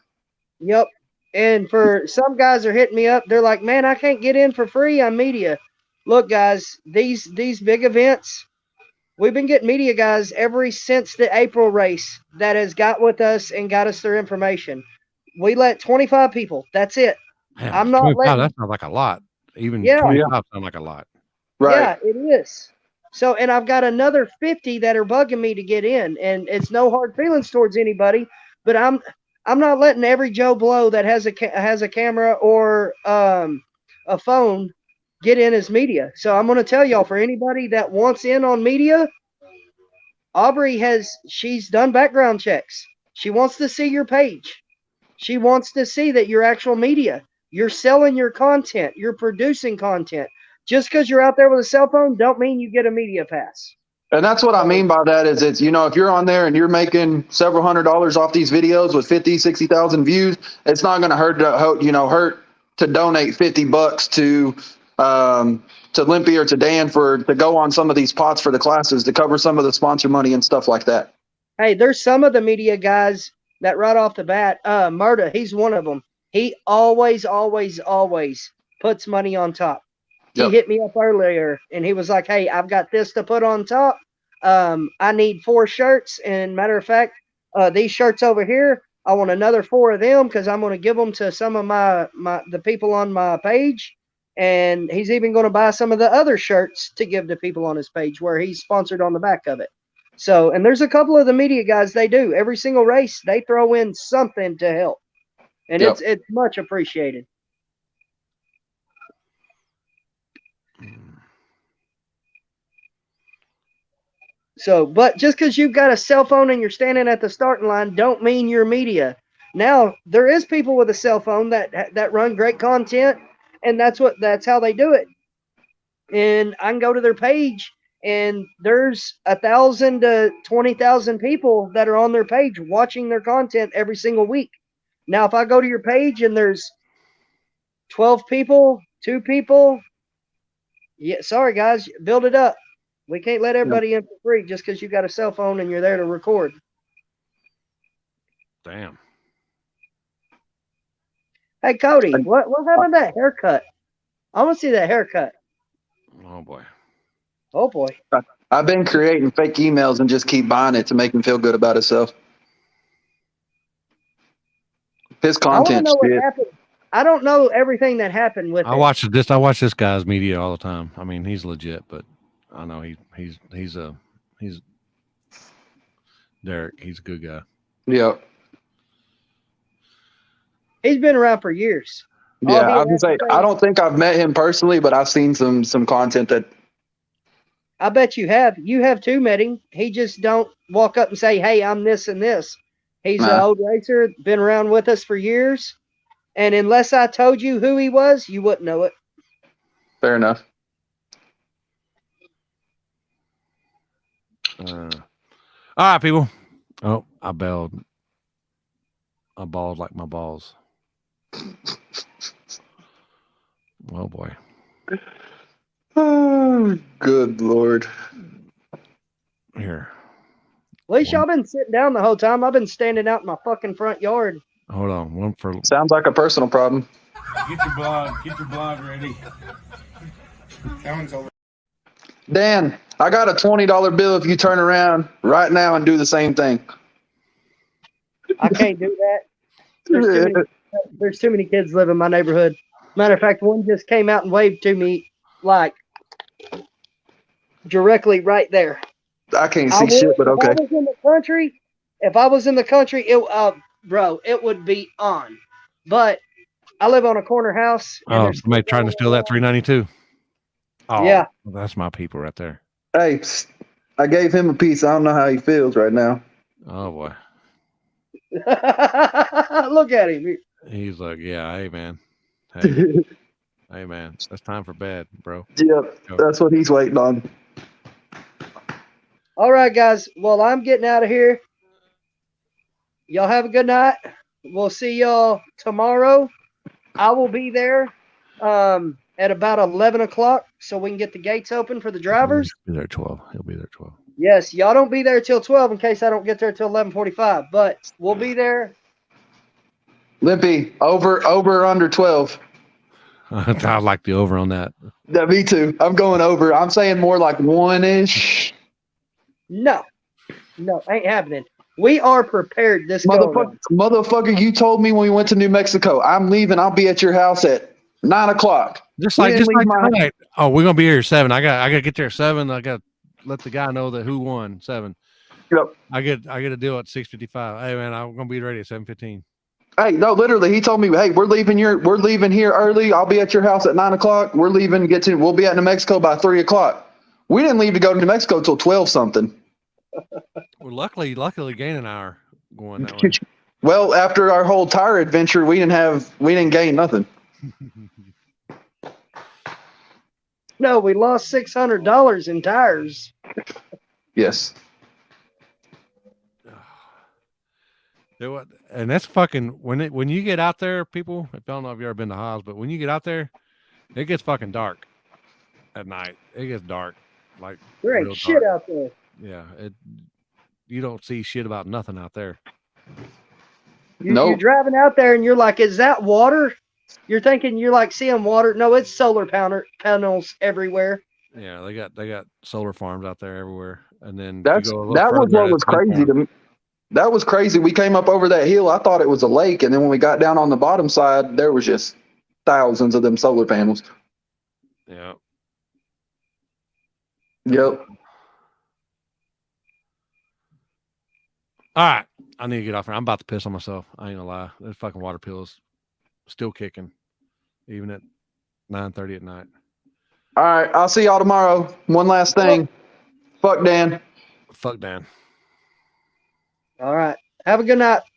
Yep. And for some guys are hitting me up. They're like, "Man, I can't get in for free on media." Look, guys, these big events, we've been getting media guys since the April race that has got with us and got us their information. We let 25 people. That's it. Damn, I'm not 25. letting. That sounds like a lot. Even Yeah, 25 sounds like a lot. Right. yeah, it is. So, and I've got another 50 that are bugging me to get in, and it's no hard feelings towards anybody, but I'm not letting every Joe Blow that has a camera or a phone get in as media. So I'm going to tell y'all, for anybody that wants in on media, she's done background checks. She wants to see your page. She wants to see that you're actual media. You're selling your content. You're producing content. Just because you're out there with a cell phone, don't mean you get a media pass. And that's what I mean by that is it's, if you're on there and you're making several $100s off these videos with 50, 60,000 views, it's not going to hurt to donate $50 to Limpy or to Dan to go on some of these pots for the classes to cover some of the sponsor money and stuff like that. Hey, there's some of the media guys that right off the bat, Murda, he's one of them. He always, always, always puts money on top. He hit me up earlier and he was like, "Hey, I've got this to put on top. I need 4 shirts. And matter of fact, these shirts over here, I want another 4 of them because I'm going to give them to some of the people on my page. And he's even going to buy some of the other shirts to give to people on his page where he's sponsored on the back of it. So, and there's a couple of the media guys, they do. Every single race, they throw in something to help. And it's much appreciated. So, but just because you've got a cell phone and you're standing at the starting line, don't mean you're media. Now, there is people with a cell phone that run great content, and that's how they do it. And I can go to their page, and there's 1,000 to 20,000 people that are on their page watching their content every single week. Now, if I go to your page and there's 12 people, 2 people, yeah, sorry guys, build it up. We can't let everybody in for free just because you got a cell phone and you're there to record. Damn. Hey, Cody, what happened to that haircut? I want to see that haircut. Oh, boy. Oh, boy. I've been creating fake emails and just keep buying it to make him feel good about himself. His I want to content know what shit. happened. I don't know everything that happened with it. I watch this guy's media all the time. I mean, he's legit, but I know he's Derek. He's a good guy. Yeah. He's been around for years. Yeah, I was say I don't think I've met him personally, but I've seen some content that. I bet you have. You have too met him. He just don't walk up and say, "Hey, I'm this and this." He's an old racer, been around with us for years, and unless I told you who he was, you wouldn't know it. Fair enough. All right, people. Oh, I bawled like my balls. Oh boy. Oh, good Lord. Here. At least y'all been sitting down the whole time. I've been standing out in my fucking front yard. Hold on. One for. Sounds like a personal problem. Get your blog ready. That one's over. Dan, I got a $20 bill if you turn around right now and do the same thing. I can't do that. There's too many kids live in my neighborhood. Matter of fact, one just came out and waved to me, like directly right there. I can't see shit, but okay. If I was in the country, it would be on. But I live on a corner house. Oh, somebody trying to steal that $3.92. Oh, yeah, that's my people right there. Hey, I gave him a piece. I don't know how he feels right now. Oh boy. Look at him. He's like, yeah, hey man. Hey, hey man, that's time for bed, bro. Yep, that's what he's waiting on. All right, guys. Well, I'm getting out of here. Y'all have a good night. We'll see y'all tomorrow. I will be there at about 11 o'clock so we can get the gates open for the drivers. He'll be there at 12. He'll be there at 12. Yes, y'all don't be there till 12 in case I don't get there till 11:45, but we'll be there. Limpy, over or under 12. I like the over on that. Yeah, me too. I'm going over. I'm saying more like 1-ish. No, ain't happening. We are prepared this go around. Motherfucker, you told me when we went to New Mexico, I'm leaving. I'll be at your house at 9 o'clock. Just like tonight. Oh, we're gonna be here at 7. I gotta get there at 7. I gotta let the guy know that who won 7. Yep. I get a deal at 6:55. Hey man, I'm gonna be ready at 7:15. Hey, no, literally, he told me, hey, we're leaving here early. I'll be at your house at 9 o'clock. We're leaving. We'll be at New Mexico by 3 o'clock. We didn't leave to go to New Mexico till 12 something. Well, luckily, gain an hour going that way. Well, after our whole tire adventure, we didn't gain nothing. No, we lost $600 in tires. Yes. And that's fucking when you get out there, people. I don't know if you've ever been to Haas, but when you get out there, it gets fucking dark at night. It gets dark, like there ain't shit out there. Yeah, you don't see shit about nothing out there. You're driving out there and you're like, is that water? You're thinking you're like seeing water. No, it's solar panels everywhere. Yeah, they got solar farms out there everywhere. And then that was what was crazy to me. That was crazy. We came up over that hill. I thought it was a lake, and then when we got down on the bottom side, there was just thousands of them solar panels. Yeah. Yep. All right, I need to get off here. I'm about to piss on myself. I ain't gonna lie. Those fucking water pills still kicking, even at 9:30 at night. All right, I'll see y'all tomorrow. One last thing. Fuck Dan. Fuck Dan. All right. Have a good night.